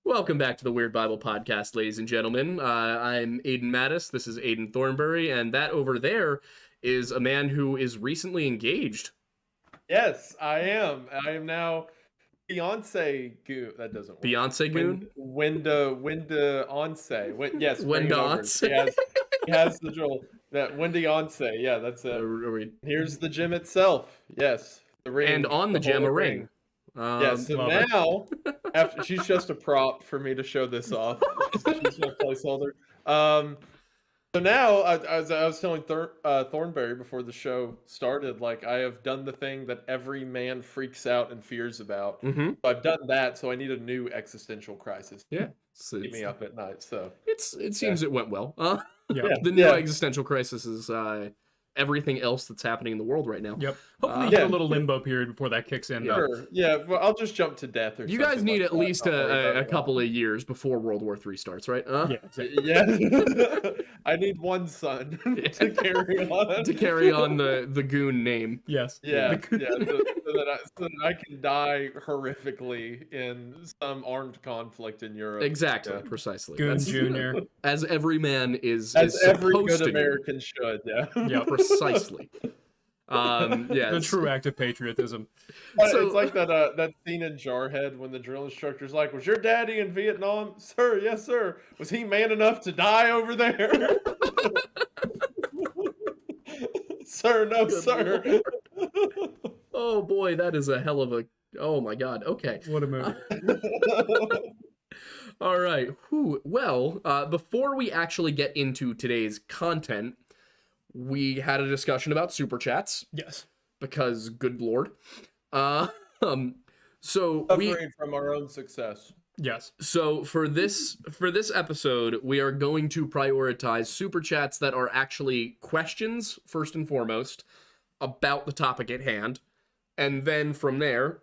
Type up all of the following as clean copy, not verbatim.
Welcome back to the Weird Bible Podcast, ladies and gentlemen. I'm Aiden Mattis. This is Aiden Thornbury, and that over there is a man who is recently engaged. Yes, I am. I am now Beyonce Goon. That doesn't work. Beyonce Goon? Winda Once. Yes, bring it over. Once. He has the drill. That Wendy Once. Yeah, that's it. Here's the gem itself. Yes, the ring. And on the gem, a ring. Yes, so now, after she's just a prop for me to show this off. She's my placeholder. So now, as I was telling Thornberry before the show started, like, I have done the thing that every man freaks out and fears about. Mm-hmm. So I've done that, so I need a new existential crisis. Yeah. Keep me up at night, so. It seems it went well. The new existential crisis is everything else that's happening in the world right now. Yep. Hopefully you get a little limbo period before that kicks in. Sure. Yeah, well, I'll just jump to death or something. You guys need like at least a couple of years before World War III starts, right? Yeah, exactly. Yeah. I need one son to carry on. To carry on the goon name. Yes. Yeah. So that I can die horrifically in some armed conflict in Europe. Exactly. Yeah. Precisely. Goon Junior. As every man is every supposed good to American should. Yeah. Yeah. Precisely. Yeah. The true act of patriotism. So, it's like that scene in Jarhead when the drill instructor's like, "Was your daddy in Vietnam?" "Sir, yes, sir." "Was he man enough to die over there?" "Sir, no, Good sir." Lord. Oh boy, that is a hell of a. Oh my God. Okay. What a movie. All right. Well, before we actually get into today's content, we had a discussion about super chats. Yes. Because, good Lord. So Suffering from our own success. Yes. So for this episode, we are going to prioritize super chats that are actually questions, first and foremost, about the topic at hand. And then from there,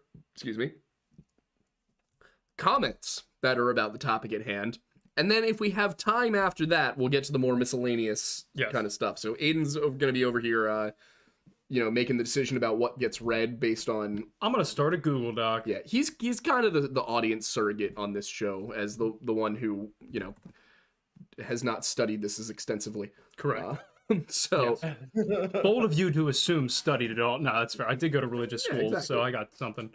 comments that are about the topic at hand. And then if we have time after that, we'll get to the more miscellaneous kind of stuff. So Aiden's going to be over here, making the decision about what gets read based on... I'm going to start a Google Doc. Yeah, he's kind of the audience surrogate on this show as the one who, has not studied this as extensively. Correct. So... Yes. Bold of you to assume studied it all. No, that's fair. I did go to religious school, exactly. So I got something.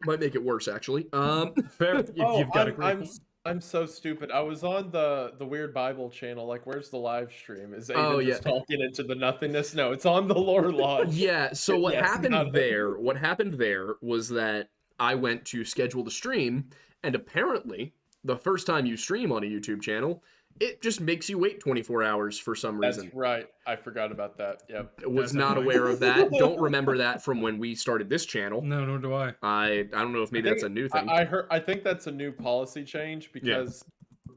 Might make it worse, actually. Fair. You've got a great I'm so stupid. I was on the Weird Bible channel. Like, where's the live stream? Is Aiden just talking into the nothingness? No, it's on the Lore Lodge. Yeah, so what happened there was that I went to schedule the stream, and apparently, the first time you stream on a YouTube channel, it just makes you wait 24 hours for some reason. That's right. I forgot about that. Yep. Was not aware of that. Don't remember that from when we started this channel. No, nor do I. I don't know if maybe that's a new thing. I think that's a new policy change because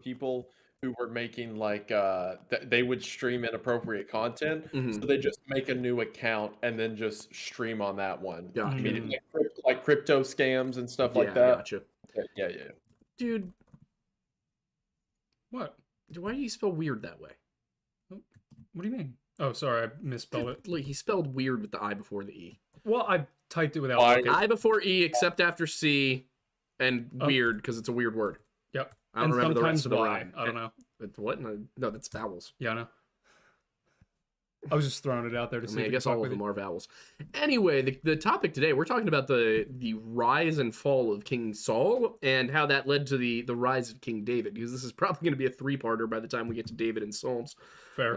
people who were making they would stream inappropriate content, so they just make a new account and then just stream on that one. Gotcha. Immediately, like crypto scams and stuff like that. Gotcha. Yeah. Dude. What? Why do you spell weird that way? What do you mean? Oh, sorry, I misspelled it. Look, he spelled weird with the I before the E. Well, I typed it without I before E, except after C, and weird, because it's a weird word. Yep. I don't remember the rest of the Y. rhyme. I don't know. What? No, that's vowels. Yeah, I know. I was just throwing it out there to see. I guess all of them are vowels. Anyway, the topic today, we're talking about the rise and fall of King Saul and how that led to the rise of King David, because this is probably going to be a three-parter by the time we get to David and Psalms. Fair.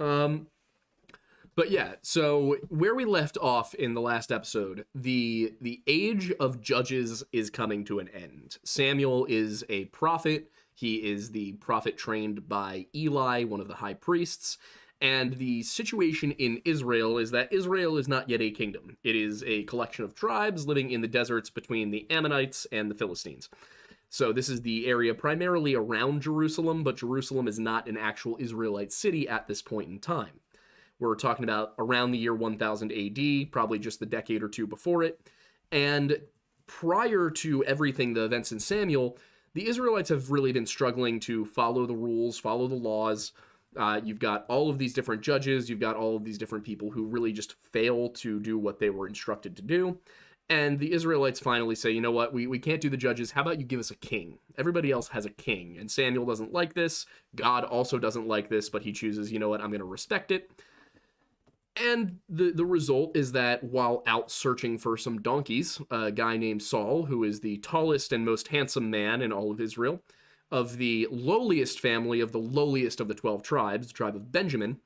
But yeah, so where we left off in the last episode, the age of judges is coming to an end. Samuel is a prophet. He is the prophet trained by Eli, one of the high priests. And the situation in Israel is that Israel is not yet a kingdom. It is a collection of tribes living in the deserts between the Ammonites and the Philistines. So this is the area primarily around Jerusalem, but Jerusalem is not an actual Israelite city at this point in time. We're talking about around the year 1000 AD, probably just the decade or two before it. And prior to everything, the events in Samuel, the Israelites have really been struggling to follow the rules, follow the laws. You've got all of these different judges. You've got all of these different people who really just fail to do what they were instructed to do. And the Israelites finally say, you know what, we can't do the judges. How about you give us a king? Everybody else has a king. And Samuel doesn't like this. God also doesn't like this, but he chooses, you know what, I'm going to respect it. And the result is that while out searching for some donkeys, a guy named Saul, who is the tallest and most handsome man in all of Israel, of the lowliest family of the lowliest of the 12 tribes, the tribe of Benjamin,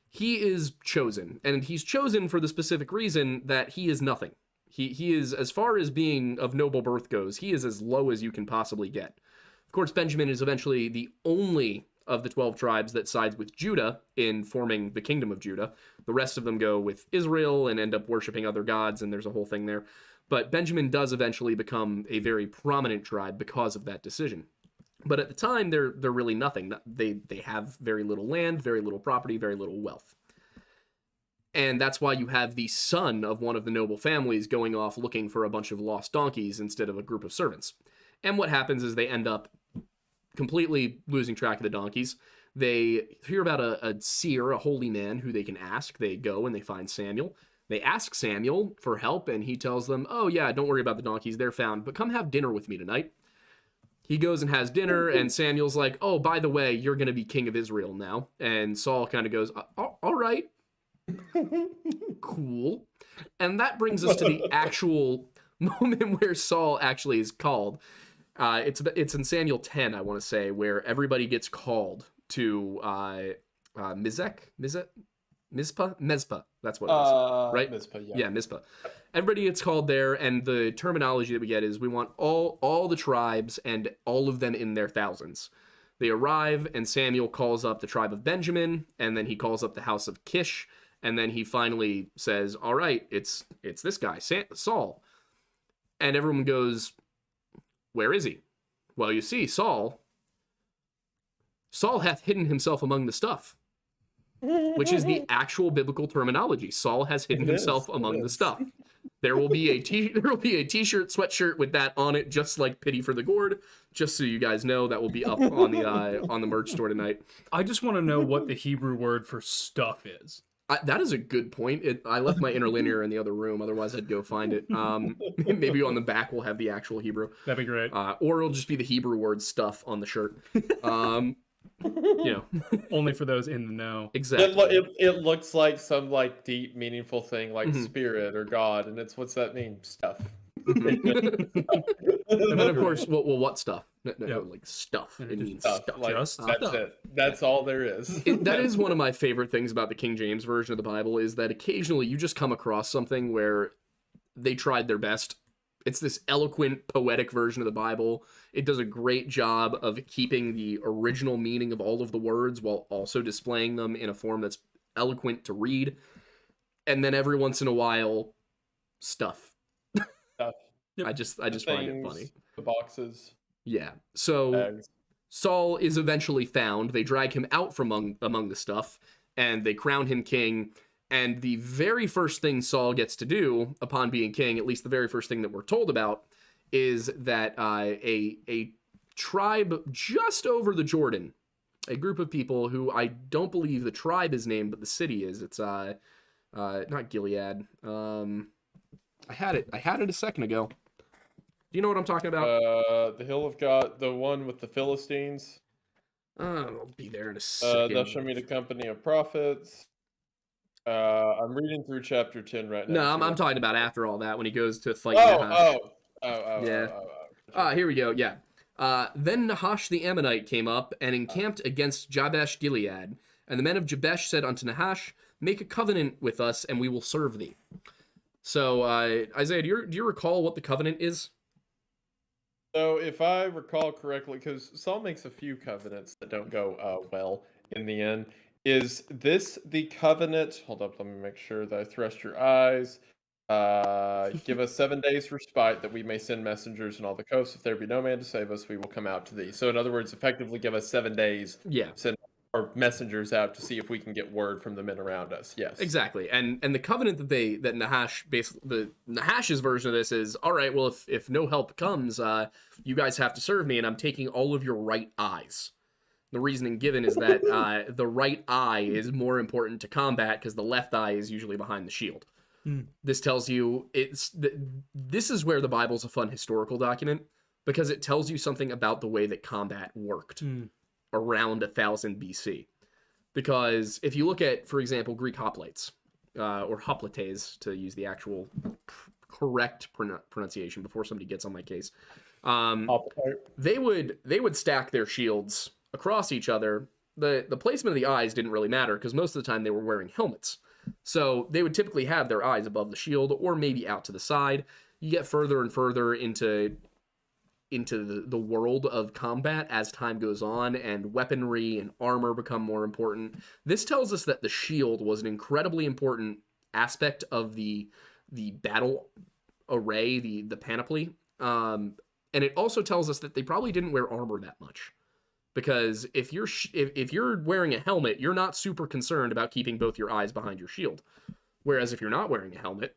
he is chosen. And he's chosen for the specific reason that he is nothing. He is, as far as being of noble birth goes, he is as low as you can possibly get. Of course, Benjamin is eventually the only of the 12 tribes that sides with Judah in forming the kingdom of Judah. The rest of them go with Israel and end up worshiping other gods, and there's a whole thing there. But Benjamin does eventually become a very prominent tribe because of that decision. But at the time, they're really nothing. They have very little land, very little property, very little wealth. And that's why you have the son of one of the noble families going off looking for a bunch of lost donkeys instead of a group of servants. And what happens is they end up completely losing track of the donkeys. They hear about a seer, a holy man, who they can ask. They go and they find Samuel. They ask Samuel for help, and he tells them, oh yeah, don't worry about the donkeys, they're found, but come have dinner with me tonight. He goes and has dinner, and Samuel's like, oh, by the way, you're going to be king of Israel now. And Saul kind of goes, all right. Cool. And that brings us to the actual moment where Saul actually is called. It's in Samuel 10, I want to say, where everybody gets called to Mizpah. That's what it is, right? Mizpah, yeah. Yeah, Mizpah. Everybody gets called there, and the terminology that we get is we want all the tribes and all of them in their thousands. They arrive, and Samuel calls up the tribe of Benjamin, and then he calls up the house of Kish, and then he finally says, all right, it's this guy, Saul. And everyone goes, where is he? Well, you see, Saul hath hidden himself among the stuff, which is the actual biblical terminology. Saul has hidden himself among the stuff. There will be a t-shirt, sweatshirt with that on it, just like Pity for the Gourd. Just so you guys know, that will be up on the merch store tonight. I just want to know what the Hebrew word for stuff is. That is a good point. I left my interlinear in the other room. Otherwise, I'd go find it. Maybe on the back we'll have the actual Hebrew. That'd be great. Or it'll just be the Hebrew word stuff on the shirt. Only for those in the know. Exactly. It looks like some like deep, meaningful thing, like spirit or God, and it's what's that mean? Stuff. And then of course, well, what stuff? No, like stuff. It means stuff. Like, Just that's stuff. it. That's all there is. That is one of my favorite things about the King James version of the Bible, is that occasionally you just come across something where they tried their best. It's this eloquent, poetic version of the Bible. It does a great job of keeping the original meaning of all of the words while also displaying them in a form that's eloquent to read. And then every once in a while, stuff. Yep. I just find it funny. The boxes. Yeah. So Bags. Saul is eventually found. They drag him out from among the stuff, and they crown him king. And the very first thing Saul gets to do upon being king, at least the very first thing that we're told about, is that a tribe just over the Jordan, a group of people who I don't believe the tribe is named, but the city is. It's not Gilead. I had it a second ago. Do you know what I'm talking about? The Hill of God, the one with the Philistines. I'll be there in a second. They'll show me the company of prophets. I'm reading through chapter 10 right now. No, I'm talking about after all that, when he goes to fight Nahash. Here we go, yeah. Then Nahash the Ammonite came up and encamped against Jabesh Gilead. And the men of Jabesh said unto Nahash, make a covenant with us, and we will serve thee. So, Isaiah, do you recall what the covenant is? So, if I recall correctly, because Saul makes a few covenants that don't go well in the end, is this the covenant? Hold up, let me make sure that I thrust your eyes. Give us 7 days respite that we may send messengers in all the coasts. If there be no man to save us, we will come out to thee. So, in other words, effectively give us 7 days. Yeah. Send our messengers out to see if we can get word from the men around us. Yes. Exactly. And the covenant that Nahash, basically, the Nahash's version of this is, all right, well, if no help comes, you guys have to serve me, and I'm taking all of your right eyes. The reasoning given is that the right eye is more important to combat because the left eye is usually behind the shield. This tells you this is where the Bible's a fun historical document, because it tells you something about the way that combat worked around 1000 BC. Because if you look at, for example, Greek hoplites, or hoplites, to use the actual correct pronunciation before somebody gets on my case, they would stack their shields across each other. The placement of the eyes didn't really matter, because most of the time they were wearing helmets. So they would typically have their eyes above the shield or maybe out to the side. You get further and further into the world of combat as time goes on, and weaponry and armor become more important. This tells us that the shield was an incredibly important aspect of the battle array, the panoply. And it also tells us that they probably didn't wear armor that much. Because if you're wearing a helmet, you're not super concerned about keeping both your eyes behind your shield. Whereas if you're not wearing a helmet,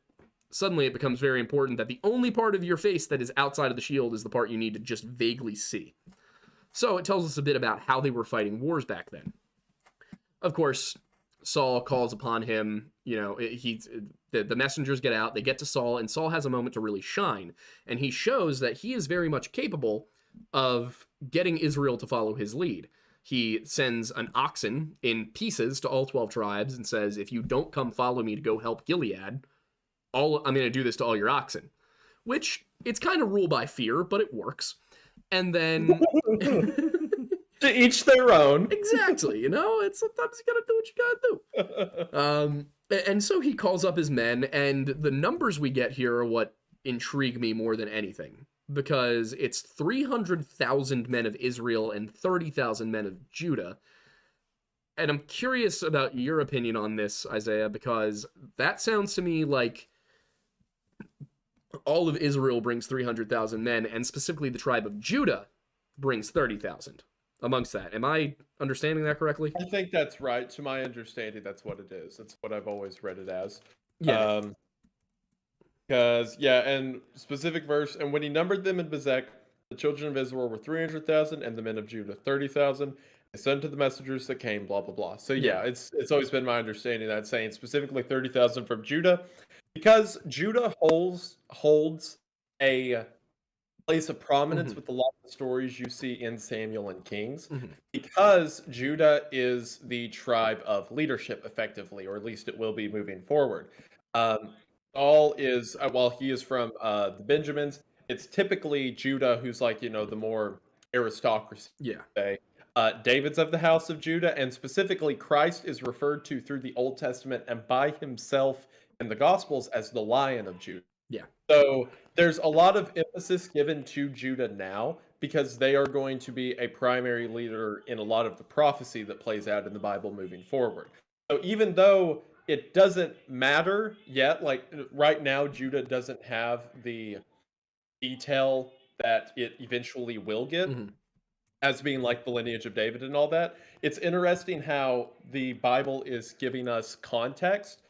suddenly it becomes very important that the only part of your face that is outside of the shield is the part you need to just vaguely see. So it tells us a bit about how they were fighting wars back then. Of course, Saul calls upon him. The messengers get out, they get to Saul, and Saul has a moment to really shine. And he shows that he is very much capable of getting Israel to follow his lead. He sends an oxen in pieces to all 12 tribes and says, if you don't come follow me to go help Gilead, I'm going to do this to all your oxen. Which, it's kind of rule by fear, but it works. And then... To each their own. Exactly, it's sometimes you gotta do what you gotta do. And so he calls up his men, and the numbers we get here are what intrigue me more than anything. Because it's 300,000 men of Israel and 30,000 men of Judah. And I'm curious about your opinion on this, Isaiah, because that sounds to me like all of Israel brings 300,000 men, and specifically the tribe of Judah brings 30,000 amongst that. Am I understanding that correctly? I think that's right. To my understanding, that's what it is. That's what I've always read it as. Yeah. Because, and specific verse, and when he numbered them in Bezek, the children of Israel were 300,000, and the men of Judah 30,000. They sent to the messengers that came, blah, blah, blah. So, it's always been my understanding that saying specifically 30,000 from Judah, because Judah holds a place of prominence with a lot of the stories you see in Samuel and Kings, because Judah is the tribe of leadership, effectively, or at least it will be moving forward. Saul is, while he is from the Benjamins, it's typically Judah who's like, the more aristocracy. Say. David's of the house of Judah, and specifically Christ is referred to through the Old Testament and by himself in the Gospels as the Lion of Judah. So there's a lot of emphasis given to Judah now, because they are going to be a primary leader in a lot of the prophecy that plays out in the Bible moving forward. So even though it doesn't matter yet, like right now, Judah doesn't have the detail that it eventually will get, as being like the lineage of David and all that. It's interesting how the Bible is giving us context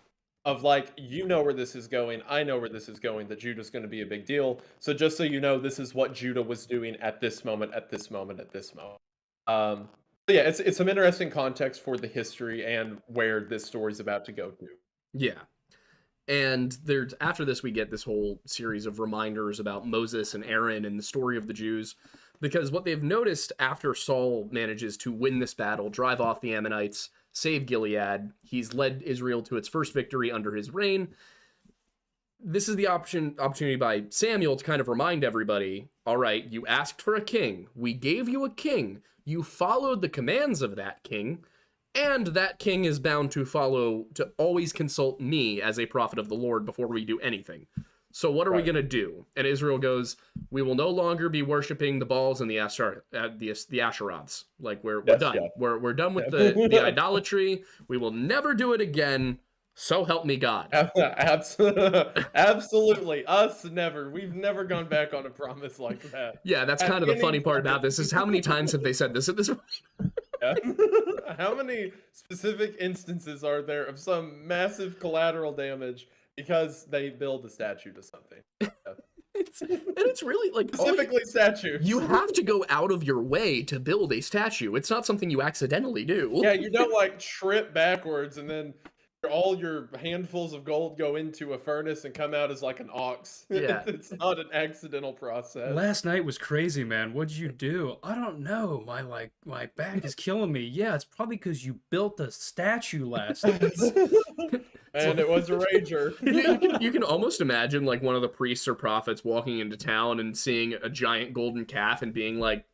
of like, where this is going, I know where this is going, that Judah's going to be a big deal. So just so you know, this is what Judah was doing at this moment, at this moment, at this moment. It's some interesting context for the history and where this story's about to go to. Yeah. And after this, we get this whole series of reminders about Moses and Aaron and the story of the Jews. Because what they've noticed after Saul manages to win this battle, drive off the Ammonites, save Gilead, he's led Israel to its first victory under his reign. This is the opportunity by Samuel to kind of remind everybody, all right, you asked for a king. We gave you a king. You followed the commands of that king, and that king is bound to always consult me as a prophet of the Lord before we do anything. So what are we going to do? And Israel goes, we will no longer be worshiping the Baals and the Asheroths. Like, we're done. Yeah. We're done with the idolatry. We will never do it again. So help me God. Absolutely. Us, never. We've never gone back on a promise like that. Yeah, that's kind of the funny part about this, is how many times have they said this at this point? How many specific instances are there of some massive collateral damage because they build a statue to something? It's really like specifically statues. You have to go out of your way to build a statue. It's not something you accidentally do. Yeah, you don't like trip backwards and then all your handfuls of gold go into a furnace and come out as like an ox. Yeah. It's not an accidental process. Last night was crazy, man. What'd you do? I don't know. My back is killing me. Yeah, it's probably because you built a statue last night. And it was a rager. You can almost imagine like one of the priests or prophets walking into town and seeing a giant golden calf and being like,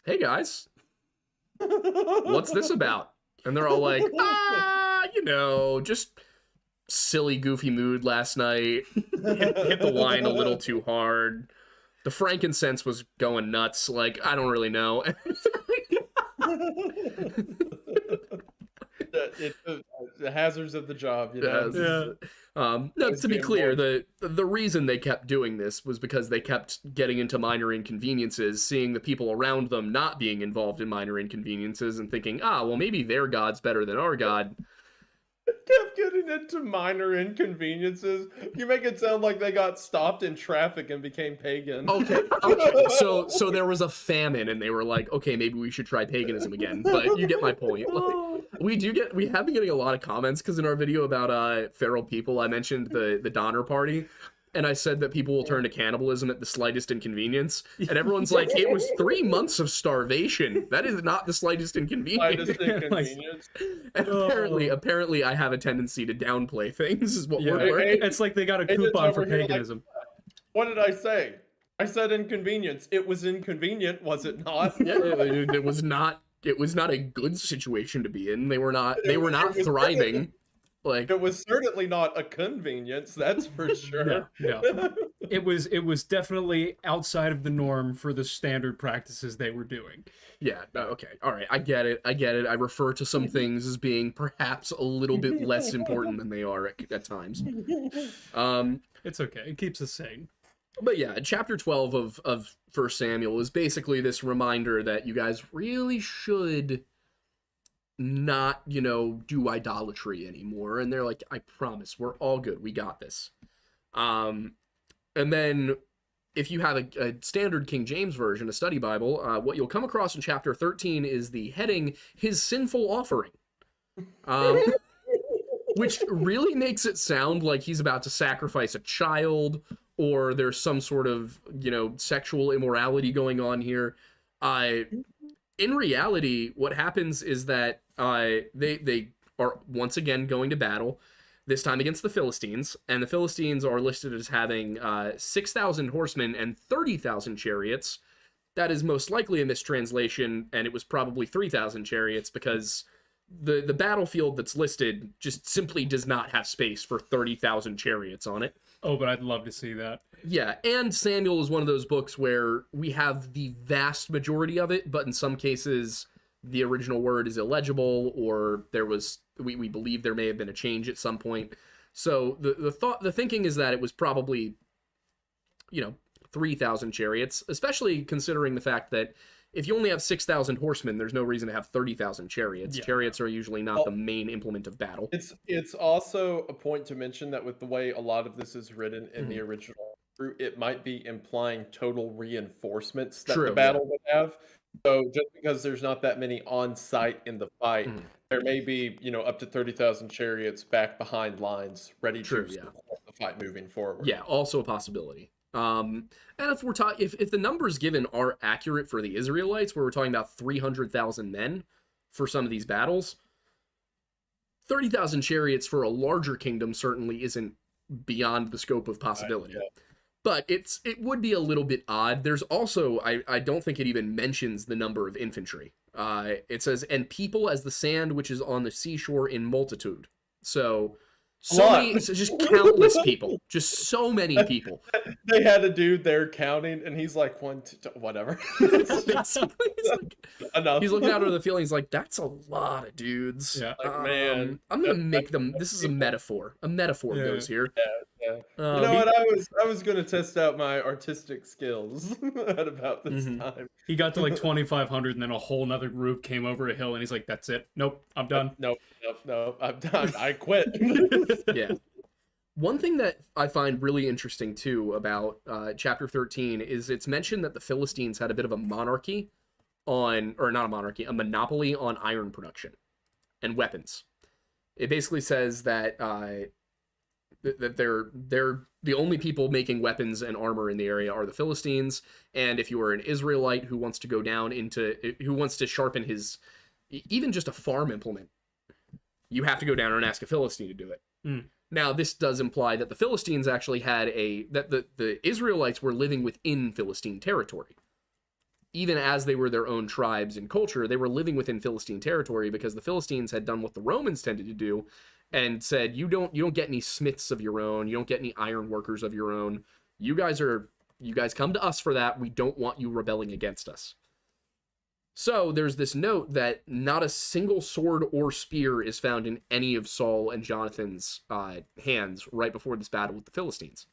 "Hey guys, what's this about?" And they're all like, just silly, goofy mood last night. Hit the wine a little too hard. The frankincense was going nuts. Like, I don't really know. The hazards of the job, you know? No, to be clear, the reason they kept doing this was because they kept getting into minor inconveniences, seeing the people around them not being involved in minor inconveniences, and thinking, well, maybe their god's better than our god. Kept getting into minor inconveniences. You make it sound like they got stopped in traffic and became pagan. Okay. So there was a famine, and they were like, okay, maybe we should try paganism again. But you get my point. Like, we have been getting a lot of comments because in our video about feral people, I mentioned the Donner Party. And I said that people will turn to cannibalism at the slightest inconvenience. And everyone's like, it was 3 months of starvation. That is not the slightest inconvenience. And apparently I have a tendency to downplay things, is what we're learning. It's like they got a coupon for paganism. Like, what did I say? I said inconvenience. It was inconvenient, was it not? Yeah, it was not a good situation to be in. They were not thriving. Like, it was certainly not a convenience, that's for sure. Yeah. It was definitely outside of the norm for the standard practices they were doing. Yeah, okay. All right, I get it. I refer to some things as being perhaps a little bit less important than they are at times. It's okay. It keeps us sane. But yeah, chapter 12 of 1 Samuel is basically this reminder that you guys really should not, do idolatry anymore. And they're like, I promise, we're all good. We got this. And then if you have a standard King James version, a study Bible, what you'll come across in chapter 13 is the heading, His Sinful Offering. Which really makes it sound like he's about to sacrifice a child, or there's some sort of, sexual immorality going on here. In reality, what happens is that they are once again going to battle, this time against the Philistines, and the Philistines are listed as having 6,000 horsemen and 30,000 chariots. That is most likely a mistranslation, and it was probably 3,000 chariots, because the battlefield that's listed just simply does not have space for 30,000 chariots on it. Oh, but I'd love to see that. Yeah, and Samuel is one of those books where we have the vast majority of it, but in some cases the original word is illegible, or we believe there may have been a change at some point. So the thinking is that it was probably 3,000 chariots, especially considering the fact that if you only have 6,000 horsemen, there's no reason to have 30,000 chariots. Yeah. Chariots are usually not the main implement of battle. It's also a point to mention that with the way a lot of this is written in the original, it might be implying total reinforcements that the battle would have. So just because there's not that many on site in the fight, there may be, up to 30,000 chariots back behind lines ready to support the fight moving forward. Yeah, also a possibility. And if we're talking, if the numbers given are accurate for the Israelites, where we're talking about 300,000 men for some of these battles, 30,000 chariots for a larger kingdom certainly isn't beyond the scope of possibility. But it would be a little bit odd. There's also, I don't think it even mentions the number of infantry. It says, and people as the sand which is on the seashore in multitude. So many, just countless people, just so many people. They had a dude there counting, and he's like, 1, 2, whatever. Enough. He's looking out over the field, and he's like, that's a lot of dudes. Yeah. Like, man. I'm going to make them, this is a metaphor. A metaphor goes here. Yeah. You know what? I was going to test out my artistic skills at about this time. He got to like 2,500, and then a whole nother group came over a hill, and he's like, "That's it. Nope, I'm done. Nope, I'm done. I quit." Yeah. One thing that I find really interesting too about chapter 13 is it's mentioned that the Philistines had a bit of a monopoly on iron production and weapons. It basically says that that they're the only people making weapons and armor in the area are the Philistines, and if you are an Israelite who wants to go down into who wants to sharpen his even just a farm implement, you have to go down and ask a Philistine to do it. Now, this does imply that the Philistines actually had that the Israelites were living within Philistine territory. Even as they were their own tribes and culture, they were living within Philistine territory because the Philistines had done what the Romans tended to do and said, you don't get any smiths of your own, you don't get any iron workers of your own. You guys come to us for that. We don't want you rebelling against us. So there's this note that not a single sword or spear is found in any of Saul and Jonathan's hands right before this battle with the Philistines.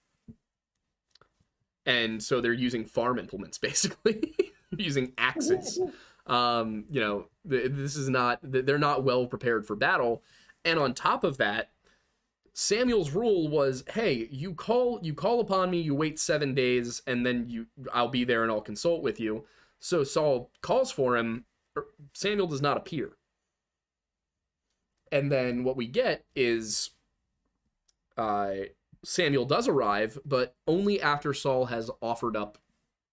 And so they're using farm implements, basically. Using axes. This is not, they're not well prepared for battle. And on top of that, Samuel's rule was, hey, you call upon me, you wait 7 days, and then I'll be there and I'll consult with you. So Saul calls for him, Samuel does not appear. And then what we get is Samuel does arrive, but only after Saul has offered up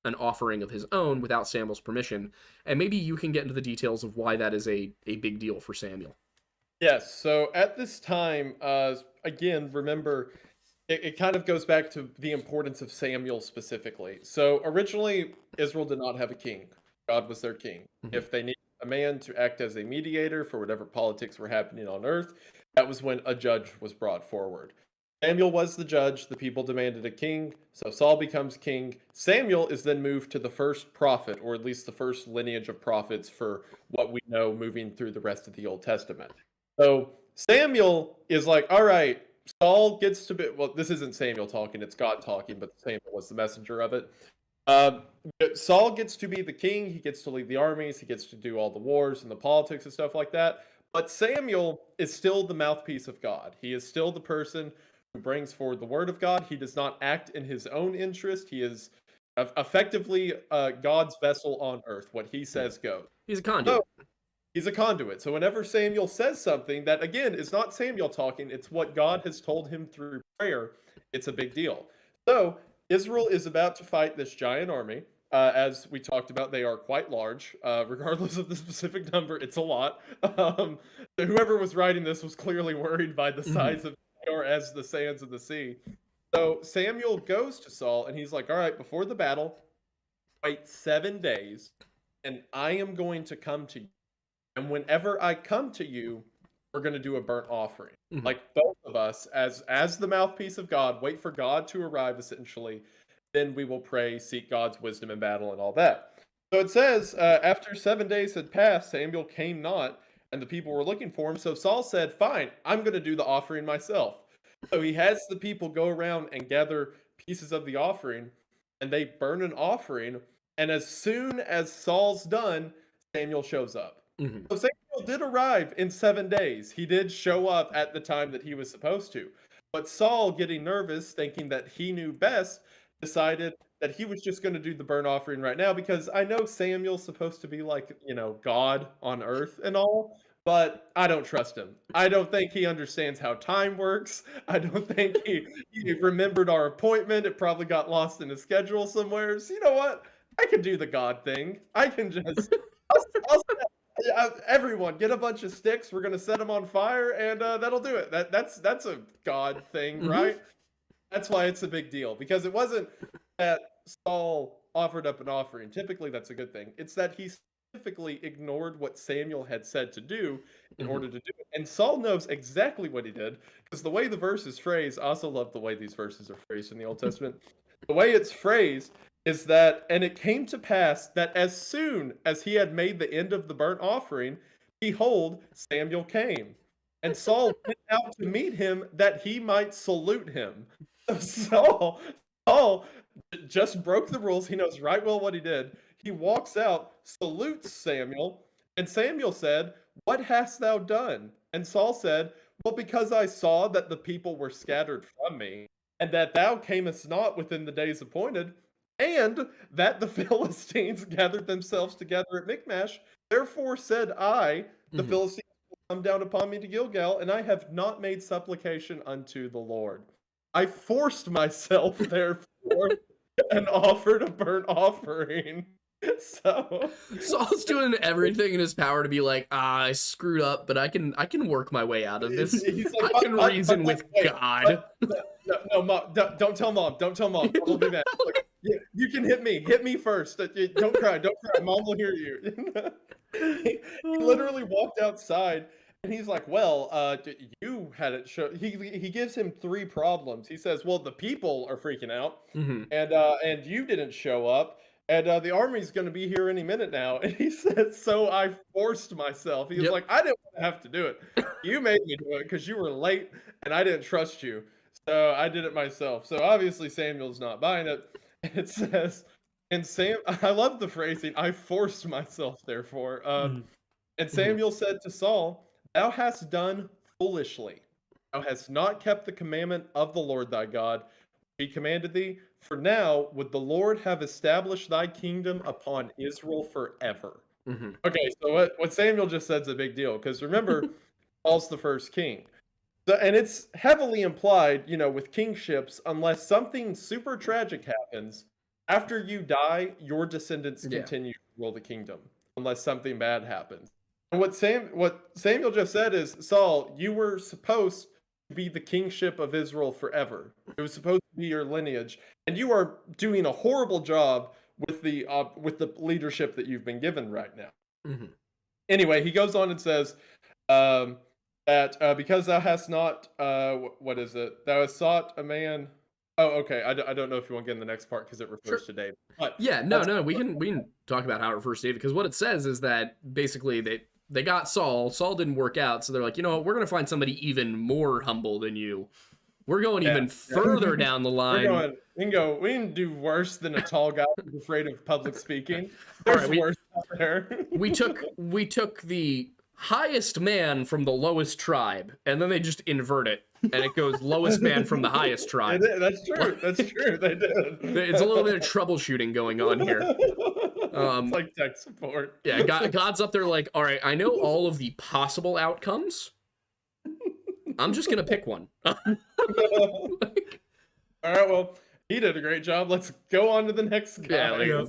an offering of his own without Samuel's permission. And maybe you can get into the details of why that is a big deal for Samuel. Yes, so at this time, again, remember, it kind of goes back to the importance of Samuel specifically. So originally, Israel did not have a king. God was their king. Mm-hmm. If they needed a man to act as a mediator for whatever politics were happening on earth, that was when a judge was brought forward. Samuel was the judge. The people demanded a king, so Saul becomes king. Samuel is then moved to the first prophet, or at least the first lineage of prophets for what we know moving through the rest of the Old Testament. So Samuel is like, all right, Saul gets to be, well, this isn't Samuel talking, it's God talking, but Samuel was the messenger of it. Saul gets to be the king, he gets to lead the armies, he gets to do all the wars and the politics and stuff like that. But Samuel is still the mouthpiece of God. He is still the person who brings forward the word of God. He does not act in his own interest. He is effectively God's vessel on earth. What he says goes. He's a conduit. He's a conduit. So whenever Samuel says something that, again, is not Samuel talking, it's what God has told him through prayer, it's a big deal. So Israel is about to fight this giant army. As we talked about, they are quite large. Regardless of the specific number, it's a lot. Whoever was writing this was clearly worried by the size of or as the sands of the sea. So Samuel goes to Saul and he's like, all right, before the battle, wait 7 days and I am going to come to you. And whenever I come to you, we're going to do a burnt offering. Mm-hmm. Like both of us, as the mouthpiece of God, wait for God to arrive essentially. Then we will pray, seek God's wisdom in battle and all that. So it says, after 7 days had passed, Samuel came not, and the people were looking for him. So Saul said, fine, I'm going to do the offering myself. So he has the people go around and gather pieces of the offering, and they burn an offering. And as soon as Saul's done, Samuel shows up. Mm-hmm. So Samuel did arrive in 7 days. He did show up at the time that he was supposed to. But Saul, getting nervous, thinking that he knew best, decided that he was just going to do the burnt offering right now, because I know Samuel's supposed to be like, God on earth and all, but I don't trust him. I don't think he understands how time works. I don't think he remembered our appointment. It probably got lost in his schedule somewhere. So you know what? I can do the God thing. I can just... everyone, get a bunch of sticks. We're going to set them on fire, and that'll do it. That's a God thing, right? That's why it's a big deal, because it wasn't that Saul offered up an offering. Typically, that's a good thing. It's that he specifically ignored what Samuel had said to do in order to do it. And Saul knows exactly what he did, because the way the verse is phrased, I also love the way these verses are phrased in the Old Testament. The way it's phrased is that, and it came to pass that as soon as he had made the end of the burnt offering, behold, Samuel came. And Saul went out to meet him that he might salute him. So Saul just broke the rules. He knows right well what he did. He walks out, salutes Samuel, and Samuel said, what hast thou done? And Saul said, well, because I saw that the people were scattered from me, and that thou camest not within the days appointed, and that the Philistines gathered themselves together at Michmash, therefore said I, the Philistines will come down upon me to Gilgal, and I have not made supplication unto the Lord. I forced myself, therefore, and offered a burnt offering. So Saul's doing everything in his power to be like, I screwed up, but I can work my way out of this. he's like, I can reason with God. No, Mom, don't tell Mom. Don't tell Mom. Mom will be mad. Like, you can hit me. Hit me first. Don't cry. Don't cry. Mom will hear you. He literally walked outside, and he's like, well, you had it show. He gives him 3 problems. He says, well, the people are freaking out, and you didn't show up. And the army's going to be here any minute now. And he said, so I forced myself. He was like, I didn't want to have to do it. You made me do it because you were late and I didn't trust you. So I did it myself. So obviously Samuel's not buying it. It says, and I love the phrasing, I forced myself, therefore. And Samuel said to Saul, thou hast done foolishly. Thou hast not kept the commandment of the Lord thy God, which he commanded thee. For now would the Lord have established thy kingdom upon Israel forever. Okay, so what Samuel just said is a big deal, because remember, Saul's the first king. And it's heavily implied, with kingships, unless something super tragic happens, after you die, your descendants continue to rule the kingdom, unless something bad happens. And what Samuel just said is, Saul, you were supposed to be the kingship of Israel forever. It was supposed to be your lineage, and you are doing a horrible job with the leadership that you've been given right now. Anyway, he goes on and says that because thou hast not, what is it? Thou hast sought a man. Oh, okay. I don't know if you want to get in the next part because it refers to David. But yeah, no, we can talk about how it refers to David, because what it says is that basically they got Saul. Saul didn't work out, so they're like, you know what? We're gonna find somebody even more humble than you. We're going even further down the line. We can do worse than a tall guy who's afraid of public speaking. There's worse out there. we took the highest man from the lowest tribe, and then they just invert it, and it goes lowest man from the highest tribe. That's true. That's true. They did. It's a little bit of troubleshooting going on here. It's like tech support. Yeah, God's up there like, all right, I know all of the possible outcomes. I'm just gonna pick one. All right, well, he did a great job. Let's go on to the next guy. Yeah,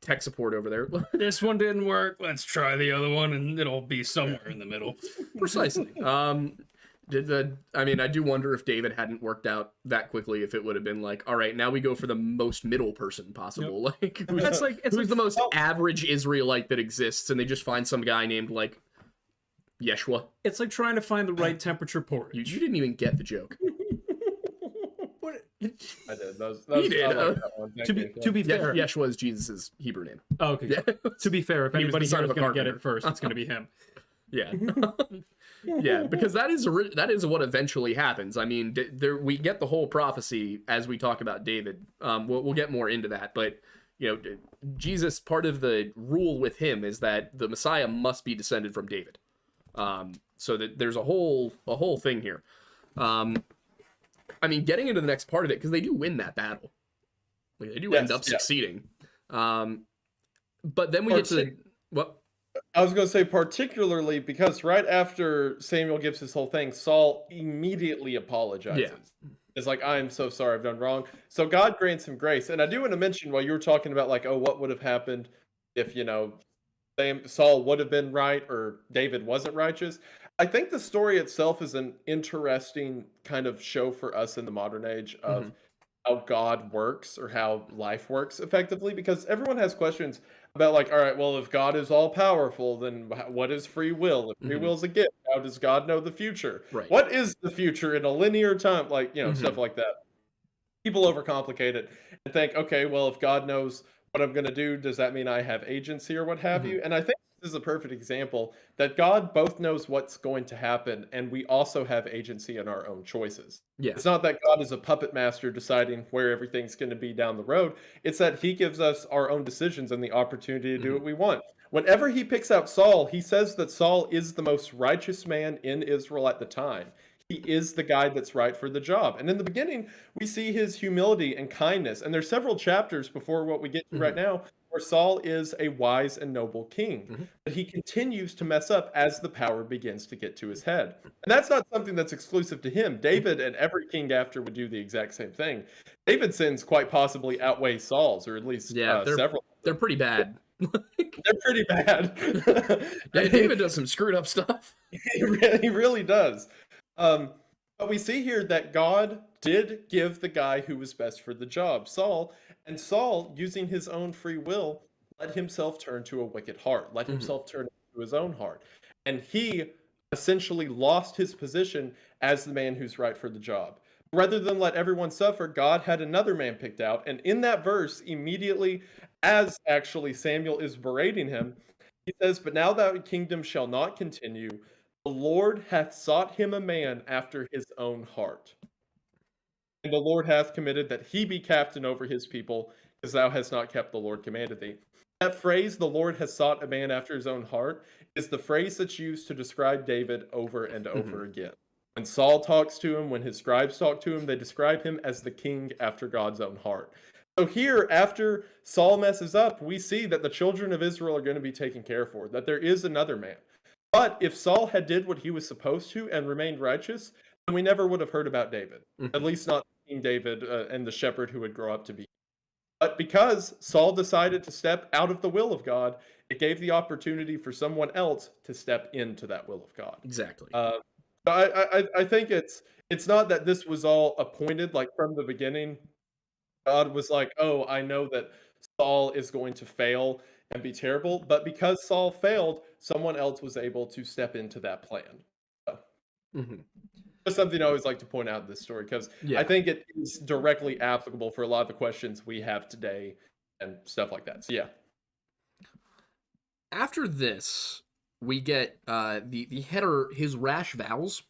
tech support over there. This one didn't work. Let's try the other one, and it'll be somewhere in the middle. Precisely. I do wonder if David hadn't worked out that quickly, if it would have been like, all right, now we go for the most middle person possible. Like, who's the most average Israelite that exists, and they just find some guy named like Yeshua. It's like trying to find the right temperature porridge. You didn't even get the joke. What? I did. He did. To be fair, Yeshua is Jesus' Hebrew name. Oh, okay. Yeah. To be fair, if anybody here is going to get it first, it's going to be him. Yeah. Yeah, because that is what eventually happens. I mean, we get the whole prophecy as we talk about David. We'll get more into that, but Jesus, part of the rule with him is that the Messiah must be descended from David. So that there's a whole thing here. I mean, getting into the next part of it, because they do win that battle. Like, they do end up succeeding. But then we get to what? I was going to say, particularly because right after Samuel gives his whole thing, Saul immediately apologizes. Yeah. It's like, I'm so sorry, I've done wrong. So God grants him grace. And I do want to mention, while you were talking about like, oh, what would have happened if, Saul would have been right or David wasn't righteous. I think the story itself is an interesting kind of show for us in the modern age of how God works or how life works effectively, because everyone has questions about like, all right, well, if God is all powerful, then what is free will? If free will is a gift, how does God know the future? Right. What is the future in a linear time? Like, stuff like that. People overcomplicate it and think, okay, well, if God knows what I'm going to do, does that mean I have agency or what have you? And I think this is a perfect example that God both knows what's going to happen, and we also have agency in our own choices. Yeah. It's not that God is a puppet master deciding where everything's going to be down the road. It's that he gives us our own decisions and the opportunity to do what we want. Whenever he picks out Saul, he says that Saul is the most righteous man in Israel at the time. he is the guy that's right for the job. And in the beginning, we see his humility and kindness. And there's several chapters before what we get to right now where Saul is a wise and noble king. But he continues to mess up as the power begins to get to his head. And that's not something that's exclusive to him. David and every king after would do the exact same thing. David's sins quite possibly outweigh Saul's, or at least several. They're pretty bad. They're pretty bad. David does some screwed up stuff. He really does. But we see here that God did give the guy who was best for the job, Saul, and Saul, using his own free will, let himself turn to a wicked heart, let himself turn to his own heart. And he essentially lost his position as the man who's right for the job. Rather than let everyone suffer, God had another man picked out. And in that verse, immediately, as actually Samuel is berating him, he says, "But now that kingdom shall not continue. The Lord hath sought him a man after his own heart. And the Lord hath committed that he be captain over his people, because thou hast not kept the Lord commanded thee." That phrase, "the Lord has sought a man after his own heart," is the phrase that's used to describe David over and over again. When Saul talks to him, when his scribes talk to him, they describe him as the king after God's own heart. So here, after Saul messes up, we see that the children of Israel are going to be taken care for, that there is another man. But if Saul had did what he was supposed to and remained righteous, then we never would have heard about David. At least not King David and the shepherd who would grow up to be. But because Saul decided to step out of the will of God, it gave the opportunity for someone else to step into that will of God. Exactly. I think it's not that this was all appointed, like from the beginning. God was like, "Oh, I know that Saul is going to fail and be terrible," but because Saul failed, someone else was able to step into that plan. So, Just something I always like to point out in this story, because I think it is directly applicable for a lot of the questions we have today and stuff like that. So yeah. After this, we get the header, his rash vows.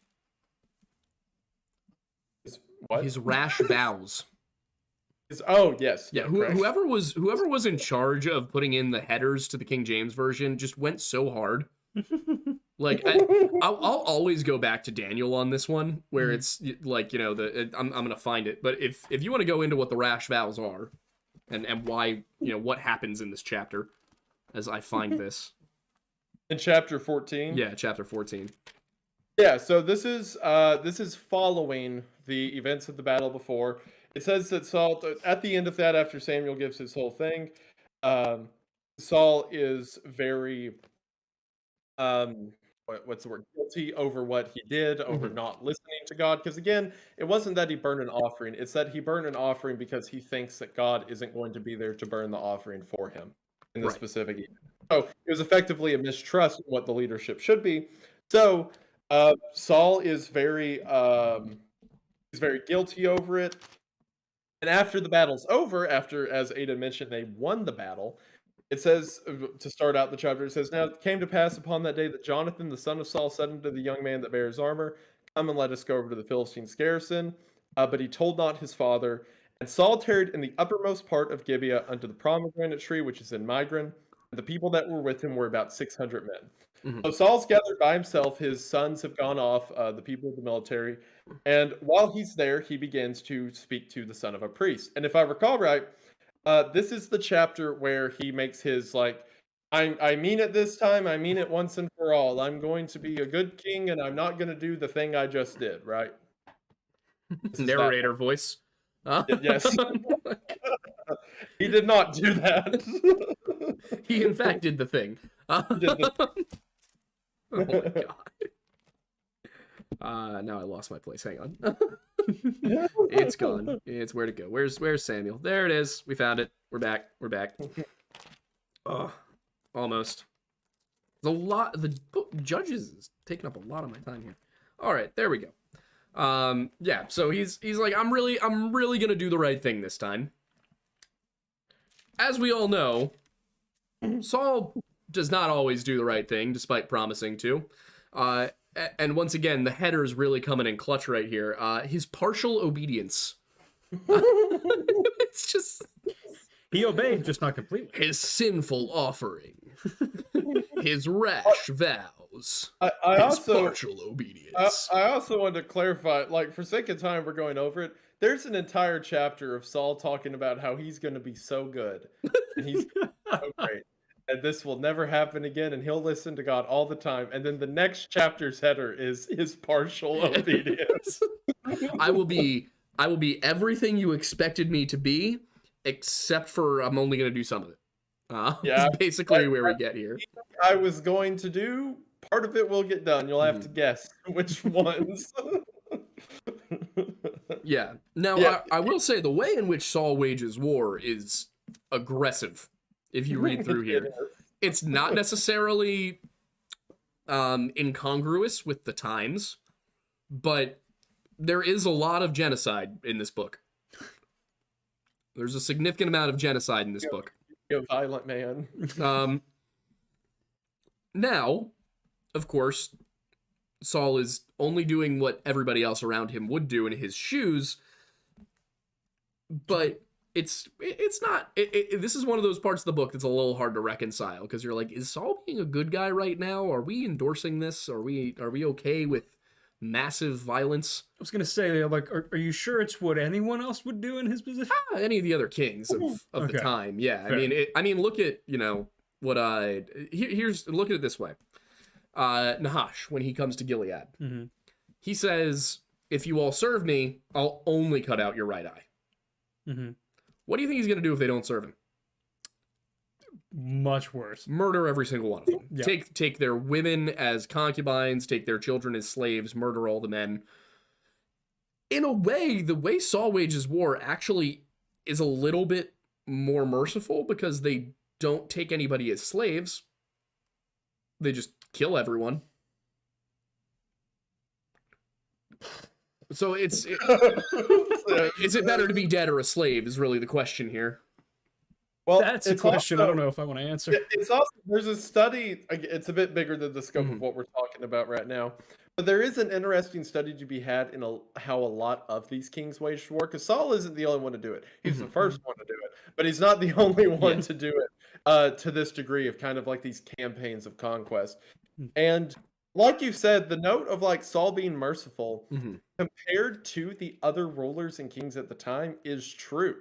What? His rash vows. Oh yes, yeah. Whoever was in charge of putting in the headers to the King James version just went so hard. Like I'll always go back to Daniel on this one, where it's like, you know, I'm gonna find it, but if you want to go into what the rash vows are, and why, you know, what happens in this chapter, as I find this in chapter 14. Yeah, chapter 14. Yeah, so this is following the events of the battle before. It says that Saul, at the end of that, after Samuel gives his whole thing, Saul is very, what's the word, guilty over what he did, over not listening to God. Because again, it wasn't that he burned an offering. It's that he burned an offering because he thinks that God isn't going to be there to burn the offering for him in this specific event. So it was effectively a mistrust in what the leadership should be. So Saul is very guilty over it. And after the battle's over, after, as Ada mentioned, they won the battle, it says, to start out the chapter, it says, "Now it came to pass upon that day that Jonathan, the son of Saul, said unto the young man that bears armor, Come and let us go over to the Philistines' garrison. But he told not his father. And Saul tarried in the uppermost part of Gibeah unto the pomegranate tree, which is in Migron. And the people that were with him were about 600 men. So Saul's gathered by himself. His sons have gone off, the people of the military. And while he's there, he begins to speak to the son of a priest. And if I recall right, this is the chapter where he makes his, like, I mean it this time. I mean it once and for all. I'm going to be a good king, and I'm not going to do the thing I just did, right? Narrator voice. Yes. He did not do that. He, in fact, did the thing. Oh my god. Now I lost my place. Hang on. It's gone. It's where'd it go? Where's Samuel? There it is. We found it. We're back. Oh, almost. The Judges is taking up a lot of my time here. All right, there we go. Yeah. So he's like, I'm really gonna do the right thing this time. As we all know, Saul does not always do the right thing, despite promising to. And once again, the header's really coming in clutch right here. His partial obedience. It's just... He obeyed, just not completely. His sinful offering. His rash vows. shows I his also partial obedience. I also wanted to clarify, like, for sake of time, we're going over it. There's an entire chapter of Saul talking about how he's going to be so good and he's so great, and this will never happen again, and he'll listen to God all the time. And then the next chapter's header is his partial obedience. I will be everything you expected me to be, except for I'm only going to do some of it. Yeah, It's basically where we get here. I was going to do part of it will get done. You'll have to guess which ones. Yeah. Now, Yeah. I will say the way in which Saul wages war is aggressive. If you read through here, it's not necessarily incongruous with the times, but there is a lot of genocide in this book. There's a significant amount of genocide in this book. You're a violent man. Now, of course, Saul is only doing what everybody else around him would do in his shoes, but it's not. This is one of those parts of the book that's a little hard to reconcile, because you're like, is Saul being a good guy right now? Are we endorsing this? Are we okay with massive violence? I was gonna say, like, are you sure it's what anyone else would do in his position? Any of the other kings of the time, yeah. Fair. I mean, look at what here's look at it this way. Nahash, when he comes to Gilead, he says, "If you all serve me, I'll only cut out your right eye." What do you think he's gonna do if they don't serve him? Much worse. Murder every single one of them. Yeah. Take their women as concubines, take their children as slaves, murder all the men. In a way, the way Saul wages war actually is a little bit more merciful, because they don't take anybody as slaves. They just kill everyone. So is it better to be dead or a slave is really the question here. Well, That's a question I don't know if I want to answer. It's also, there's a study, it's a bit bigger than the scope of what we're talking about right now, but there is an interesting study to be had in how a lot of these kings waged war, because Saul isn't the only one to do it. He's the first one to do it, but he's not the only one to do it to this degree of kind of like these campaigns of conquest. And like you said, the note of like Saul being merciful compared to the other rulers and kings at the time is true.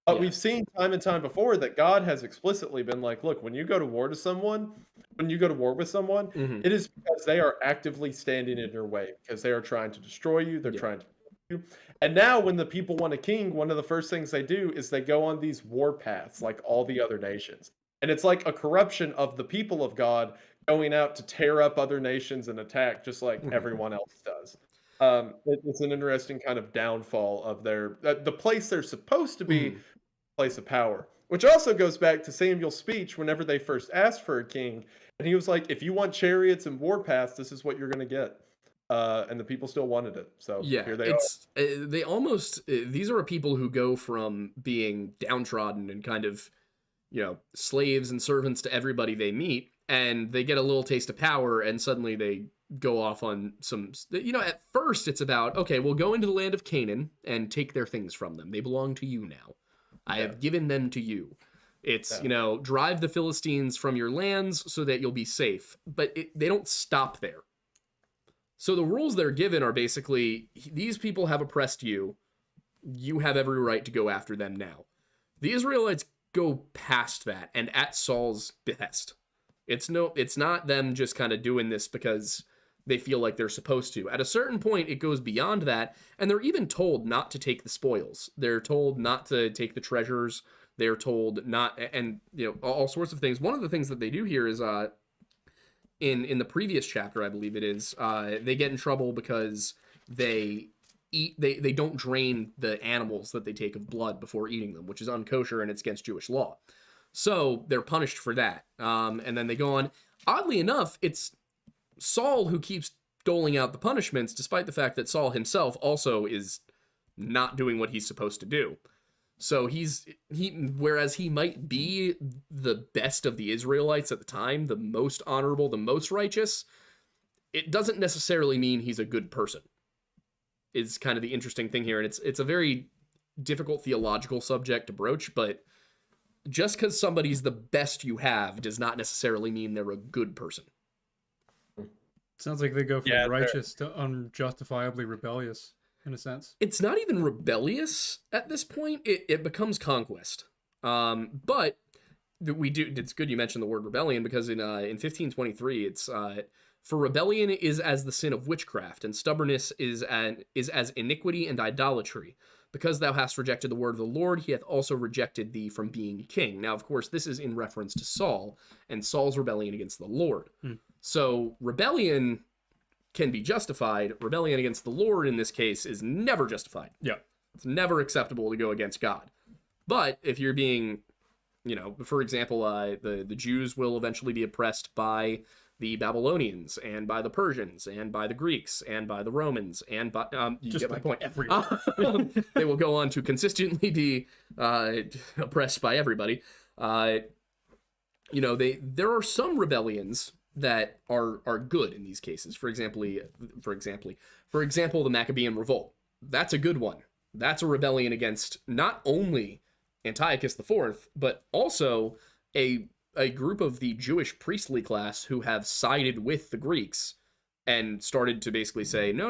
But we've seen time and time before that God has explicitly been like, look, when you go to war with someone, it is because they are actively standing in your way, because they are trying to destroy you. They're trying to kill you. And now when the people want a king, one of the first things they do is they go on these war paths like all the other nations. And it's like a corruption of the people of God going out to tear up other nations and attack just like everyone else does. It's an interesting kind of downfall of the place they're supposed to be, place of power, which also goes back to Samuel's speech whenever they first asked for a king, and he was like, if you want chariots and war paths, this is what you're going to get. And the people still wanted it, so here they are. They almost, these are people who go from being downtrodden and kind of slaves and servants to everybody they meet, and they get a little taste of power, and suddenly they go off on some, at first it's about, okay, we'll go into the land of Canaan and take their things from them. They belong to you now. I have given them to you. It's, drive the Philistines from your lands so that you'll be safe. But they don't stop there. So the rules they're given are basically, these people have oppressed you. You have every right to go after them now. The Israelites go past that and at Saul's behest. It's not them just kind of doing this because they feel like they're supposed to. At a certain point, it goes beyond that, and they're even told not to take the spoils. They're told not to take the treasures. They're told not, and all sorts of things. One of the things that they do here is, in the previous chapter, I believe it is, they get in trouble because they don't drain the animals that they take of blood before eating them, which is unkosher and it's against Jewish law. So they're punished for that. And then they go on. Oddly enough, it's Saul who keeps doling out the punishments, despite the fact that Saul himself also is not doing what he's supposed to do. So whereas he might be the best of the Israelites at the time, the most honorable, the most righteous, it doesn't necessarily mean he's a good person. Is kind of the interesting thing here. And it's a very difficult theological subject to broach, but just because somebody's the best you have does not necessarily mean they're a good person. Sounds like they go from Yeah, righteous to unjustifiably rebellious, in a sense. It's not even rebellious at this point. It becomes conquest. But we do. It's good you mentioned the word rebellion, because in 1523 it's for rebellion is as the sin of witchcraft, and stubbornness is as iniquity and idolatry. Because thou hast rejected the word of the Lord, he hath also rejected thee from being king. Now, of course, this is in reference to Saul and Saul's rebellion against the Lord. So rebellion can be justified. Rebellion against the Lord in this case is never justified. Yeah. It's never acceptable to go against God. But if you're being, for example, the Jews will eventually be oppressed by the Babylonians and by the Persians and by the Greeks and by the Romans and by you Just get my like point. everyone. They will go on to consistently be oppressed by everybody. There are some rebellions that are good in these cases. For example, the Maccabean Revolt. That's a good one. That's a rebellion against not only Antiochus IV, but also a group of the Jewish priestly class who have sided with the Greeks and started to basically say, no,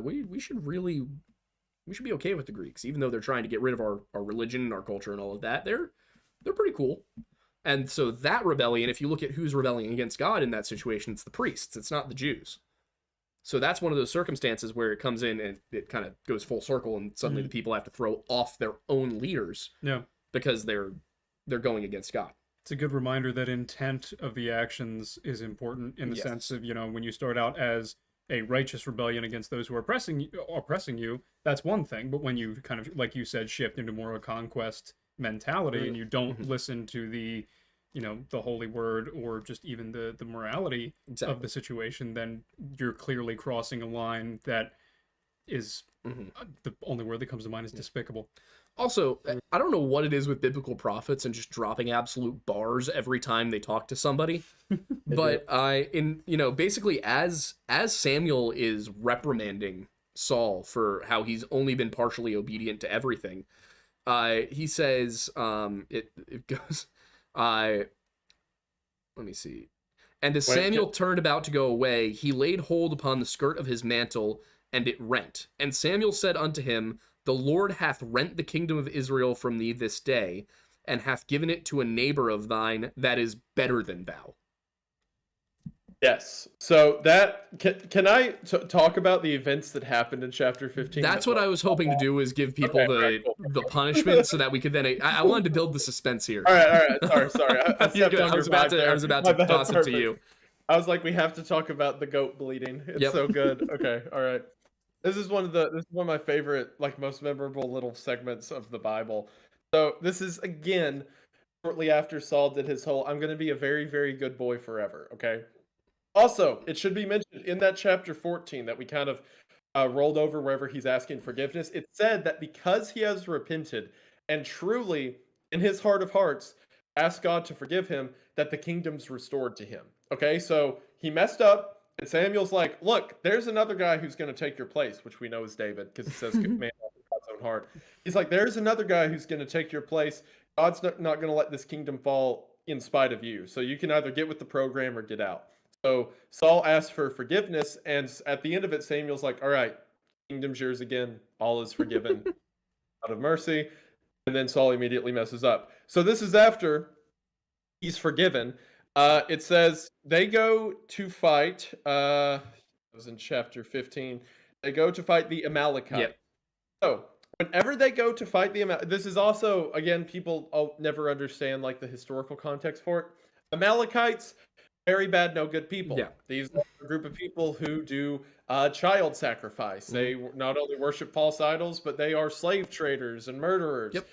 we should be okay with the Greeks, even though they're trying to get rid of our religion and our culture and all of that. They're pretty cool. And so that rebellion, if you look at who's rebelling against God in that situation, it's the priests. It's not the Jews. So that's one of those circumstances where it comes in and it kind of goes full circle, and suddenly the people have to throw off their own leaders because they're going against God. It's a good reminder that intent of the actions is important in the sense of, when you start out as a righteous rebellion against those who are oppressing you, that's one thing. But when you kind of, like you said, shift into more of a conquest mentality and you don't listen to the the holy word or just even the morality of the situation, then you're clearly crossing a line that is the only word that comes to mind is despicable. Also, I don't know what it is with biblical prophets and just dropping absolute bars every time they talk to somebody, but basically as Samuel is reprimanding Saul for how he's only been partially obedient to everything, he says, it goes, let me see. And as Samuel turned about to go away, he laid hold upon the skirt of his mantle, and it rent. And Samuel said unto him, the Lord hath rent the kingdom of Israel from thee this day, and hath given it to a neighbor of thine that is better than thou. Yes. So that can I talk about the events that happened in chapter 15? That's what I was hoping to do, is give people the punishment so that we could then. I wanted to build the suspense here. All right. Sorry. I was about to toss it to you. I was like, we have to talk about the goat bleeding. It's so good. Okay. All right. This is one of my favorite, most memorable little segments of the Bible. So this is again shortly after Saul did his whole "I'm going to be a very, very good boy forever." Okay. Also, it should be mentioned in that chapter 14 that we kind of rolled over wherever he's asking forgiveness. It said that because he has repented and truly, in his heart of hearts, asked God to forgive him, that the kingdom's restored to him. Okay, so he messed up, and Samuel's like, look, there's another guy who's going to take your place, which we know is David, because it says, man after God's own heart. He's like, there's another guy who's going to take your place. God's not going to let this kingdom fall in spite of you. So you can either get with the program or get out. So Saul asked for forgiveness, and at the end of it, Samuel's like, all right, kingdom's yours again. All is forgiven out of mercy. And then Saul immediately messes up. So this is after he's forgiven. It says they go to fight. It was in chapter 15. They go to fight the Amalekites. Yep. So whenever they go to fight the Amalekites, this is also, again, people never understand the historical context for it. Amalekites, very bad, no good people. Yeah. These are a group of people who do child sacrifice. They not only worship false idols, but they are slave traders and murderers. Yep.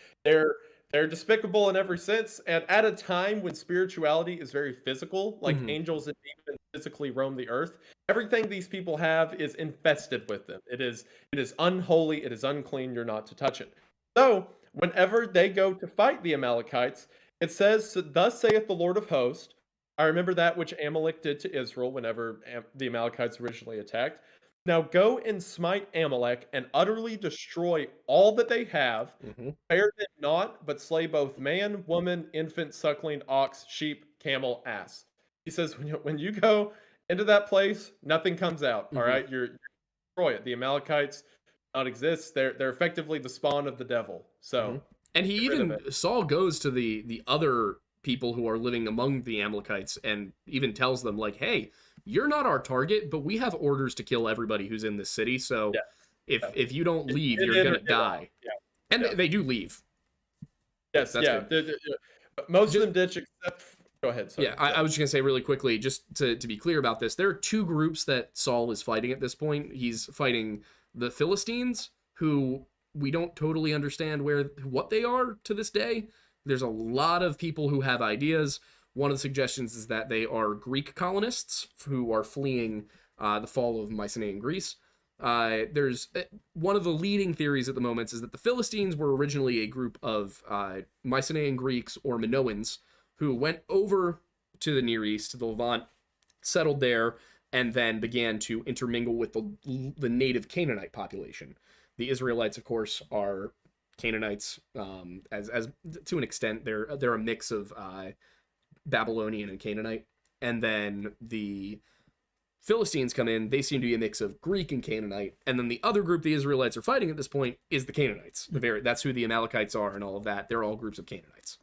They're despicable in every sense. And at a time when spirituality is very physical, angels and demons physically roam the earth, everything these people have is infested with them. It is unholy. It is unclean. You're not to touch it. So whenever they go to fight the Amalekites, it says, thus saith the Lord of hosts. I remember that which Amalek did to Israel whenever the Amalekites originally attacked. Now go and smite Amalek and utterly destroy all that they have. Spare them not, but slay both man, woman, infant, suckling, ox, sheep, camel, ass. He says, when you go into that place, nothing comes out. Mm-hmm. All right, you're destroy it. The Amalekites don't exist. They're effectively the spawn of the devil. So, and Saul goes to the other people who are living among the Amalekites and even tells them like, hey, you're not our target, but we have orders to kill everybody who's in this city. So if you don't leave, you're gonna die. And they do leave. Yes, most of them ditch except. Go ahead. Sorry. I was just gonna say really quickly, just to be clear about this, there are two groups that Saul is fighting at this point. He's fighting the Philistines, who we don't totally understand what they are to this day. There's a lot of people who have ideas. One of the suggestions is that they are Greek colonists who are fleeing the fall of Mycenaean Greece. There's one of the leading theories at the moment is that the Philistines were originally a group of Mycenaean Greeks or Minoans who went over to the Near East, to the Levant, settled there, and then began to intermingle with the native Canaanite population. The Israelites, of course, are Canaanites, as to an extent. They're a mix of Babylonian and Canaanite. And then the Philistines come in, they seem to be a mix of Greek and Canaanite. And then the other group the Israelites are fighting at this point is the Canaanites. That's who the Amalekites are and all of that. They're all groups of Canaanites.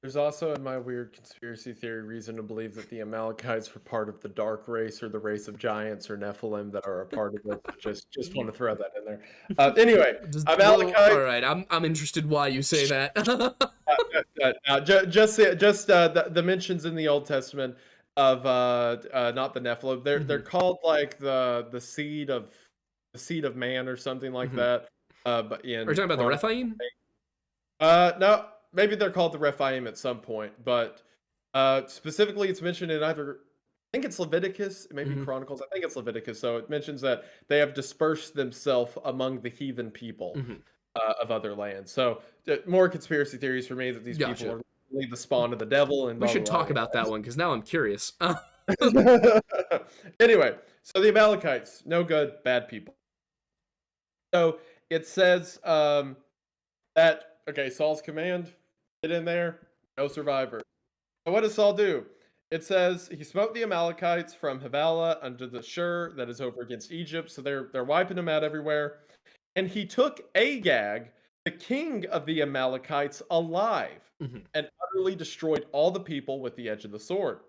There's also, in my weird conspiracy theory, reason to believe that the Amalekites were part of the dark race or the race of giants or Nephilim that are a part of it. Just want to throw that in there. Anyway, Amalekites. All right, I'm interested why you say that. The mentions in the Old Testament of not the Nephilim. They're called like the seed of man or something like that. But are you talking about the Rephaim? No. Maybe they're called the Rephaim at some point, but specifically it's mentioned in either, I think it's Leviticus, maybe Chronicles, I think it's Leviticus, so it mentions that they have dispersed themselves among the heathen people of other lands. So more conspiracy theories for me that these people are really the spawn of the devil. And we should talk about that one, because now I'm curious. Anyway, so the Amalekites, no good, bad people. So it says that, okay, Saul's command, get in there, no survivor. So what does Saul do? It says he smote the Amalekites from Havilah unto the Shur that is over against Egypt. So they're wiping them out everywhere. And he took Agag, the king of the Amalekites, alive and utterly destroyed all the people with the edge of the sword.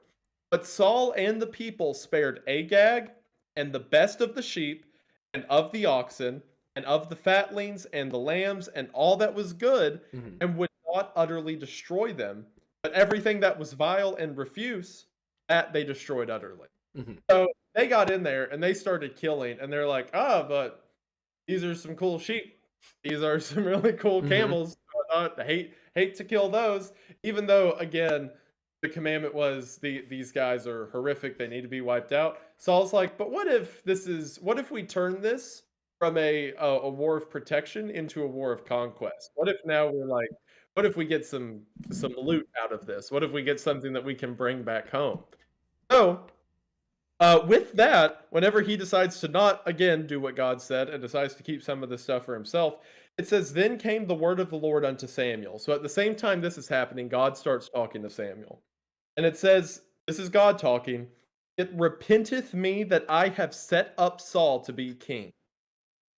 But Saul and the people spared Agag and the best of the sheep and of the oxen and of the fatlings and the lambs and all that was good, and would not utterly destroy them, but everything that was vile and refuse, that they destroyed utterly. So they got in there and they started killing, and they're like, but these are some cool sheep. These are some really cool camels. Hate to kill those, even though, again, the commandment was these guys are horrific. They need to be wiped out. Saul's like, but what if we turn this from a war of protection into a war of conquest? What if now we're like, what if we get some loot out of this? What if we get something that we can bring back home? So, with that, whenever he decides to not, again, do what God said and decides to keep some of this stuff for himself, it says, then came the word of the Lord unto Samuel. So at the same time this is happening, God starts talking to Samuel. And it says, this is God talking, it repenteth me that I have set up Saul to be king.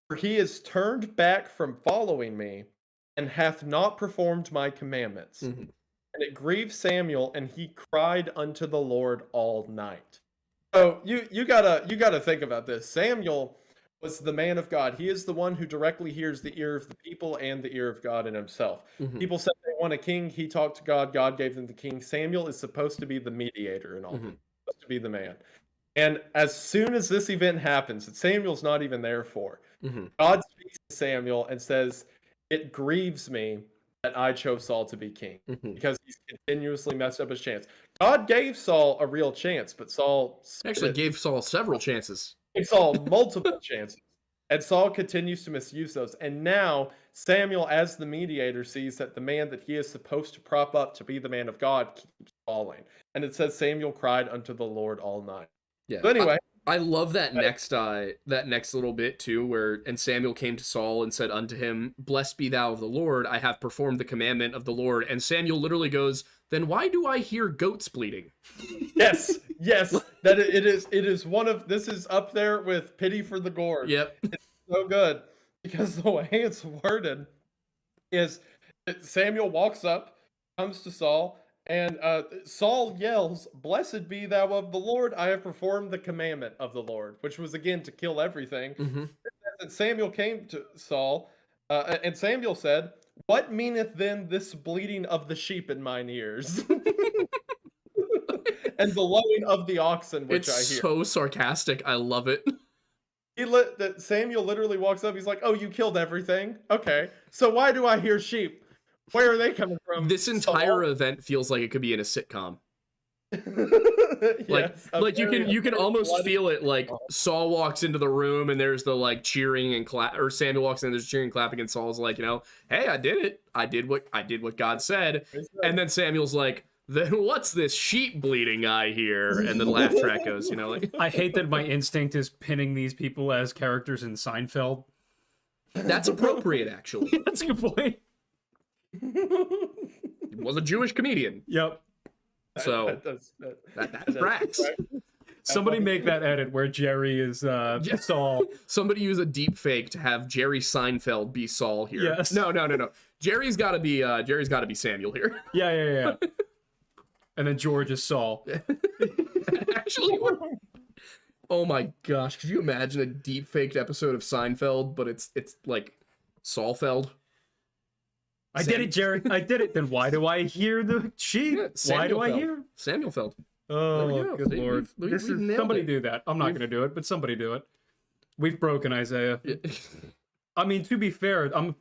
For he is turned back from following me, and hath not performed my commandments. And it grieved Samuel, and he cried unto the Lord all night. So you gotta think about this. Samuel was the man of God. He is the one who directly hears the ear of the people and the ear of God in himself. People said they want a king. He talked to God. God gave them the king. Samuel is supposed to be the mediator and all. Supposed to be the man. And as soon as this event happens, that Samuel's not even there for, God speaks to Samuel and says, it grieves me that I chose Saul to be king, because he's continuously messed up his chance. God gave Saul a real chance, but Saul actually gave Saul several chances. Gave Saul multiple chances. And Saul continues to misuse those. And now Samuel, as the mediator, sees that the man that he is supposed to prop up to be the man of God keeps falling. And it says Samuel cried unto the Lord all night. Yeah. So anyway, I love that next little bit too, where and Samuel came to Saul and said unto him, blessed be thou of the Lord, I have performed the commandment of the Lord. And Samuel literally goes, then why do I hear goats bleating? Yes, that it is one of, this is up there with pity for the gourd. Yep. It's so good because the way it's worded is Samuel walks up, comes to Saul, and Saul yells, "Blessed be thou of the Lord, I have performed the commandment of the Lord," which was again to kill everything. Mm-hmm. And Samuel came to Saul, and Samuel said, "What meaneth then this bleating of the sheep in mine ears?" And the lowing of the oxen, which I hear. It's so sarcastic. I love it. Samuel literally walks up. He's like, "Oh, you killed everything? Okay. So why do I hear sheep? Where are they coming from?" This entire event feels like it could be in a sitcom. Yes, like you can almost feel it. Like Saul walks into the room and there's the like cheering and clap, or Samuel walks in, there's cheering and clapping, and Saul's like, "Hey, I did it. I did what God said." And then Samuel's like, "Then what's this sheep bleating I hear?" And the laugh track goes, like. I hate that my instinct is pinning these people as characters in Seinfeld. That's appropriate, actually. That's a good point. He was a Jewish comedian. Yep. So that tracks. Somebody make that edit where Jerry is Saul. Somebody use a deep fake to have Jerry Seinfeld be Saul here. Yes. No. Jerry's got to be Samuel here. Yeah. And then George is Saul. Actually, oh my gosh, could you imagine a deep faked episode of Seinfeld, but it's like Saulfeld? I did it, Jerry. I did it. Then why do I hear the sheep? Why do I hear Samuel Feld? Oh, good Lord. Somebody it. do that. I'm not going to do it, but somebody do it. We've broken Isaiah. I mean, to be fair, I'm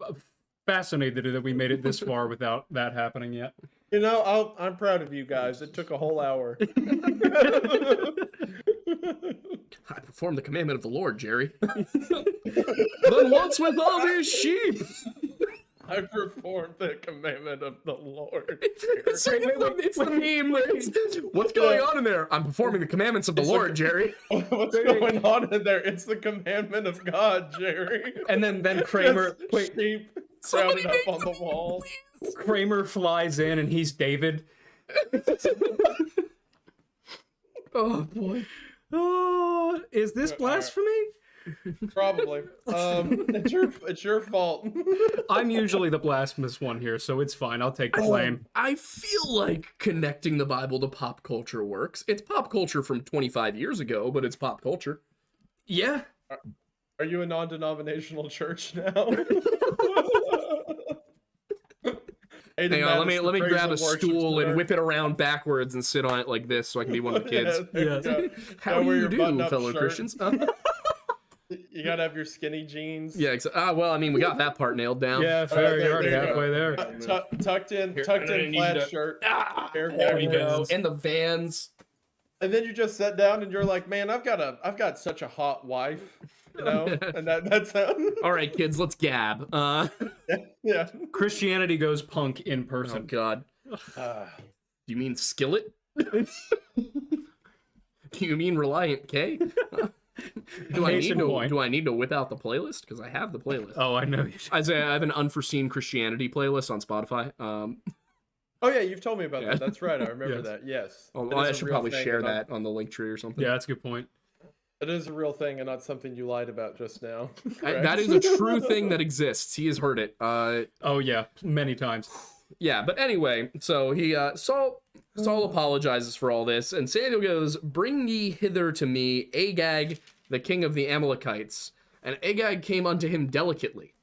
fascinated that we made it this far without that happening yet. I'm proud of you guys. It took a whole hour. I performed the commandment of the Lord, Jerry. Then what's with all these sheep? I performed the commandment of the Lord. It's the meme. What's going on in there? I'm performing the commandments of the Lord, Jerry. What's going on in there? It's the commandment of God, Jerry. And then Kramer, sheep crowded up on the wall. Kramer flies in and he's David. Oh boy. Oh, is this blasphemy? Probably. It's your fault. I'm usually the blasphemous one here, so it's fine. I'll take the blame. I feel like connecting the Bible to pop culture works. It's pop culture from 25 years ago, but it's pop culture. Yeah. Are you a non-denominational church now? Hang on, let me grab a stool and whip it around backwards and sit on it like this so I can be one of the kids. Yes. How do you do, fellow Christians? You gotta have your skinny jeans. Yeah, well, I mean, we got that part nailed down. Yeah, fair. You're already halfway there. Tucked in plaid shirt. There we go. And the Vans. And then you just sit down and you're like, man, I've got such a hot wife. And that's how. All right, kids, let's gab. Yeah. Christianity goes punk in person. Oh God. You mean Skillet? Do you mean Reliant K? Do I need to whip out the playlist? Because I have the playlist. Oh, I know. I have an unforeseen Christianity playlist on Spotify. Oh yeah, you've told me about that. That's right. I remember that. Yes. Well, I should probably share that on the link tree or something. Yeah, that's a good point. It is a real thing and not something you lied about just now. That is a true thing that exists. He has heard it. Oh yeah, many times. Yeah, but anyway, so Saul apologizes for all this, and Samuel goes, "Bring ye hither to me Agag, the king of the Amalekites." And Agag came unto him delicately.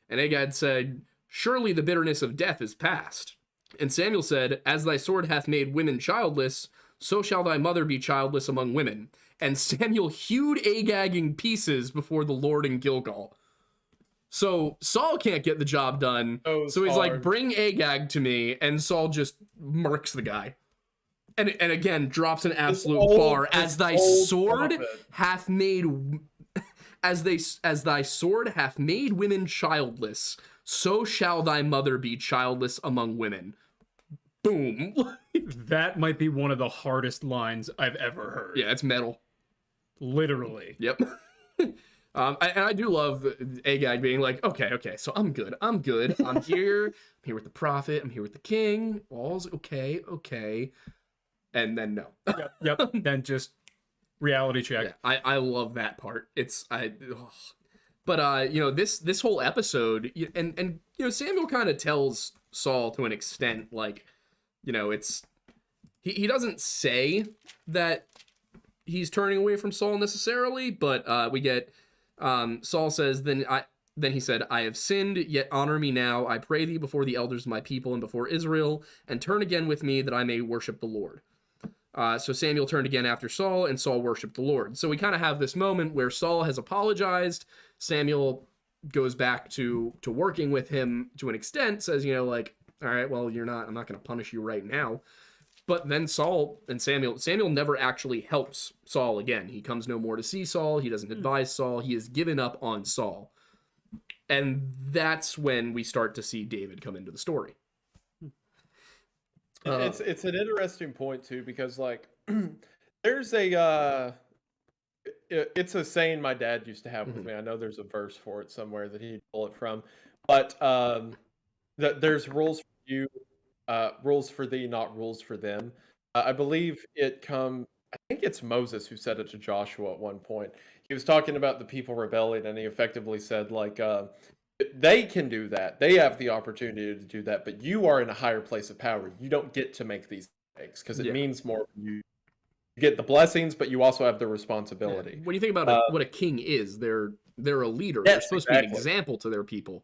And Agag said, "Surely the bitterness of death is past." And Samuel said, "As thy sword hath made women childless, so shall thy mother be childless among women." And Samuel hewed Agag in pieces before the Lord in Gilgal. So Saul can't get the job done. So he's like, "Bring Agag to me," and Saul just murks the guy. And again, drops an absolute bar. As thy sword hath made women childless, so shall thy mother be childless among women. Boom. That might be one of the hardest lines I've ever heard. Yeah, it's metal. Literally. Yep. And I do love Agag being like, okay, so I'm good. I'm here. I'm here with the prophet. I'm here with the king. All's okay. And then no. Yep. Then just reality check. Yeah, I love that part. But this whole episode, and Samuel kind of tells Saul to an extent, like, it's he doesn't say that he's turning away from Saul necessarily, but we get Saul says, then he said, I have sinned, yet honor me now, I pray thee, before the elders of my people and before Israel, and turn again with me that I may worship the Lord. So Samuel turned again after Saul, and Saul worshiped the Lord. So we kind of have this moment where Saul has apologized. Samuel goes back to working with him to an extent, says, all right, well, I'm not going to punish you right now. But then Saul and Samuel never actually helps Saul again. He comes no more to see Saul. He doesn't advise Saul. He has given up on Saul. And that's when we start to see David come into the story. It's an interesting point too, because like there's a it's a saying my dad used to have with me. I know there's a verse for it somewhere that he'd pull it from, but that there's rules for you, rules for thee, not rules for them. I believe I think it's Moses who said it to Joshua at one point. He was talking about the people rebelling, and he effectively said, like, they can do that. They have the opportunity to do that, but you are in a higher place of power. You don't get to make these mistakes because it means more. You get the blessings, but you also have the responsibility. Yeah. When you think about what a king is, they're a leader. They're supposed to be an example to their people.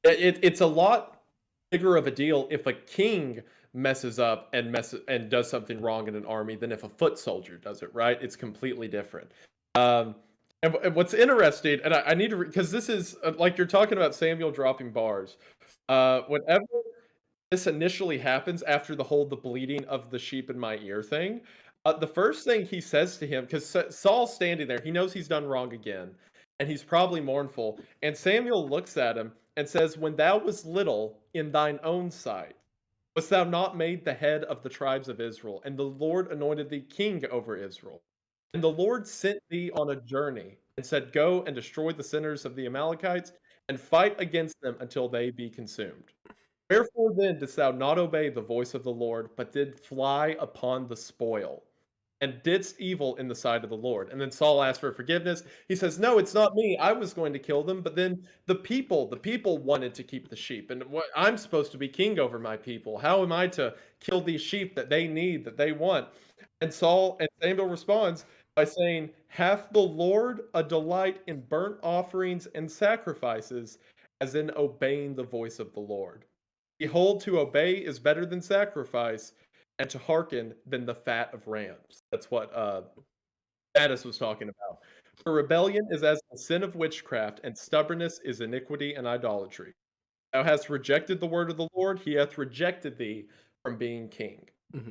It's a lot bigger of a deal if a king messes up and does something wrong in an army than if a foot soldier does it, right? It's completely different. And what's interesting, and I need to, because this is like you're talking about Samuel dropping bars. Whenever this initially happens after the bleating of the sheep in my ear thing, the first thing he says to him, because Saul's standing there, he knows he's done wrong again, and he's probably mournful. And Samuel looks at him and says, when thou was little in thine own sight, wast thou not made the head of the tribes of Israel? And the Lord anointed thee king over Israel. And the Lord sent thee on a journey and said, go and destroy the sinners of the Amalekites and fight against them until they be consumed. Wherefore then didst thou not obey the voice of the Lord, but did fly upon the spoil, and didst evil in the sight of the Lord? And then Saul asked for forgiveness. He says, no, it's not me. I was going to kill them, but then the people wanted to keep the sheep, and I'm supposed to be king over my people. How am I to kill these sheep that they need, that they want? And Samuel responds by saying, hath the Lord a delight in burnt offerings and sacrifices, as in obeying the voice of the Lord? Behold, to obey is better than sacrifice, and to hearken than the fat of rams. That's what Addis was talking about. For rebellion is as the sin of witchcraft, and stubbornness is iniquity and idolatry. Thou hast rejected the word of the Lord, he hath rejected thee from being king.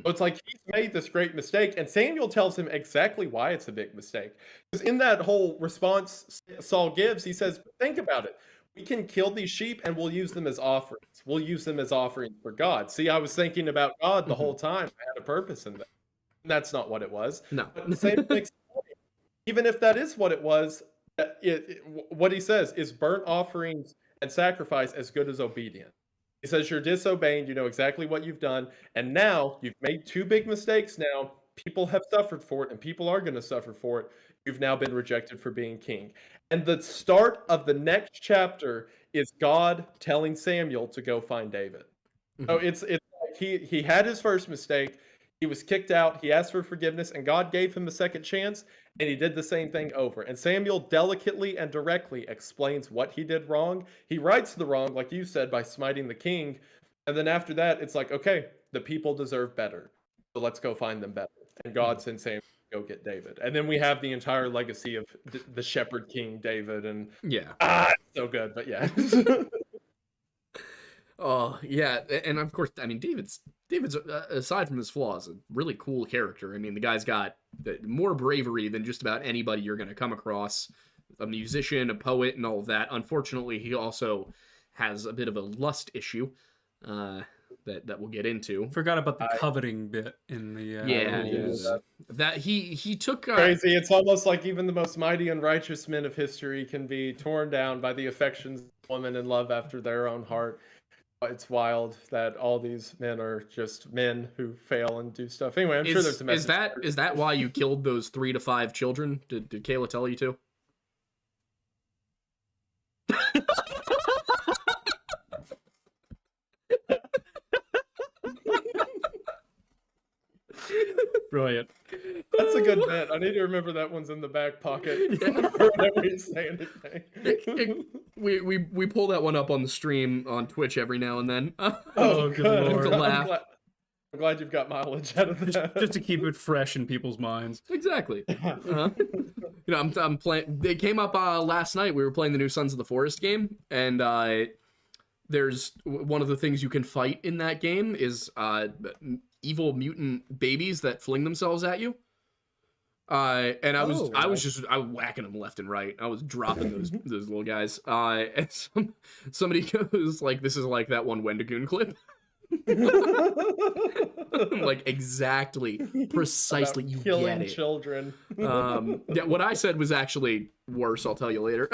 So it's like he's made this great mistake, and Samuel tells him exactly why it's a big mistake. Because in that whole response Saul gives, he says, think about it. We can kill these sheep and we'll use them as offerings. We'll use them as offerings for God. See, I was thinking about God the whole time. I had a purpose in that. And that's not what it was. No. But the same thing, even if that is what it was, what he says is burnt offerings and sacrifice as good as obedience. He says you're disobeying, you know exactly what you've done, and now you've made two big mistakes now. People have suffered for it, and people are going to suffer for it. You've now been rejected for being king. And the start of the next chapter is God telling Samuel to go find David. So it's like he had his first mistake. He was kicked out. He asked for forgiveness, and God gave him a second chance, and he did the same thing over. And Samuel delicately and directly explains what he did wrong. He rights the wrong, like you said, by smiting the king. And then after that, it's like, okay, the people deserve better, so let's go find them better. And God sends Samuel to go get David. And then we have the entire legacy of the shepherd king David. And it's so good, but yeah. Oh, yeah. And of course, I mean, David's aside from his flaws, a really cool character. I mean, the guy's got more bravery than just about anybody you're going to come across. A musician, a poet, and all of that. Unfortunately, he also has a bit of a lust issue. that we'll get into. Forgot about the coveting bit in the rules. That he took crazy. It's almost like even the most mighty and righteous men of history can be torn down by the affections of women in love after their own heart. It's wild that all these men are just men who fail and do stuff. Anyway, I'm sure there's a message. Is that why you killed those 3 to 5 children? Did Kayla tell you to? Brilliant. That's a good bet. I need to remember that one's in the back pocket. Whenever you say anything. We pull that one up on the stream on Twitch every now and then. Oh, good Lord. To laugh. I'm glad you've got mileage out of that. Just to keep it fresh in people's minds. Exactly. I'm playing. They came up last night. We were playing the new Sons of the Forest game, and there's one of the things you can fight in that game is evil mutant babies that fling themselves at you. And I was whacking them left and right. I was dropping those little guys. And somebody goes like, "This is like that one Wendigoon clip." Like exactly, precisely. You killing get it. Children. Yeah, what I said was actually worse. I'll tell you later.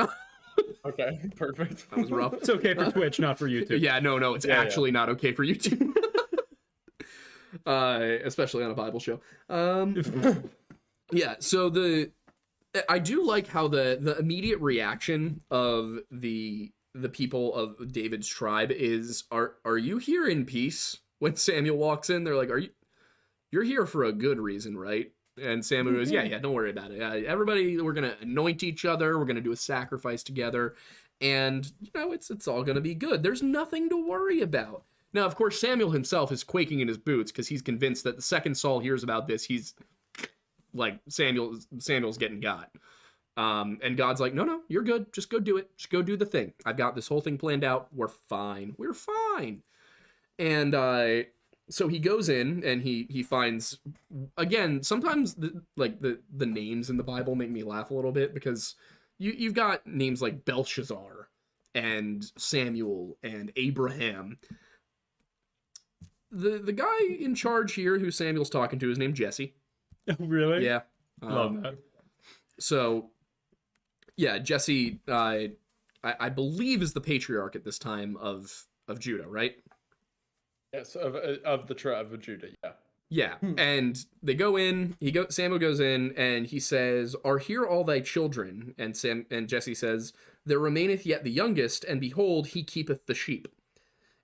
Okay, perfect. That was rough. It's okay for Twitch, not for YouTube. Yeah, no, it's actually not okay for YouTube. Especially on a Bible show. Yeah, so I do like how the immediate reaction of the people of David's tribe is, are you here in peace? When Samuel walks in, they're like, you're here for a good reason, right? And Samuel goes, yeah, don't worry about it. Everybody, we're going to anoint each other. We're going to do a sacrifice together. And, it's all going to be good. There's nothing to worry about. Now, of course, Samuel himself is quaking in his boots because he's convinced that the second Saul hears about this, he's like, Samuel's getting got. And God's like, no, you're good. Just go do it. Just go do the thing. I've got this whole thing planned out. We're fine. And so he goes in and he finds, again, sometimes the names in the Bible make me laugh a little bit because you've got names like Belshazzar and Samuel and Abraham. The guy in charge here who Samuel's talking to is named Jesse. Really? Yeah. Love that. So, yeah, Jesse, I believe, is the patriarch at this time of Judah, right? Yes, of the tribe of Judah, yeah. Yeah, and they go in, Samuel goes in, and he says, "Are here all thy children?" And Jesse says, "There remaineth yet the youngest, and behold, he keepeth the sheep."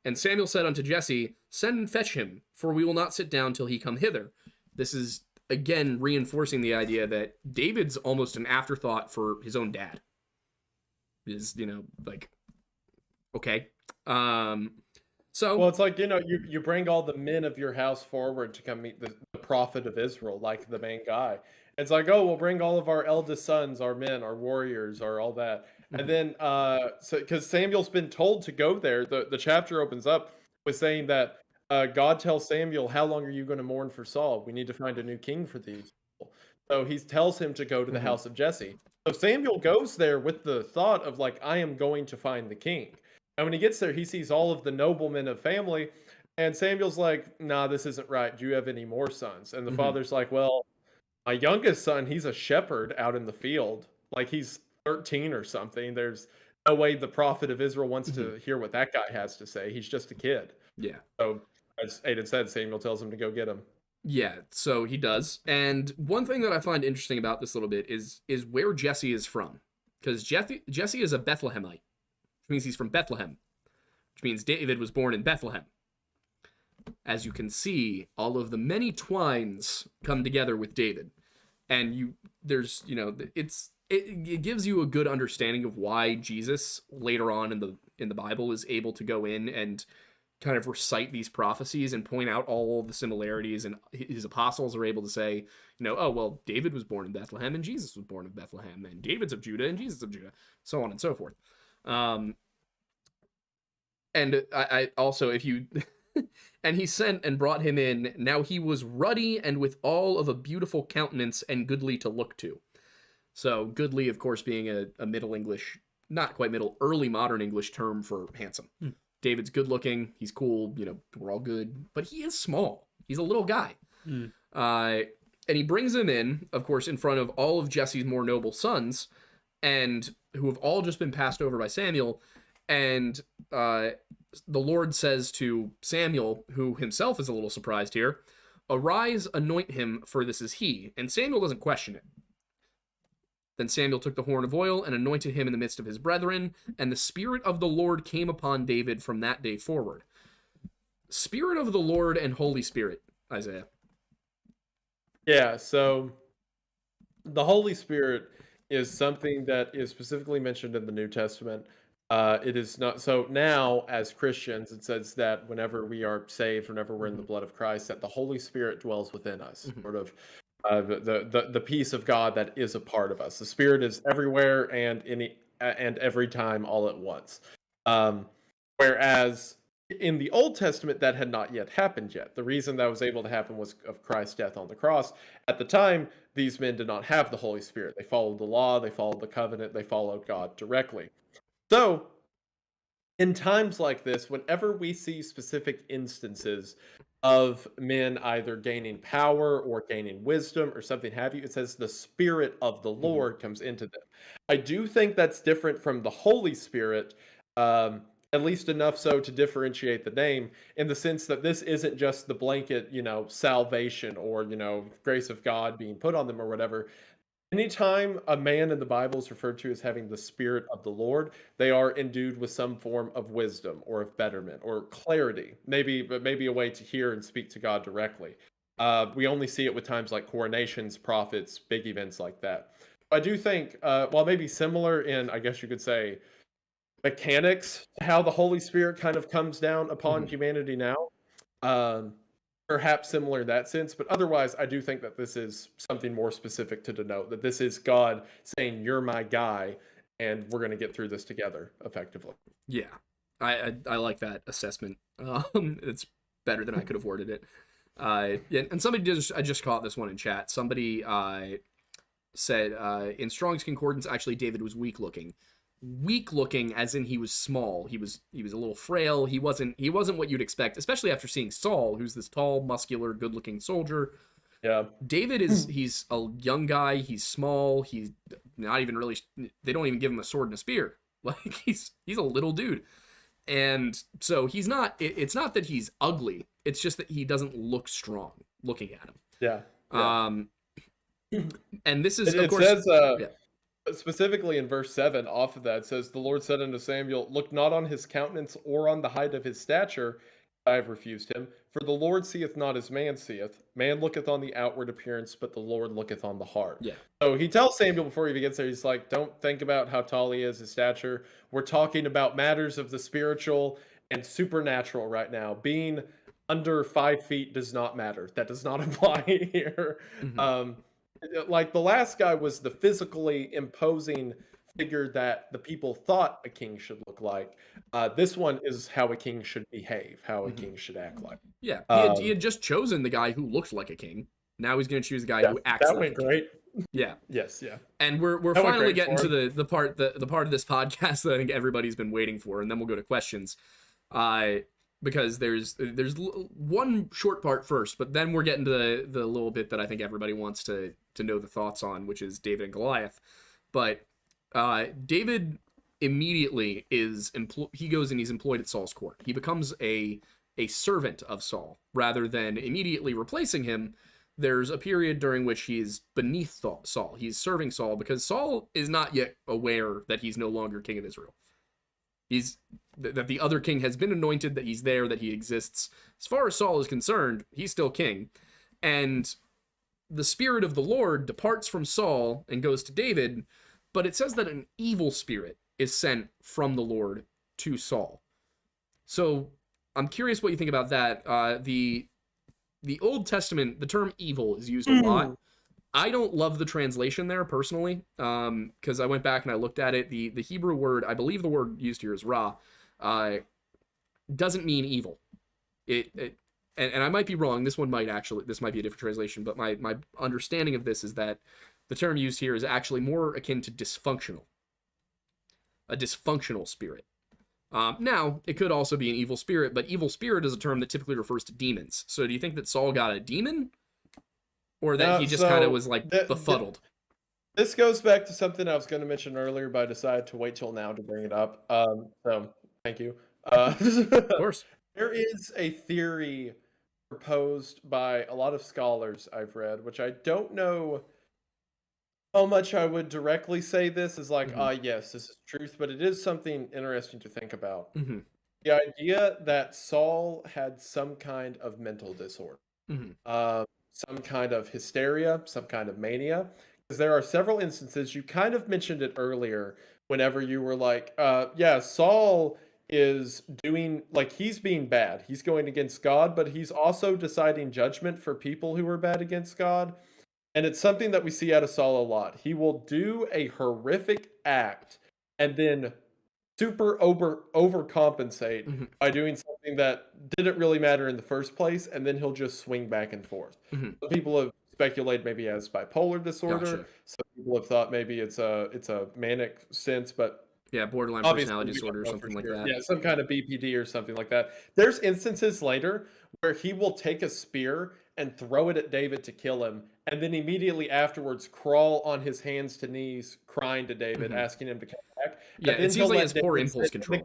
And Samuel said unto Jesse, "Send and fetch him, for we will not sit down till he come hither." This is, again, reinforcing the idea that David's almost an afterthought for his own dad. Is, like, okay. So, well, it's like, you bring all the men of your house forward to come meet the prophet of Israel, like the main guy. It's like, oh, we'll bring all of our eldest sons, our men, our warriors, or all that. Mm-hmm. And then, because Samuel's been told to go there, the chapter opens up with saying that God tells Samuel, how long are you going to mourn for Saul? We need to find a new king for these people. So he tells him to go to the house of Jesse. So Samuel goes there with the thought of like, I am going to find the king. And when he gets there, he sees all of the noblemen of family. And Samuel's like, nah, this isn't right. Do you have any more sons? And the father's like, well, my youngest son, he's a shepherd out in the field. Like he's 13 or something. There's no way the prophet of Israel wants to hear what that guy has to say. He's just a kid. Yeah. So as Aiden said, Samuel tells him to go get him. Yeah, so he does. And one thing that I find interesting about this little bit is where Jesse is from. Because Jesse is a Bethlehemite. Which means he's from Bethlehem, which means David was born in Bethlehem. As you can see, all of the many twines come together with David, and it gives you a good understanding of why Jesus later on in the Bible is able to go in and kind of recite these prophecies and point out all the similarities, and his apostles are able to say, oh well, David was born in Bethlehem and Jesus was born in Bethlehem, and David's of Judah and Jesus of Judah, so on and so forth. And I also, if you, and he sent and brought him in. Now he was ruddy and with all of a beautiful countenance and goodly to look to. So goodly, of course, being a Middle English, not quite middle, early modern English term for handsome. David's good looking. He's cool. You know, we're all good. But he is small. He's a little guy. And he brings him in, of course, in front of all of Jesse's more noble sons, and who have all just been passed over by Samuel. And the Lord says to Samuel, who himself is a little surprised here, "Arise, anoint him, for this is he." And Samuel doesn't question it. Then Samuel took the horn of oil and anointed him in the midst of his brethren, and the Spirit of the Lord came upon David from that day forward. Spirit of the Lord and Holy Spirit, Isaiah. Yeah, so the Holy Spirit is something that is specifically mentioned in the New Testament. It is not so now as Christians. It says that whenever we are saved, whenever we're in the blood of Christ, that the Holy Spirit dwells within us. Sort of the peace of God that is a part of us. The Spirit is everywhere and and every time, all at once. Whereas in the Old Testament, that had not yet happened yet. The reason that was able to happen was of Christ's death on the cross. At the time, these men did not have the Holy Spirit. They followed the law, they followed the covenant, they followed God directly. So, in times like this, whenever we see specific instances of men either gaining power or gaining wisdom or something have you, it says the Spirit of the Lord comes into them. I do think that's different from the Holy Spirit, at least enough so to differentiate the name, in the sense that this isn't just the blanket, salvation or, grace of God being put on them or whatever. Anytime a man in the Bible is referred to as having the Spirit of the Lord, they are endued with some form of wisdom or of betterment or clarity, maybe a way to hear and speak to God directly. We only see it with times like coronations, prophets, big events like that. I do think, while maybe similar in, I guess you could say, mechanics, how the Holy Spirit kind of comes down upon humanity now, perhaps similar in that sense, but otherwise I do think that this is something more specific to denote that this is God saying, "You're my guy and we're going to get through this together," effectively. Yeah, I like that assessment. It's better than I could have worded it. And somebody I just caught this one in chat. Somebody said in Strong's Concordance, actually David was weak looking as in he was small. He was a little frail. He wasn't what you'd expect, especially after seeing Saul, who's this tall, muscular, good-looking soldier. Yeah. David he's a young guy. He's small. He's not even really, they don't even give him a sword and a spear. Like he's a little dude. And so he's not, it's not that he's ugly. It's just that he doesn't look strong looking at him. Yeah. And this is, of course, it says, specifically in verse 7, off of that, it says, "The Lord said unto Samuel, Look not on his countenance or on the height of his stature, I have refused him. For the Lord seeth not as man seeth. Man looketh on the outward appearance, but the Lord looketh on the heart." Yeah. So he tells Samuel before he even gets there, he's like, don't think about how tall he is, his stature. We're talking about matters of the spiritual and supernatural right now. Being under 5 feet does not matter. That does not apply here. Like the last guy was the physically imposing figure that the people thought a king should look like. This one is how a king should behave, how a king should act like. Yeah, he had just chosen the guy who looked like a king. Now he's going to choose a guy who acts like a king. That went great. Yeah. Yes, yeah. And we're finally getting to the part of this podcast that I think everybody's been waiting for, and then we'll go to questions. Because there's one short part first, but then we're getting to the little bit that I think everybody wants to know the thoughts on, which is David and Goliath. But David immediately he goes and he's employed at Saul's court. He becomes a servant of Saul rather than immediately replacing him. There's a period during which he's beneath Saul. He's serving Saul because Saul is not yet aware that he's no longer king of Israel. That the other king has been anointed, that he's there, that he exists. As far as Saul is concerned, he's still king. And the Spirit of the Lord departs from Saul and goes to David, but it says that an evil spirit is sent from the Lord to Saul. So I'm curious what you think about that. The Old Testament, the term evil is used a lot. I don't love the translation there personally, because I went back and I looked at it. The Hebrew word, I believe the word used here is ra, doesn't mean evil. And I might be wrong. This might be a different translation, but my understanding of this is that the term used here is actually more akin to dysfunctional. A dysfunctional spirit. Now, it could also be an evil spirit, but evil spirit is a term that typically refers to demons. So do you think that Saul got a demon? Or that he just kind of was like befuddled? This goes back to something I was going to mention earlier, but I decided to wait till now to bring it up. So thank you. Of course. There is a theory proposed by a lot of scholars I've read, which I don't know how much I would directly say this is like, yes, this is truth, but it is something interesting to think about. The idea that Saul had some kind of mental disorder, some kind of hysteria, some kind of mania. Because there are several instances, you kind of mentioned it earlier, whenever you were like, yeah, Saul is doing, like, he's being bad. He's going against God, but he's also deciding judgment for people who are bad against God. And it's something that we see out of Saul a lot. He will do a horrific act and then super overcompensate by doing something that didn't really matter in the first place, and then he'll just swing back and forth. People have speculated maybe he has bipolar disorder. Gotcha. Some people have thought maybe it's a manic sense, but yeah, borderline personality disorder or something like that. Yeah, some kind of BPD or something like that. There's instances later where he will take a spear and throw it at David to kill him, and then immediately afterwards crawl on his hands to knees, crying to David, asking him to come back. Yeah, it seems like he has poor impulse control.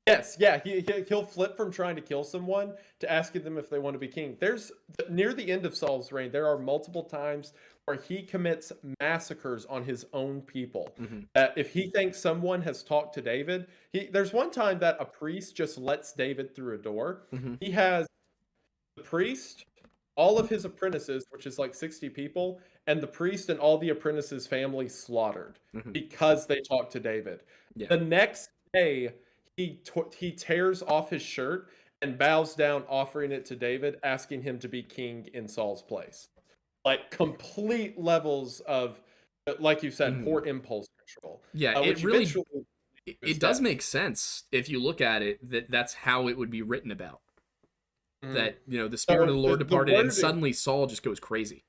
Yes, yeah, he'll flip from trying to kill someone to asking them if they want to be king. There's near the end of Saul's reign, there are multiple times where he commits massacres on his own people. If he thinks someone has talked to David, there's one time that a priest just lets David through a door. He has the priest, all of his apprentices, which is like 60 people, and the priest and all the apprentices' family slaughtered because they talked to David. The next day, he tears off his shirt and bows down, offering it to David, asking him to be king in Saul's place. Like, complete levels of, like you said, poor impulse control. Yeah, it really it does make sense if you look at it, that's how it would be written about. That, the Spirit of the Lord departed, and suddenly Saul just goes crazy.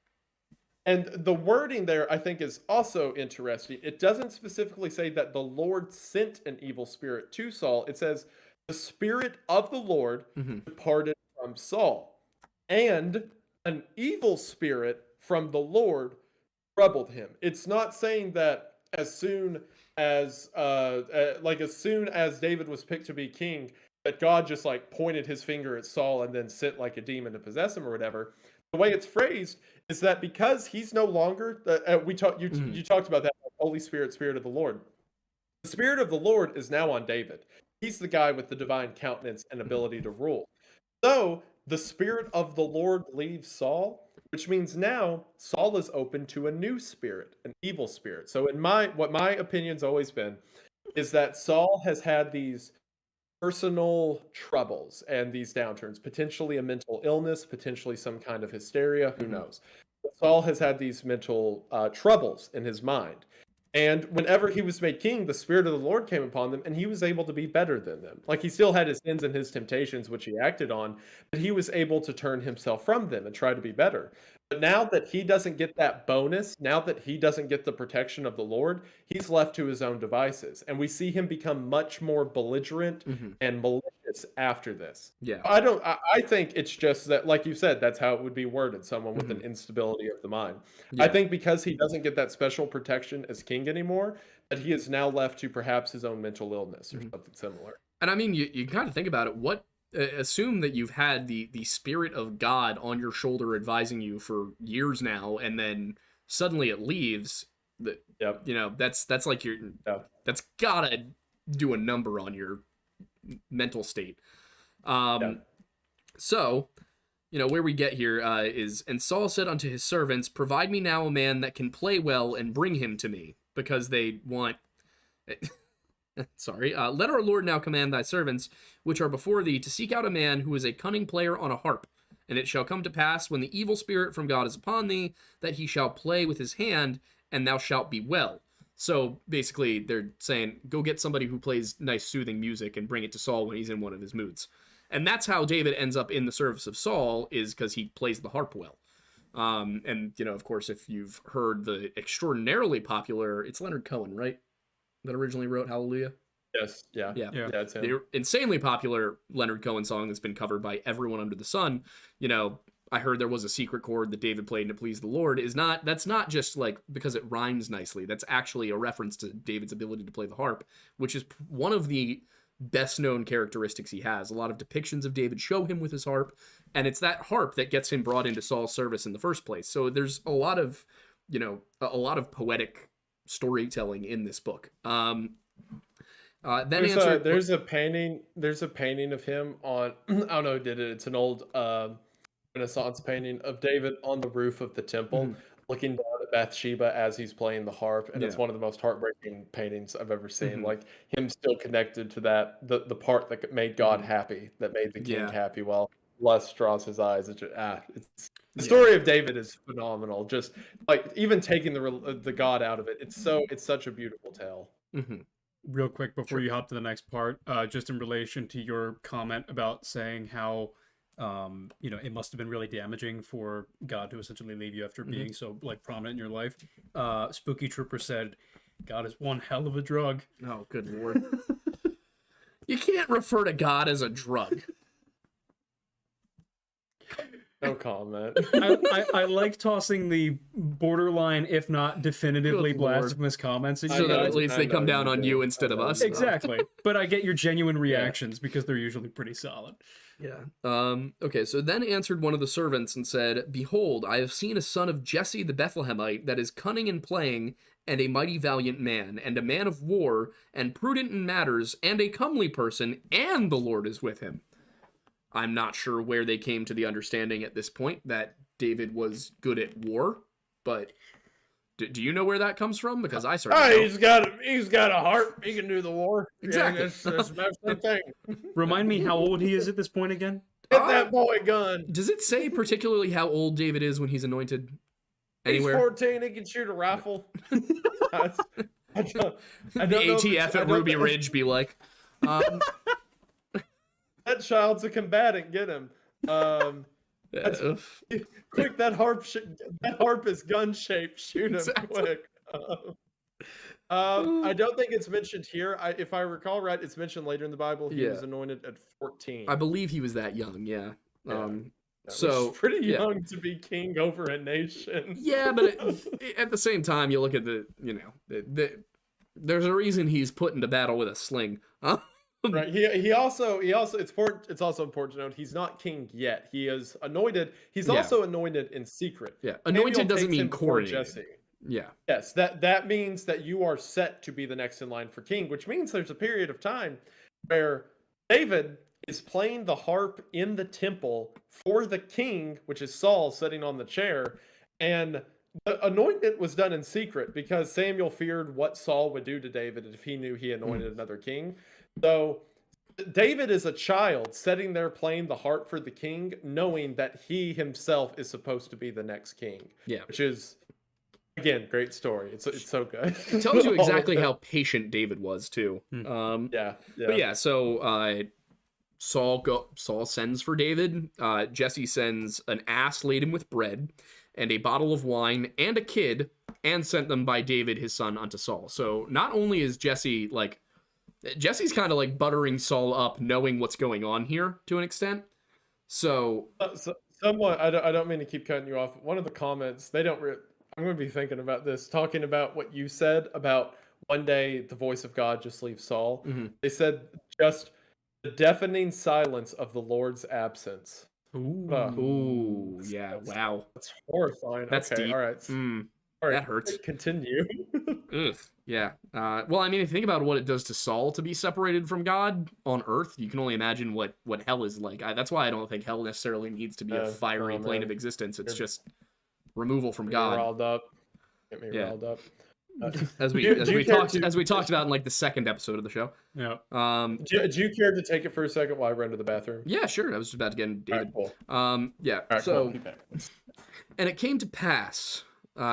And the wording there, I think, is also interesting. It doesn't specifically say that the Lord sent an evil spirit to Saul. It says, the Spirit of the Lord departed from Saul, and an evil spirit from the Lord troubled him. It's not saying that as soon as David was picked to be king, that God just like pointed his finger at Saul and then sent like a demon to possess him or whatever. The way it's phrased is that because he's no longer you talked about that Holy Spirit, Spirit of the Lord. The Spirit of the Lord is now on David. He's the guy with the divine countenance and ability to rule. So the Spirit of the Lord leaves Saul, which means now Saul is open to a new spirit, an evil spirit. So what my opinion's always been is that Saul has had these personal troubles and these downturns, potentially a mental illness, potentially some kind of hysteria, who knows. But Saul has had these mental troubles in his mind. And whenever he was made king, the Spirit of the Lord came upon them, and he was able to be better than them. Like, he still had his sins and his temptations, which he acted on, but he was able to turn himself from them and try to be better. But now that he doesn't get that bonus, now that he doesn't get the protection of the Lord, he's left to his own devices. And we see him become much more belligerent and malicious after this. Yeah. I think it's just that, like you said, that's how it would be worded, someone with an instability of the mind. Yeah. I think because he doesn't get that special protection as king anymore, that he is now left to perhaps his own mental illness or something similar. And I mean, you kind of think about it, assume that you've had the Spirit of God on your shoulder advising you for years now, and then suddenly it leaves. That's like that's gotta do a number on your mental state. So, where we get here is, and Saul said unto his servants, provide me now a man that can play well and bring him to me, because they want... Sorry. Let our Lord now command thy servants, which are before thee, to seek out a man who is a cunning player on a harp. And it shall come to pass, when the evil spirit from God is upon thee, that he shall play with his hand, and thou shalt be well. So basically, they're saying, go get somebody who plays nice, soothing music and bring it to Saul when he's in one of his moods. And that's how David ends up in the service of Saul, is because he plays the harp well. And, of course, if you've heard the extraordinarily popular, it's Leonard Cohen, right? That originally wrote Hallelujah? Yes. Yeah. Yeah. Yeah. It's him. The insanely popular Leonard Cohen song that's been covered by everyone under the sun. You know, I heard there was a secret chord that David played and it pleased the Lord. That's not just like because it rhymes nicely. That's actually a reference to David's ability to play the harp, which is one of the best known characteristics he has. A lot of depictions of David show him with his harp, and it's that harp that gets him brought into Saul's service in the first place. So there's a lot of, you know, a lot of poetic storytelling in this book. There's a painting of him on I don't know who did it. It's an old Renaissance painting of David on the roof of the temple looking down at Bathsheba as he's playing the harp, and it's one of the most heartbreaking paintings I've ever seen. Like him still connected to that the part that made God happy, that made the king happy, while lust draws his eyes. The story of David is phenomenal. Just like even taking the God out of it, it's such a beautiful tale. Real quick before you hop to the next part, just in relation to your comment about saying how you know, it must have been really damaging for God to essentially leave you after being so like prominent in your life. Spooky Trooper said, God is one hell of a drug. Oh, good Lord. You can't refer to God as a drug. No comment. I like tossing the borderline, if not definitively blasphemous comments. So that at least they come down on you instead of us. Exactly. But I get your genuine reactions because they're usually pretty solid. Yeah. Okay, so then answered one of the servants and said, Behold, I have seen a son of Jesse the Bethlehemite that is cunning in playing, and a mighty valiant man, and a man of war, and prudent in matters, and a comely person, and the Lord is with him. I'm not sure where they came to the understanding at this point that David was good at war, but do you know where that comes from? Because I certainly don't. He's got a harp. He can do the war. Exactly. Yeah, that's the same thing. Remind me how old he is at this point again? Get that boy gun. Does it say particularly how old David is when he's anointed? Anywhere? He's 14. He can shoot a rifle. I don't The know ATF at Ruby Ridge be like, that child's a combatant. Get him. Quick, that harp is gun shaped. Shoot him quick. I don't think it's mentioned here. If I recall right, it's mentioned later in the Bible. He was anointed at 14. I believe he was that young. Yeah. So pretty young to be king over a nation. Yeah, but at the same time, you look at there's a reason he's put into battle with a sling. Right. He also it's also important to note he's not king yet. He is anointed. He's also anointed in secret. Yeah. Anointed doesn't mean coronated. Jesse. Yeah. Yes, that means that you are set to be the next in line for king, which means there's a period of time where David is playing the harp in the temple for the king, which is Saul sitting on the chair, and the anointment was done in secret because Samuel feared what Saul would do to David if he knew he anointed another king. So David is a child sitting there playing the harp for the king, knowing that he himself is supposed to be the next king. Yeah, which is, again, great story. It's so good. It tells you exactly how patient David was too. But yeah, so Saul sends for David. Jesse sends an ass laden with bread and a bottle of wine and a kid, and sent them by David his son unto Saul. So not only is Jesse's kind of like buttering Saul up, knowing what's going on here to an extent. So somewhat, I don't mean to keep cutting you off. One of the comments, I'm going to be thinking about this, talking about what you said about one day the voice of God just leaves Saul. They said just the deafening silence of the Lord's absence. Ooh, yeah, wow. That's horrifying. That's okay, deep. all right. All right, that hurts. Continue. Ugh. Yeah. Well, I mean, if you think about what it does to Saul to be separated from God on Earth, you can only imagine what hell is like. That's why I don't think hell necessarily needs to be a fiery plane of existence. It's just removal from God. Get me riled up. As we talked about in like the second episode of the show. Yeah. Do you care to take it for a second while I run to the bathroom? Yeah, sure. I was just about to get into David. All right, cool. Yeah. Right, so, cool. and it came to pass.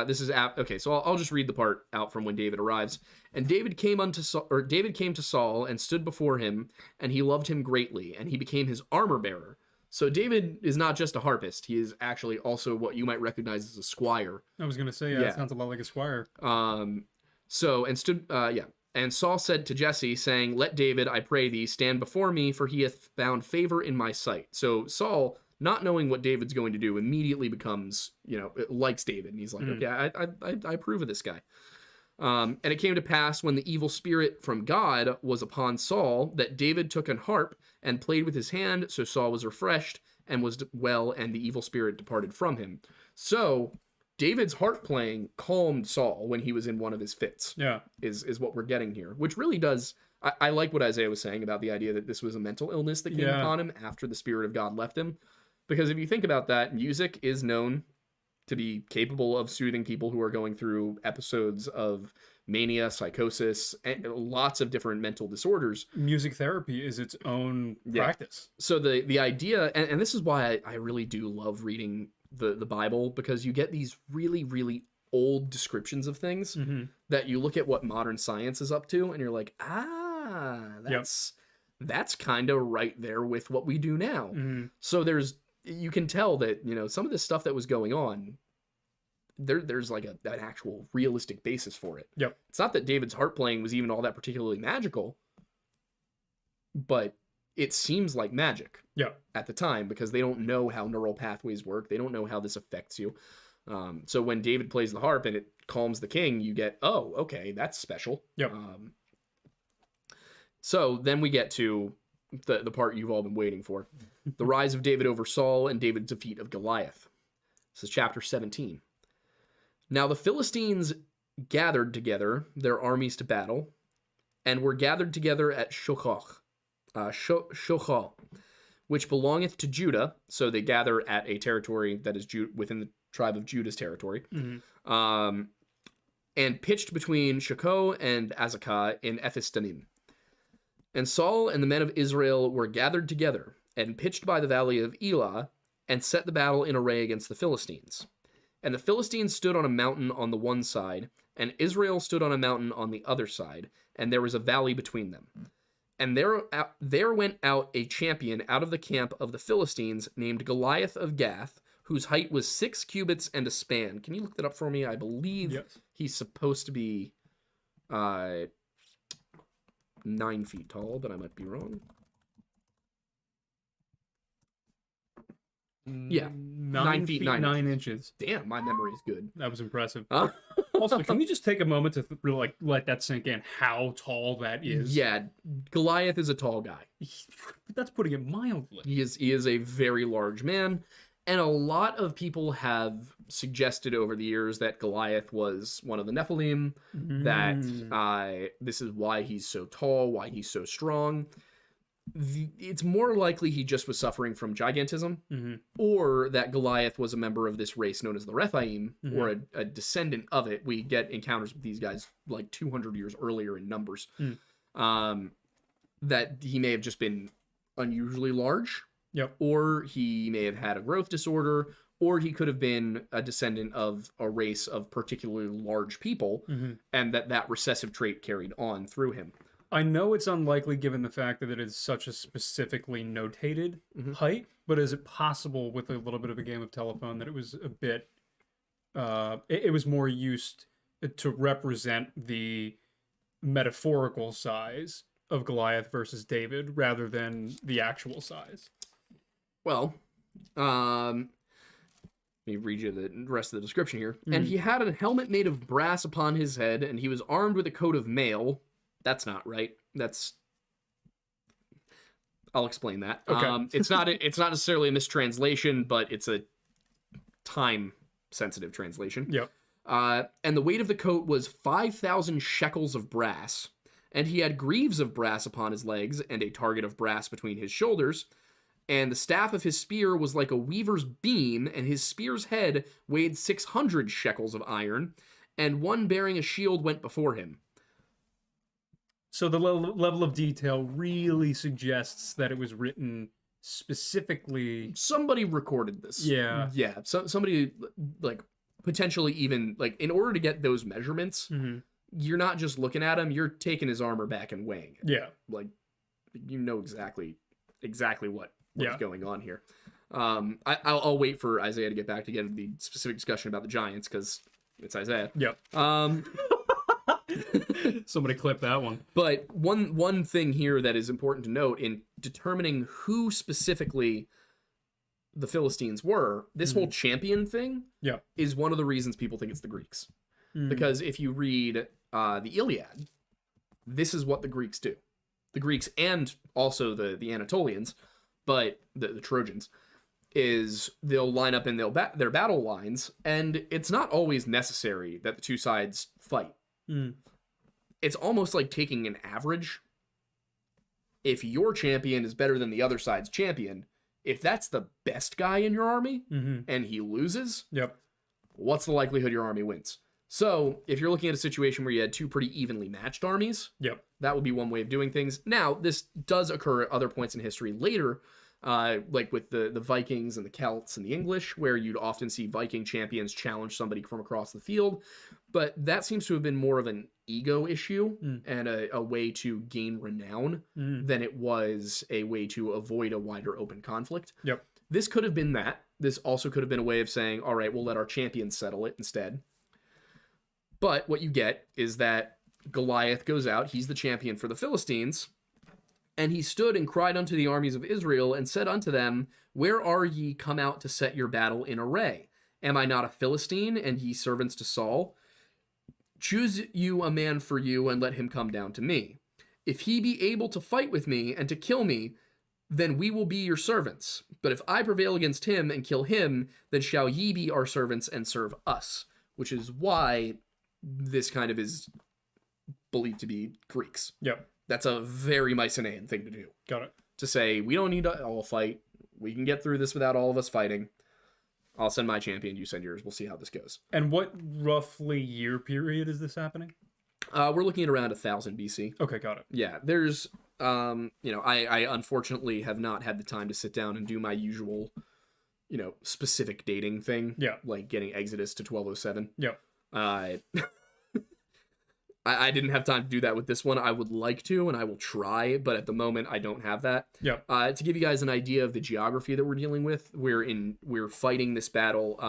This is okay. So I'll just read the part out from when David arrives. And David came to Saul and stood before him, and he loved him greatly, and he became his armor bearer. So David is not just a harpist; he is actually also what you might recognize as a squire. I was gonna say, it sounds a lot like a squire. And And Saul said to Jesse, saying, "Let David, I pray thee, stand before me, for he hath found favor in my sight." So Saul, not knowing what David's going to do, immediately becomes, likes David. And he's like, okay, I approve of this guy. And it came to pass when the evil spirit from God was upon Saul, that David took an harp and played with his hand. So Saul was refreshed and was well, and the evil spirit departed from him. So David's harp playing calmed Saul when he was in one of his fits. Yeah. Is what we're getting here, which really does. I like what Isaiah was saying about the idea that this was a mental illness that came upon him after the Spirit of God left him. Because if you think about that, music is known to be capable of soothing people who are going through episodes of mania, psychosis, and lots of different mental disorders. Music therapy is its own practice. So the idea, and this is why I really do love reading the Bible, because you get these really, really old descriptions of things that you look at what modern science is up to, and you're like, that's kind of right there with what we do now. So you can tell that, some of this stuff that was going on, there's like an actual realistic basis for it. Yep. It's not that David's harp playing was even all that particularly magical, but it seems like magic at the time, because they don't know how neural pathways work. They don't know how this affects you. So when David plays the harp and it calms the king, you get, oh, okay, that's special. Yep. So then we get to the part you've all been waiting for. The rise of David over Saul and David's defeat of Goliath. This is chapter 17. Now the Philistines gathered together their armies to battle, and were gathered together at Shochoh, which belongeth to Judah. So they gather at a territory that is within the tribe of Judah's territory. And pitched between Shochoh and Azekah in Ephistanim. And Saul and the men of Israel were gathered together, and pitched by the valley of Elah, and set the battle in array against the Philistines. And the Philistines stood on a mountain on the one side, and Israel stood on a mountain on the other side, and there was a valley between them. And there went out a champion out of the camp of the Philistines, named Goliath of Gath, whose height was 6 cubits and a span. Can you look that up for me? I believe he's supposed to be 9 feet tall, but I might be wrong. Yeah, 9 feet 9 inches. Damn, my memory is good. That was impressive. Huh? Also, can we just take a moment to really let that sink in? How tall that is? Yeah, Goliath is a tall guy. That's putting it mildly. He is a very large man, and a lot of people have suggested over the years that Goliath was one of the Nephilim. That this is why he's so tall, why he's so strong. It's more likely he just was suffering from gigantism, or that Goliath was a member of this race known as the Rephaim, or a descendant of it. We get encounters with these guys like 200 years earlier in Numbers. That he may have just been unusually large, or he may have had a growth disorder, or he could have been a descendant of a race of particularly large people, and that recessive trait carried on through him. I know it's unlikely given the fact that it is such a specifically notated height, but is it possible with a little bit of a game of telephone that it was a bit, it was more used to represent the metaphorical size of Goliath versus David rather than the actual size? Well, let me read you the rest of the description here. And he had a helmet made of brass upon his head, and he was armed with a coat of mail. That's not right. I'll explain that. Okay. It's not necessarily a mistranslation, but it's a time-sensitive translation. Yep. And the weight of the coat was 5,000 shekels of brass, and he had greaves of brass upon his legs, and a target of brass between his shoulders. And the staff of his spear was like a weaver's beam, and his spear's head weighed 600 shekels of iron, and one bearing a shield went before him. So the level of detail really suggests that it was written specifically. Somebody recorded this. Yeah. Yeah. So somebody, like, potentially even, like, in order to get those measurements, you're not just looking at him, you're taking his armor back and weighing it. Yeah. Like, you know exactly what's going on here. I'll wait for Isaiah to get back to get into the specific discussion about the giants, because it's Isaiah. Yep. Somebody clip that one. But one thing here that is important to note in determining who specifically the Philistines were, this whole champion thing is one of the reasons people think it's the Greeks. Because if you read the Iliad, this is what the Greeks do. The Greeks and also the Anatolians, but the Trojans, is they'll line up in their battle lines, and it's not always necessary that the two sides fight. It's almost like taking an average. If your champion is better than the other side's champion, if that's the best guy in your army and he loses, what's the likelihood your army wins? So if you're looking at a situation where you had two pretty evenly matched armies, that would be one way of doing things. Now, this does occur at other points in history later, like with the Vikings and the Celts and the English, where you'd often see Viking champions challenge somebody from across the field. But that seems to have been more of an ego issue and a way to gain renown than it was a way to avoid a wider open conflict. This could have been that. This also could have been a way of saying, all right, we'll let our champions settle it instead. But what you get is that Goliath goes out. He's the champion for the Philistines. And he stood and cried unto the armies of Israel and said unto them, where are ye come out to set your battle in array? Am I not a Philistine, and ye servants to Saul? Choose you a man for you, and let him come down to me. If he be able to fight with me and to kill me, then we will be your servants. But if I prevail against him and kill him, then shall ye be our servants and serve us. Which is why this kind of is believed to be Greeks. That's a very Mycenaean thing to do. Got it. To say, we don't need to all fight. We can get through this without all of us fighting. I'll send my champion, you send yours. We'll see how this goes. And what roughly year period is this happening? We're looking at around 1000 BC. Okay, got it. Yeah, there's, I unfortunately have not had the time to sit down and do my usual, specific dating thing. Like getting Exodus to 1207. I didn't have time to do that with this one. I would like to, and I will try, but at the moment I don't have that. To give you guys an idea of the geography that we're dealing with, we're fighting this battle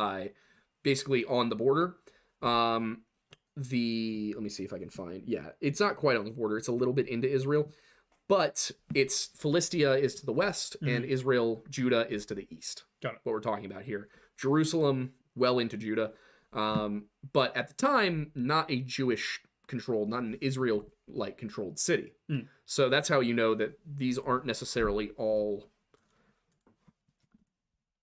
basically on the border. Let me see if I can find. Yeah, it's not quite on the border. It's a little bit into Israel, but it's Philistia is to the west, and Israel, Judah is to the east. Got it. What we're talking about here. Jerusalem, well into Judah, but at the time, not a Jewish controlled, not an Israel-like controlled city. So that's how you know that these aren't necessarily all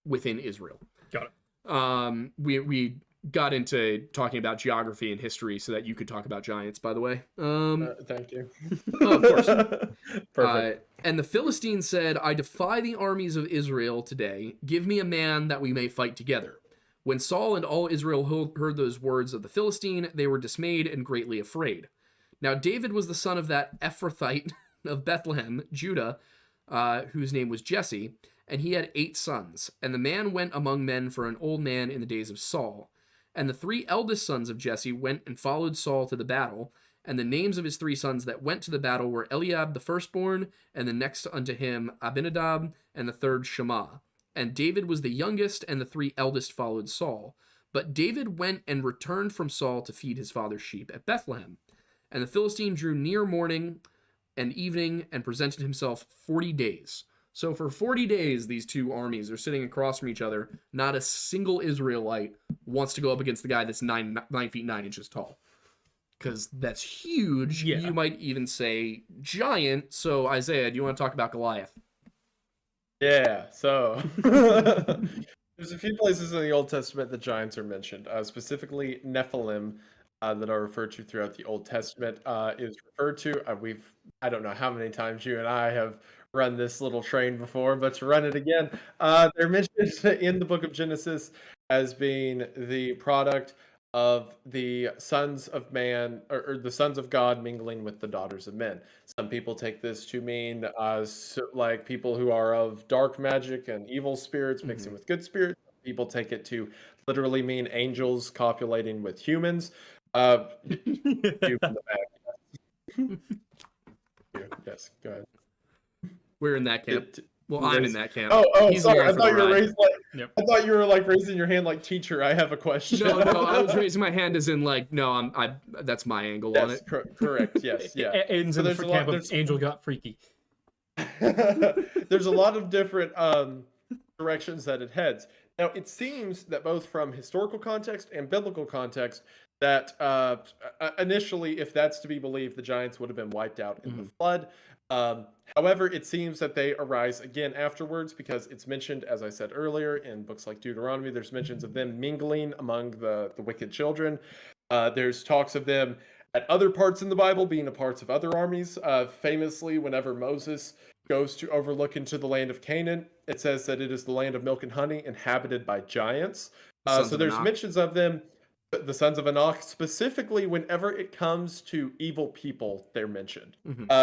within Israel. Got it. We got into talking about geography and history so that you could talk about giants, by the way. Thank you. Oh, of course. Perfect. And the Philistines said, I defy the armies of Israel today. Give me a man that we may fight together. When Saul and all Israel heard those words of the Philistine, they were dismayed and greatly afraid. Now David was the son of that Ephrathite of Bethlehem, Judah, whose name was Jesse, and he had 8 sons. And the man went among men for an old man in the days of Saul. And the 3 eldest sons of Jesse went and followed Saul to the battle. And the names of his 3 sons that went to the battle were Eliab the firstborn, and the next unto him Abinadab, and the third Shammah. And David was the youngest, and the 3 eldest followed Saul. But David went and returned from Saul to feed his father's sheep at Bethlehem. And the Philistine drew near morning and evening and presented himself 40 days. So for 40 days, these two armies are sitting across from each other. Not a single Israelite wants to go up against the guy that's 9 feet 9 inches tall. Because that's huge. You might even say giant. So Isaiah, do you want to talk about Goliath? Yeah, so there's a few places in the Old Testament that giants are mentioned, specifically Nephilim, that are referred to throughout the Old Testament. Is referred to. I don't know how many times you and I have run this little train before, but to run it again, they're mentioned in the book of Genesis as being the product of the sons of man, or the sons of God mingling with the daughters of men. Some people take this to mean like people who are of dark magic and evil spirits mixing with good spirits. People take it to literally mean angels copulating with humans. You in the back. Yes, go ahead. We're in that camp. Well, I'm in that camp. Oh, He's sorry. along I for thought the you were ride. raising I thought you were like raising your hand like teacher. I have a question. No, I was raising my hand as in like, no, that's my angle on it. Correct. Yes. Yeah. Aiden's in the camp of Angel got freaky. There's a lot of different directions that it heads. Now, it seems that both from historical context and biblical context, that initially, if that's to be believed, the giants would have been wiped out in the flood. However, it seems that they arise again afterwards because it's mentioned, as I said earlier, in books like Deuteronomy, there's mentions of them mingling among the wicked children. There's talks of them at other parts in the Bible being a parts of other armies. Famously, whenever Moses goes to overlook into the land of Canaan, it says that it is the land of milk and honey inhabited by giants. So there's mentions of them, the sons of Anak, specifically whenever it comes to evil people, they're mentioned.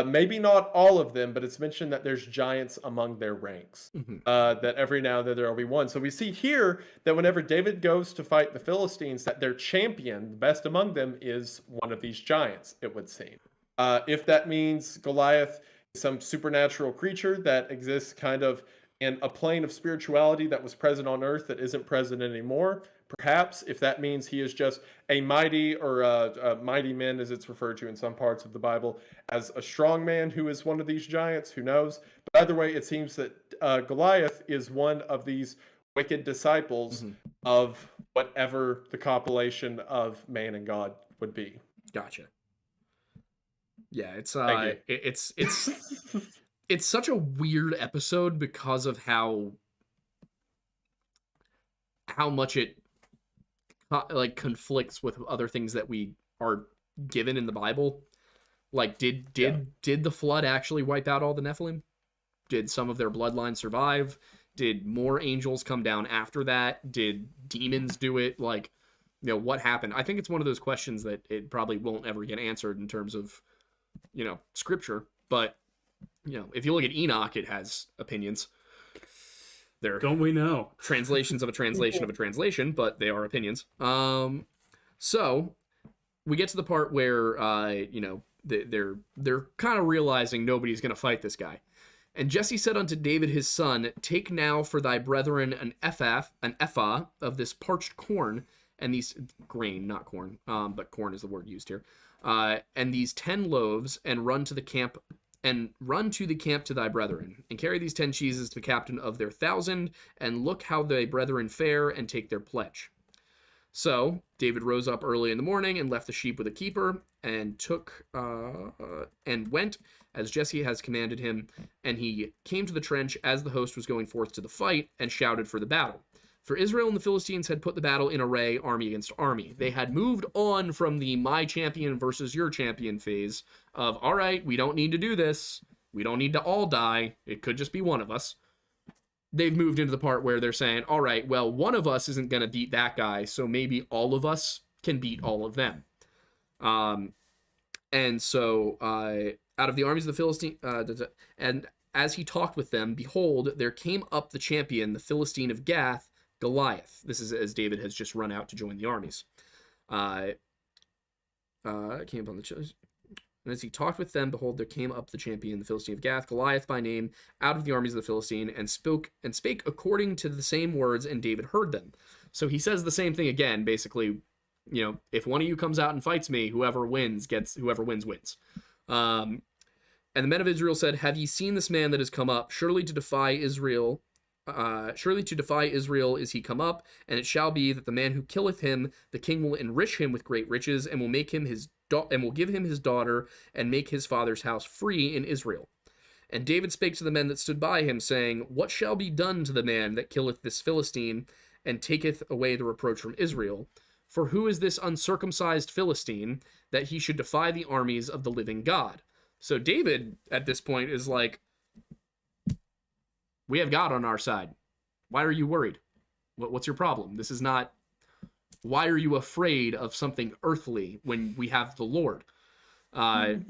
Maybe not all of them, but it's mentioned that there's giants among their ranks, that every now and then there will be one. So we see here that whenever David goes to fight the Philistines, that their champion, the best among them, is one of these giants, it would seem. If that means Goliath is some supernatural creature that exists kind of in a plane of spirituality that was present on earth that isn't present anymore, perhaps. If that means he is just a mighty or a mighty man, as it's referred to in some parts of the Bible, as a strong man who is one of these giants, who knows? But either way, it seems that Goliath is one of these wicked disciples of whatever the compilation of man and God would be. Gotcha. Yeah, it's it's such a weird episode because of how much it like conflicts with other things that we are given in the Bible. Like, did the flood actually wipe out all the Nephilim? Did some of their bloodline survive? Did more angels come down after that? Did demons do it? Like, what happened? I think it's one of those questions that it probably won't ever get answered in terms of, scripture. But, if you look at Enoch, it has opinions. Don't we know? Translations of a translation of a translation, but they are opinions. So we get to the part where they're kind of realizing nobody's going to fight this guy. And Jesse said unto David his son, take now for thy brethren an ephah of this parched corn, and these grain, not corn, but corn is the word used here, and these 10 loaves, and run to the camp to thy brethren, and carry these 10 cheeses to the captain of their 1,000, and look how thy brethren fare, and take their pledge. So David rose up early in the morning, and left the sheep with a keeper, and went as Jesse has commanded him, and he came to the trench as the host was going forth to the fight, and shouted for the battle. For Israel and the Philistines had put the battle in array, army against army. They had moved on from the my champion versus your champion phase of, all right, we don't need to do this. We don't need to all die. It could just be one of us. They've moved into the part where they're saying, all right, well, one of us isn't going to beat that guy, so maybe all of us can beat all of them. And so out of the armies of the Philistine, and as he talked with them, behold, there came up the champion, the Philistine of Gath, Goliath. This is as David has just run out to join the armies. Came upon the chosen. And as he talked with them, behold, there came up the champion, the Philistine of Gath, Goliath by name, out of the armies of the Philistine, and spake according to the same words, and David heard them. So he says the same thing again, basically, if one of you comes out and fights me, whoever wins wins. And the men of Israel said, have ye seen this man that has come up? Surely to defy Israel is he come up, and it shall be that the man who killeth him, the king will enrich him with great riches, and will make him and will give him his daughter, and make his father's house free in Israel. And David spake to the men that stood by him, saying, what shall be done to the man that killeth this Philistine, and taketh away the reproach from Israel? For who is this uncircumcised Philistine, that he should defy the armies of the living God? So David, at this point, is like, we have God on our side. Why are you worried? What's your problem? This is not... Why are you afraid of something earthly when we have the Lord? Why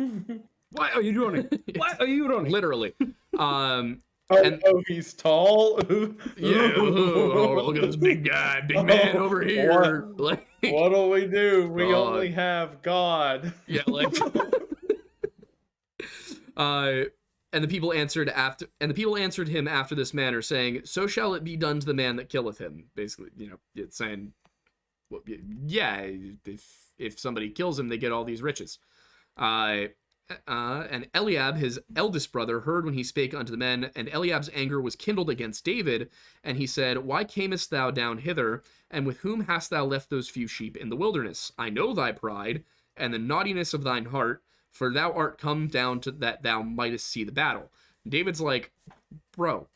are you doing it? Why are you doing it? Literally. He's tall. Yeah. Oh, look at this big guy, big man over here. What do we do? We only have God. Yeah, like. And the people answered him after this manner, saying, "So shall it be done to the man that killeth him." Basically, it's saying, well, yeah, if somebody kills him, they get all these riches. And Eliab, his eldest brother, heard when he spake unto the men, and Eliab's anger was kindled against David, and he said, "Why camest thou down hither, and with whom hast thou left those few sheep in the wilderness? I know thy pride, and the naughtiness of thine heart, for thou art come down to that thou mightest see the battle." David's like, "Bro,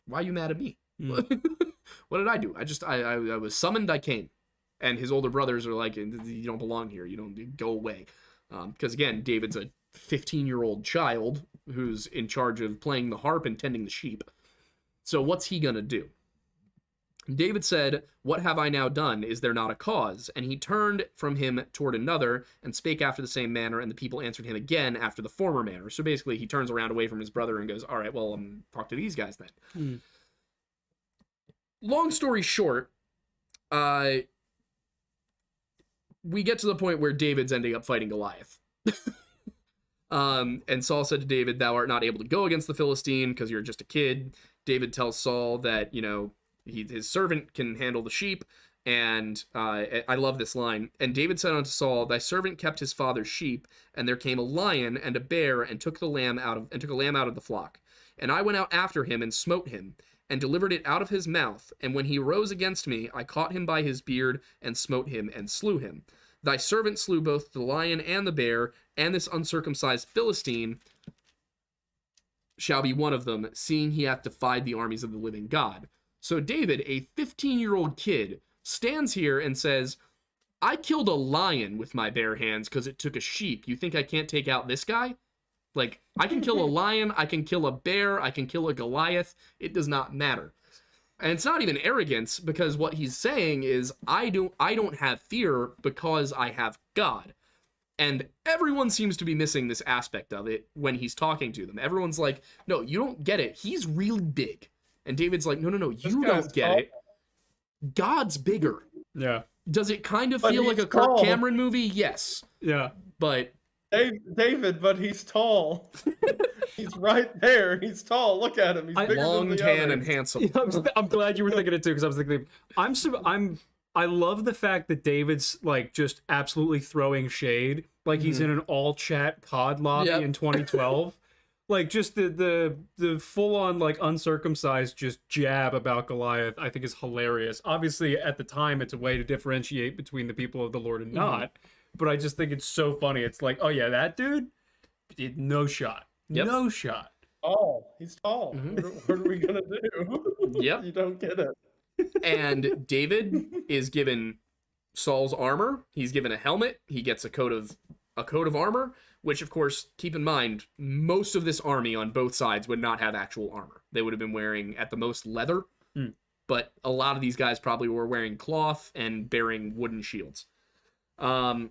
why are you mad at me? What did I do? I was summoned, I came." And his older brothers are like, "You don't belong here. You don't, go away." Because again, David's a 15-year-old child who's in charge of playing the harp and tending the sheep. So what's he gonna do? David said, "What have I now done? Is there not a cause?" And he turned from him toward another, and spake after the same manner, and the people answered him again after the former manner. So basically, he turns around away from his brother and goes, "All right, well, talk to these guys then." Long story short, we get to the point where David's ending up fighting Goliath. And Saul said to David, "Thou art not able to go against the Philistine because you're just a kid." David tells Saul that, his servant can handle the sheep. And I love this line. "And David said unto Saul, Thy servant kept his father's sheep, and there came a lion and a bear and took a lamb out of the flock. And I went out after him and smote him, and delivered it out of his mouth. And when he rose against me, I caught him by his beard, and smote him, and slew him. Thy servant slew both the lion and the bear, and this uncircumcised Philistine shall be one of them, seeing he hath defied the armies of the living God." So David, a 15-year-old kid, stands here and says, "I killed a lion with my bare hands because it took a sheep. You think I can't take out this guy? Like, I can kill a lion, I can kill a bear, I can kill a Goliath. It does not matter." And it's not even arrogance, because what he's saying is, I don't have fear because I have God. And everyone seems to be missing this aspect of it when he's talking to them. Everyone's like, "No, you don't get it. He's really big." And David's like, no, you don't get it. God's bigger. Yeah. Does it kind of feel like a Kirk Cameron movie? Yes. Yeah. But David, but he's tall. He's right there. He's tall. Look at him. He's bigger long, than the tan, others. and handsome. I'm glad you were thinking it too, because I was thinking, I love the fact that David's like just absolutely throwing shade, like he's in an all chat COD lobby in 2012. Like, just the full on like uncircumcised just jab about Goliath, I think is hilarious. Obviously, at the time, it's a way to differentiate between the people of the Lord and not. But I just think it's so funny. It's like, oh yeah, that dude, no shot. Yep. No shot. Oh, he's tall. What are we gonna do? Yep. You don't get it. And David is given Saul's armor. He's given a helmet. He gets a coat of armor, which, of course, keep in mind, most of this army on both sides would not have actual armor. They would have been wearing, at the most, leather. But a lot of these guys probably were wearing cloth and bearing wooden shields. Let's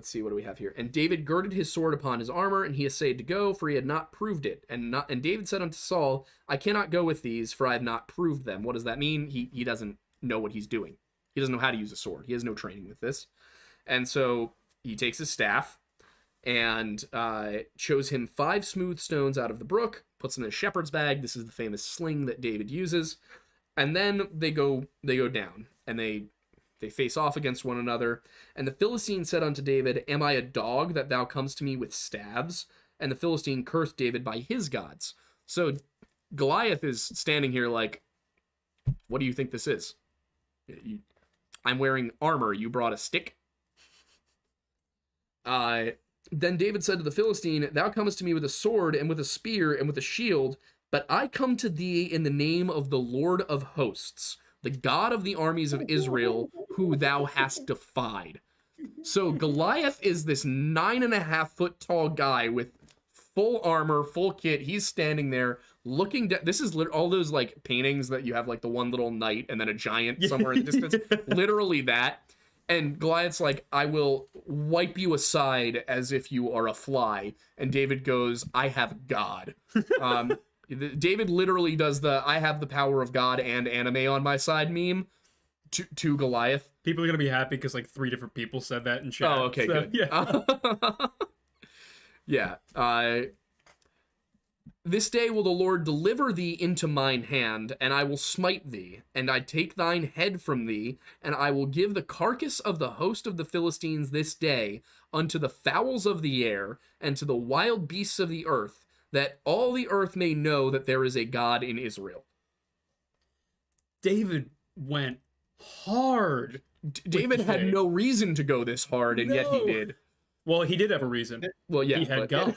see, what do we have here? "And David girded his sword upon his armor, and he essayed to go, for he had not proved it. And David said unto Saul, I cannot go with these, for I have not proved them." What does that mean? He doesn't know what he's doing. He doesn't know how to use a sword. He has no training with this. And so he takes his staff and shows him 5 smooth stones out of the brook, puts them in a shepherd's bag. This is the famous sling that David uses. And then they go down, and they face off against one another. "And the Philistine said unto David, Am I a dog that thou comest to me with staves? And the Philistine cursed David by his gods." So Goliath is standing here like, "What do you think this is? I'm wearing armor. You brought a stick?" Then David said to the Philistine, "Thou comest to me with a sword and with a spear and with a shield, but I come to thee in the name of the Lord of hosts, the God of the armies of Israel, who thou hast defied." So Goliath is this 9.5-foot tall guy with full armor, full kit. He's standing there looking down. This is all those like paintings that you have, like the one little knight and then a giant somewhere in the distance. Literally that. And Goliath's like, "I will wipe you aside as if you are a fly." And David goes, "I have God." David literally does the "I have the power of God and anime on my side" meme to Goliath. People are gonna be happy because like 3 different people said that in chat. Oh, okay, so, good. Yeah. Yeah. This day will the Lord deliver thee into mine hand, and I will smite thee, and I take thine head from thee, and I will give the carcass of the host of the Philistines this day unto the fowls of the air, and to the wild beasts of the earth, that all the earth may know that there is a God in Israel. David went hard. David had no reason to go this hard, and yet he did. Well, he did have a reason. Well, yeah, he had God.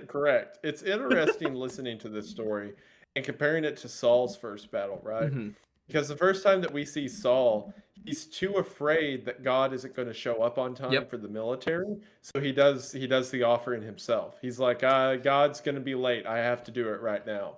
Correct. It's interesting listening to this story and comparing it to Saul's first battle, right? Mm-hmm. Because the first time that we see Saul, he's too afraid that God isn't going to show up on time for the military, so he does the offering himself. He's like, God's going to be late. I have to do it right now,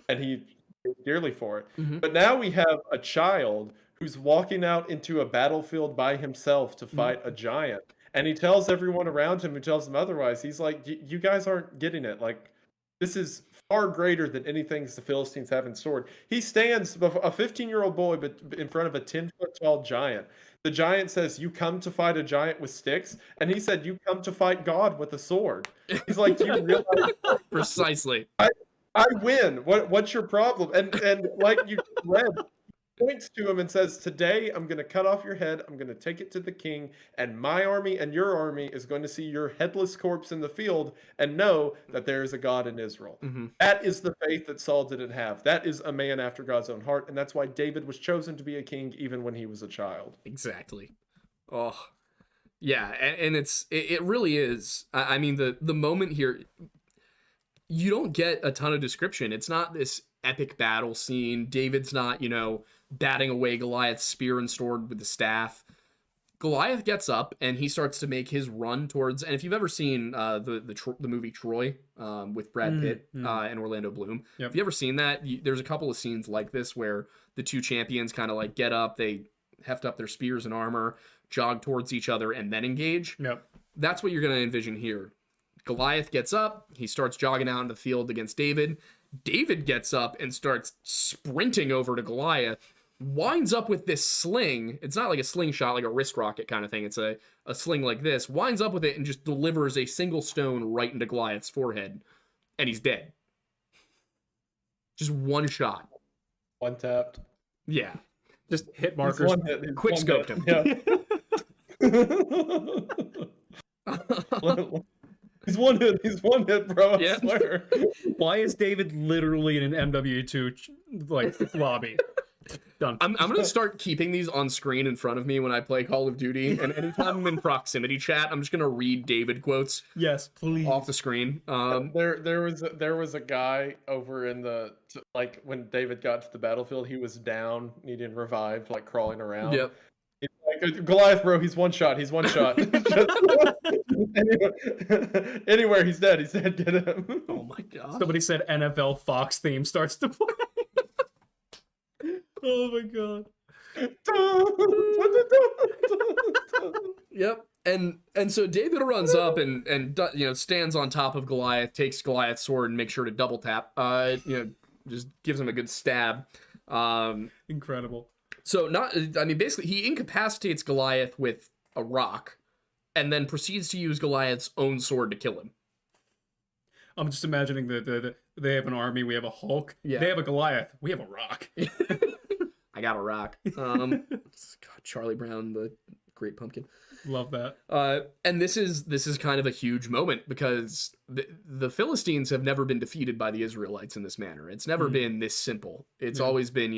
and he pays dearly for it. Mm-hmm. But now we have a child who's walking out into a battlefield by himself to fight a giant. And he tells everyone around him who tells them otherwise. He's like, you guys aren't getting it. Like, this is far greater than anything the Philistines have in store. He stands, a 15-year-old boy, but in front of a 10-foot-tall giant. The giant says, you come to fight a giant with sticks? And he said, you come to fight God with a sword. He's like, do you realize? Precisely. I win. What's your problem? And like you read, points to him and says, today I'm going to cut off your head, I'm going to take it to the king, and my army and your army is going to see your headless corpse in the field and know that there is a God in Israel. Mm-hmm. That is the faith that Saul didn't have. That is a man after God's own heart, and that's why David was chosen to be a king even when he was a child. Exactly. Oh, yeah, and it really is. I mean, the moment here, you don't get a ton of description. It's not this epic battle scene. David's not, batting away Goliath's spear and sword with the staff. Goliath gets up and he starts to make his run towards. And if you've ever seen the movie Troy with Brad Pitt and Orlando Bloom, if you ever seen that, there's a couple of scenes like this where the two champions kind of like get up, they heft up their spears and armor, jog towards each other, and then engage. Yep. That's what you're going to envision here. Goliath gets up, he starts jogging out into the field against David. David gets up and starts sprinting over to Goliath, winds up with this sling. It's not like a slingshot, like a wrist rocket kind of thing. It's a sling like this. Winds up with it and just delivers a single stone right into Goliath's forehead. And he's dead. Just one shot. One tapped. Yeah. Just hit markers. Quick scoped him. Yeah. He's one hit, bro. I swear. Why is David literally in an MW2 lobby? Done. I'm gonna start keeping these on screen in front of me when I play Call of Duty, and anytime I'm in proximity chat, I'm just gonna read David quotes. Yes, please. Off the screen. There was a guy over in the when David got to the battlefield, he was down, needing revived, like crawling around. Yep. He's like, Goliath, bro, he's one shot. Anywhere, he's dead. Get him. Oh my god. Somebody said NFL Fox theme starts to play. Oh my god. Yep. And so David runs up and stands on top of Goliath, takes Goliath's sword and makes sure to double tap. Just gives him a good stab. Incredible. So basically he incapacitates Goliath with a rock and then proceeds to use Goliath's own sword to kill him. I'm just imagining that they have an army, we have a Hulk. Yeah. They have a Goliath, we have a rock. I got a rock. God, Charlie Brown, the Great Pumpkin. Love that. And this is kind of a huge moment because the Philistines have never been defeated by the Israelites in this manner. It's never been this simple. It's always been,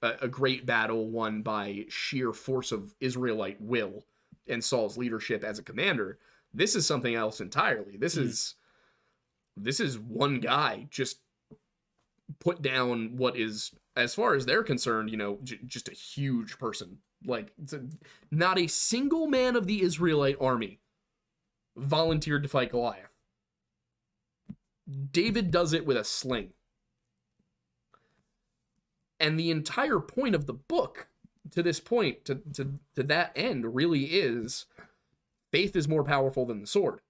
a great battle won by sheer force of Israelite will and Saul's leadership as a commander. This is something else entirely. This is one guy just put down what is, as far as they're concerned, just a huge person. Like, not a single man of the Israelite army volunteered to fight Goliath. David does it with a sling. And the entire point of the book, to this point, to that end, really is faith is more powerful than the sword.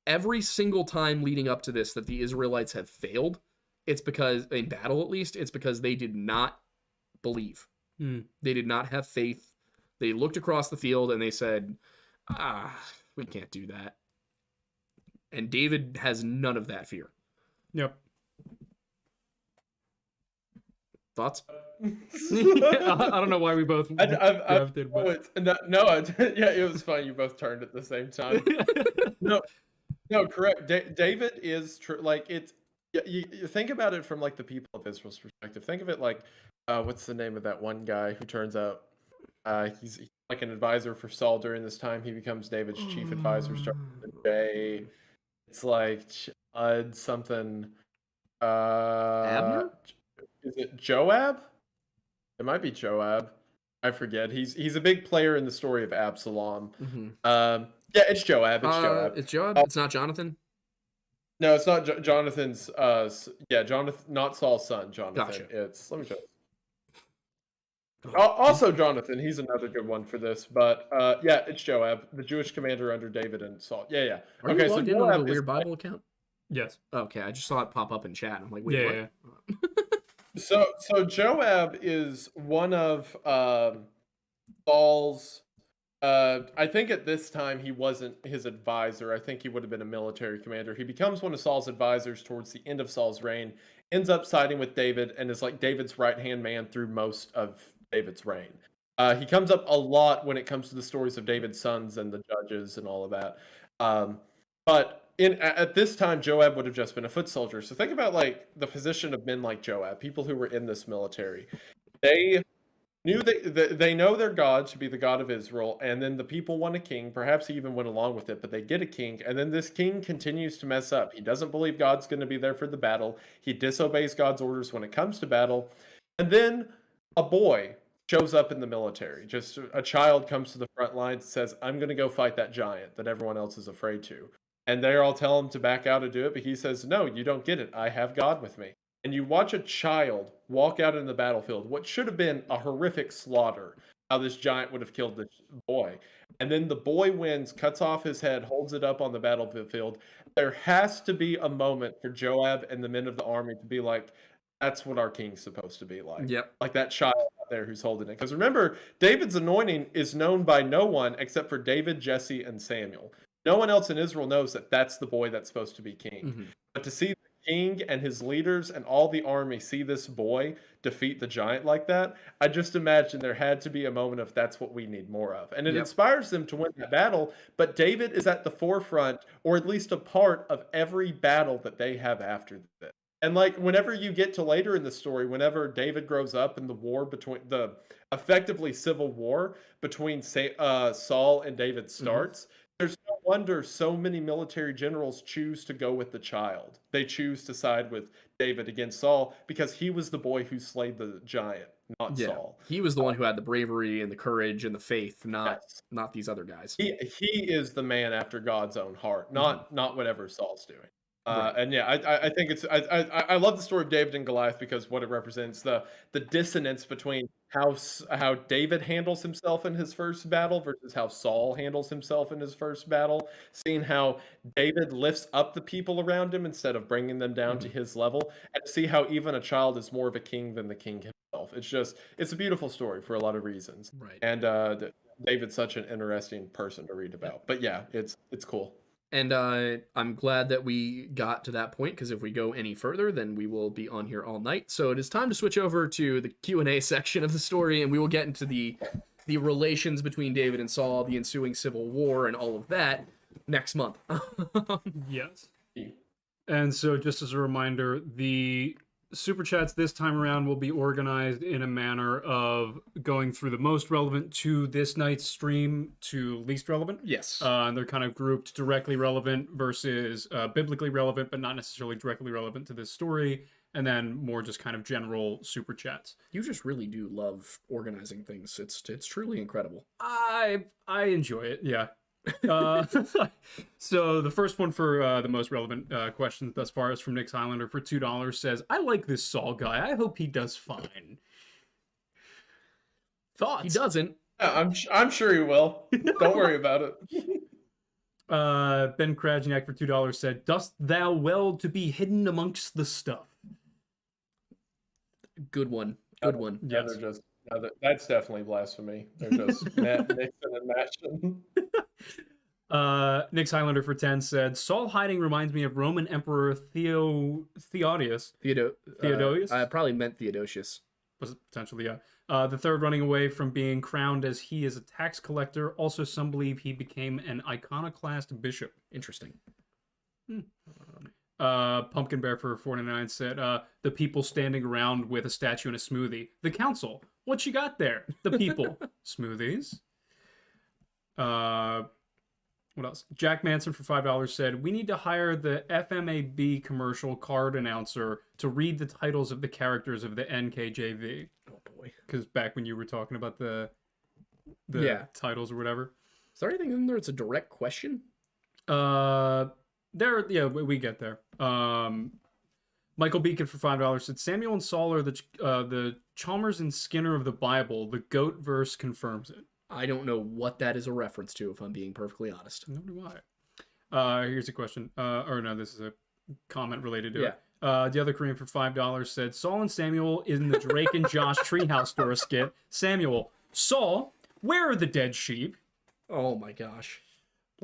Every single time leading up to this that the Israelites have failed, it's because, in battle at least, it's because they did not believe. They did not have faith. They looked across the field and they said, we can't do that. And David has none of that fear. Yep. Thoughts? I don't know why we both gravitated, but yeah, it was fine. You both turned at the same time. No, correct. David is like it's. You think about it from like the people of Israel's perspective. Think of it like, what's the name of that one guy who turns out he's like an advisor for Saul during this time. He becomes David's chief advisor. Starting with J. It's like something. Abner? Is it Joab? It might be Joab. I forget. He's a big player in the story of Absalom. Mm-hmm. Yeah, it's Joab. It's Joab. It's Joab. It's not Jonathan. No, it's not Jonathan's. Jonathan, not Saul's son. Jonathan. Gotcha. Let me check. Also, Jonathan. He's another good one for this. But yeah, it's Joab, the Jewish commander under David and Saul. Yeah. Are you logged in on the Weird Bible account? Yes. Okay, I just saw it pop up in chat. I'm like, wait, yeah. So Joab is one of Saul's. I think at this time he wasn't his advisor. I think he would have been a military commander. He becomes one of Saul's advisors towards the end of Saul's reign, ends up siding with David, and is like David's right-hand man through most of David's reign. He comes up a lot when it comes to the stories of David's sons and the judges and all of that. But at this time, Joab would have just been a foot soldier. So think about like the position of men like Joab, people who were in this military. They knew they know their God to be the God of Israel, and then the people want a king. Perhaps he even went along with it, but they get a king, and then this king continues to mess up. He doesn't believe God's going to be there for the battle. He disobeys God's orders when it comes to battle, and then a boy shows up in the military. Just a child comes to the front lines and says, "I'm going to go fight that giant that everyone else is afraid to." And they all tell him to back out and do it, but he says, "No, you don't get it. I have God with me." And you watch a child walk out in the battlefield, what should have been a horrific slaughter, how this giant would have killed this boy. And then the boy wins, cuts off his head, holds it up on the battlefield. There has to be a moment for Joab and the men of the army to be like, that's what our king's supposed to be like. Yep. Like that child out there who's holding it. Because remember, David's anointing is known by no one except for David, Jesse, and Samuel. No one else in Israel knows that that's the boy that's supposed to be king. Mm-hmm. But to see the king and his leaders and all the army see this boy defeat the giant like that, I just imagine there had to be a moment of that's what we need more of. And it inspires them to win that battle, but David is at the forefront, or at least a part of every battle that they have after this. And like whenever you get to later in the story, whenever David grows up in the war between the effectively civil war between Saul and David starts, there's no wonder so many military generals choose to go with the child. They choose to side with David against Saul because he was the boy who slayed the giant, not Saul. He was the one who had the bravery and the courage and the faith, not these other guys. He is the man after God's own heart, not whatever Saul's doing. And yeah, I think it's I love the story of David and Goliath because what it represents, the dissonance between how David handles himself in his first battle versus how Saul handles himself in his first battle. Seeing how David lifts up the people around him instead of bringing them down to his level, and see how even a child is more of a king than the king himself. It's a beautiful story for a lot of reasons. Right. And David's such an interesting person to read about. But yeah, it's cool. And I'm glad that we got to that point, because if we go any further, then we will be on here all night. So it is time to switch over to the Q&A section of the story, and we will get into the relations between David and Saul, the ensuing civil war, and all of that next month. Yes. And so just as a reminder, the Super Chats this time around will be organized in a manner of going through the most relevant to this night's stream to least relevant. Yes. And they're kind of grouped directly relevant versus biblically relevant, but not necessarily directly relevant to this story. And then more just kind of general Super Chats. You just really do love organizing things. It's truly incredible. I enjoy it, yeah. So the first one for the most relevant question thus far is from Nick's Highlander for $2. Says, I like this Saul guy. I hope he does fine. Thoughts? He doesn't. Yeah, I'm sure he will. Don't worry about it. Ben Krajniak for $2 said, dost thou well to be hidden amongst the stuff? Good one. Good one. Yeah, Yes. that's definitely blasphemy. They're just mixing and matching. Nick's Highlander for 10 said, Saul hiding reminds me of Roman Emperor Theodosius. Theodosius? I probably meant Theodosius. Was potentially, yeah. The third running away from being crowned as he is a tax collector. Also, some believe he became an iconoclast bishop. Interesting. Pumpkin Bear for 49 said, the people standing around with a statue and a smoothie. The council. What you got there? The people. Smoothies. What else? Jack Manson for $5 said, we need to hire the FMAB commercial card announcer to read the titles of the characters of the NKJV. Oh boy. Because back when you were talking about the titles or whatever. Is there anything in there that's a direct question? We get there. Michael Beacon for $5 said, Samuel and Saul are the Chalmers and Skinner of the Bible. The goat verse confirms it. I don't know what that is a reference to, if I'm being perfectly honest. Nor do I. Here's a question. This is a comment related to it. The other Korean for $5 said, Saul and Samuel in the Drake and Josh Treehouse Store skit. Samuel, Saul, where are the dead sheep? Oh my gosh.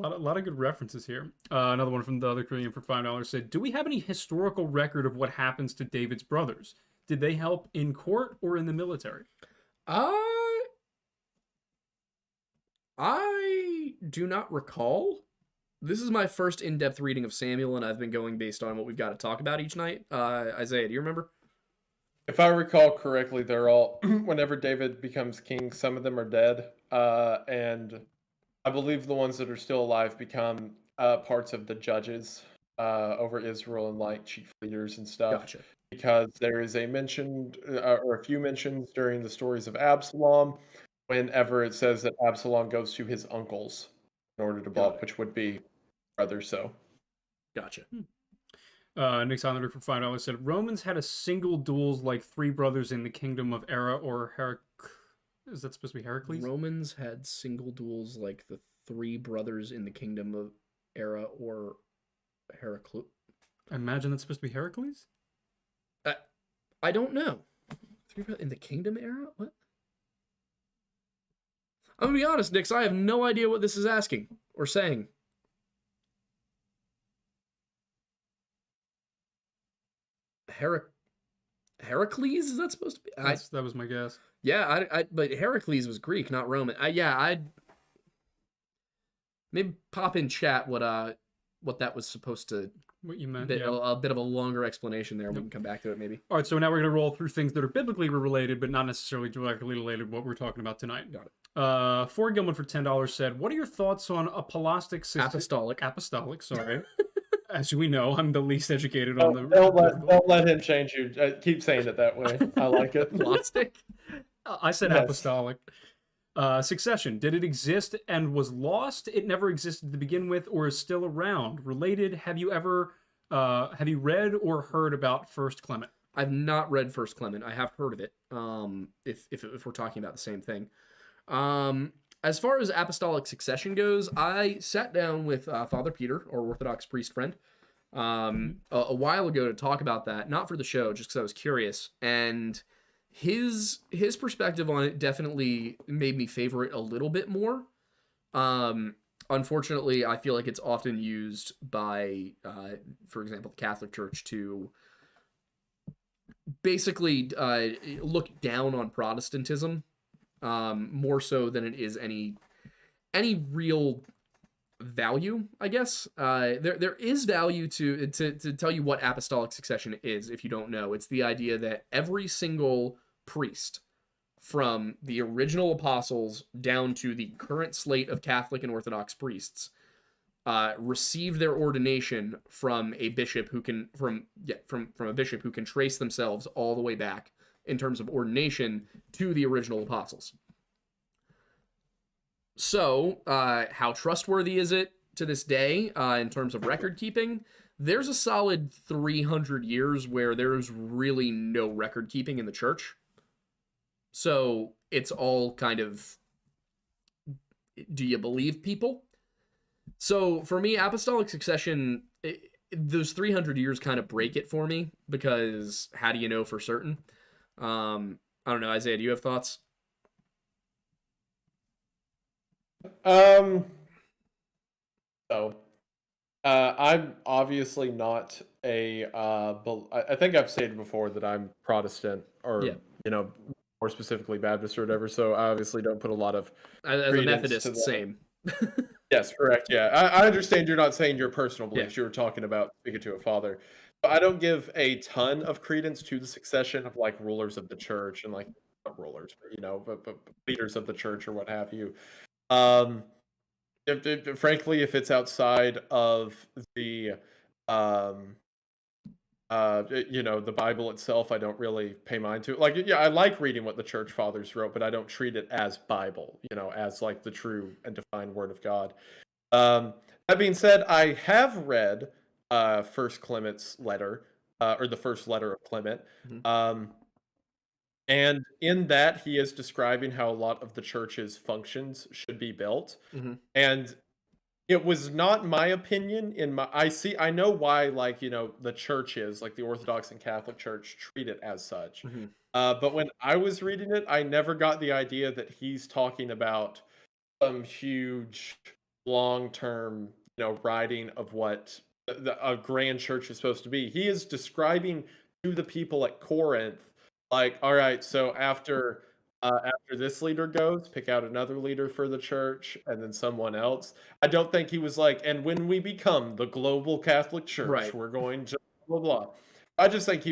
A lot of good references here. Another one from the other Korean for $5 said, do we have any historical record of what happens to David's brothers? Did they help in court or in the military? I do not recall. This is my first in-depth reading of Samuel, and I've been going based on what we've got to talk about each night. Isaiah, do you remember? If I recall correctly, they're all, whenever David becomes king, some of them are dead. And I believe the ones that are still alive become parts of the judges over Israel and like chief leaders and stuff. Gotcha. Because there is a few mentions during the stories of Absalom, whenever it says that Absalom goes to his uncles in order to block, which would be brothers. So, gotcha. Nick Islander for $5 said, Romans had a single duels like three brothers in the kingdom of Era or Is that supposed to be Heracles? Romans had single duels like the three brothers in the kingdom of Era or Heracles. I imagine that's supposed to be Heracles? I don't know. In the kingdom era? What? I'm gonna be honest, Nix, I have no idea what this is asking or saying. Heracles? Is that supposed to be? That was my guess. Yeah, but Heracles was Greek, not Roman. I'd maybe pop in chat what that was supposed to. What you meant, a bit of a longer explanation there. We can come back to it, maybe. All right, so now we're going to roll through things that are biblically related, but not necessarily directly related to what we're talking about tonight. Got it. Ford Gilman for $10 said, what are your thoughts on apostolic system? Apostolic, sorry. As we know, I'm the least educated on the... Don't let him change you. Keep saying it that way. I like it. Apostolic? I said yes. Apostolic. Succession. Did it exist and was lost? It never existed to begin with or is still around. Related, have you read or heard about First Clement? I've not read First Clement. I have heard of it, if we're talking about the same thing. As far as apostolic succession goes, I sat down with Father Peter, our Orthodox priest friend, a while ago to talk about that, not for the show, just because I was curious, and his perspective on it definitely made me favor it a little bit more. Unfortunately, I feel like it's often used by, for example, the Catholic Church to basically look down on Protestantism, more so than it is any real value, I guess. There is value to tell you what apostolic succession is if you don't know. It's the idea that every single priest from the original apostles down to the current slate of Catholic and Orthodox priests receive their ordination from a bishop who can from a bishop who can trace themselves all the way back in terms of ordination to the original apostles. So, how trustworthy is it to this day in terms of record keeping? There's a solid 300 years where there's really no record keeping in the church. So it's all kind of, do you believe people? So for me, apostolic succession, those 300 years kind of break it for me, because how do you know for certain? I don't know, Isaiah, do you have thoughts? So, I'm obviously not a. I think I've stated before that I'm Protestant, or Yeah. more specifically Baptist or whatever. So I obviously don't put a lot of As a credence to Methodist, that. same. Yes, correct. Yeah, I understand you're not saying your personal Yeah. beliefs. You were talking about speaking to a father. But I don't give a ton of credence to the succession of like rulers of the church and like not rulers, but but leaders of the church or what have you. Um, frankly, if it's outside of the um the Bible itself, I don't really pay mind to it. Like, yeah, I like reading what the church fathers wrote, but I don't treat it as Bible, as like the true and defined word of God. That being said, I have read First Clement's letter, or the first letter of Clement. Mhm. And in that, he is describing how a lot of the church's functions should be built. Mm-hmm. And it was not my opinion. I know why, like, the churches, like the Orthodox and Catholic Church, treat it as such. Mm-hmm. But when I was reading it, I never got the idea that he's talking about some huge, long-term, writing of what a grand church is supposed to be. He is describing to the people at Corinth, like, all right, so after this leader goes, pick out another leader for the church, and then someone else. I don't think he was like, and when we become the global Catholic Church, Right. we're going to blah blah blah. I just think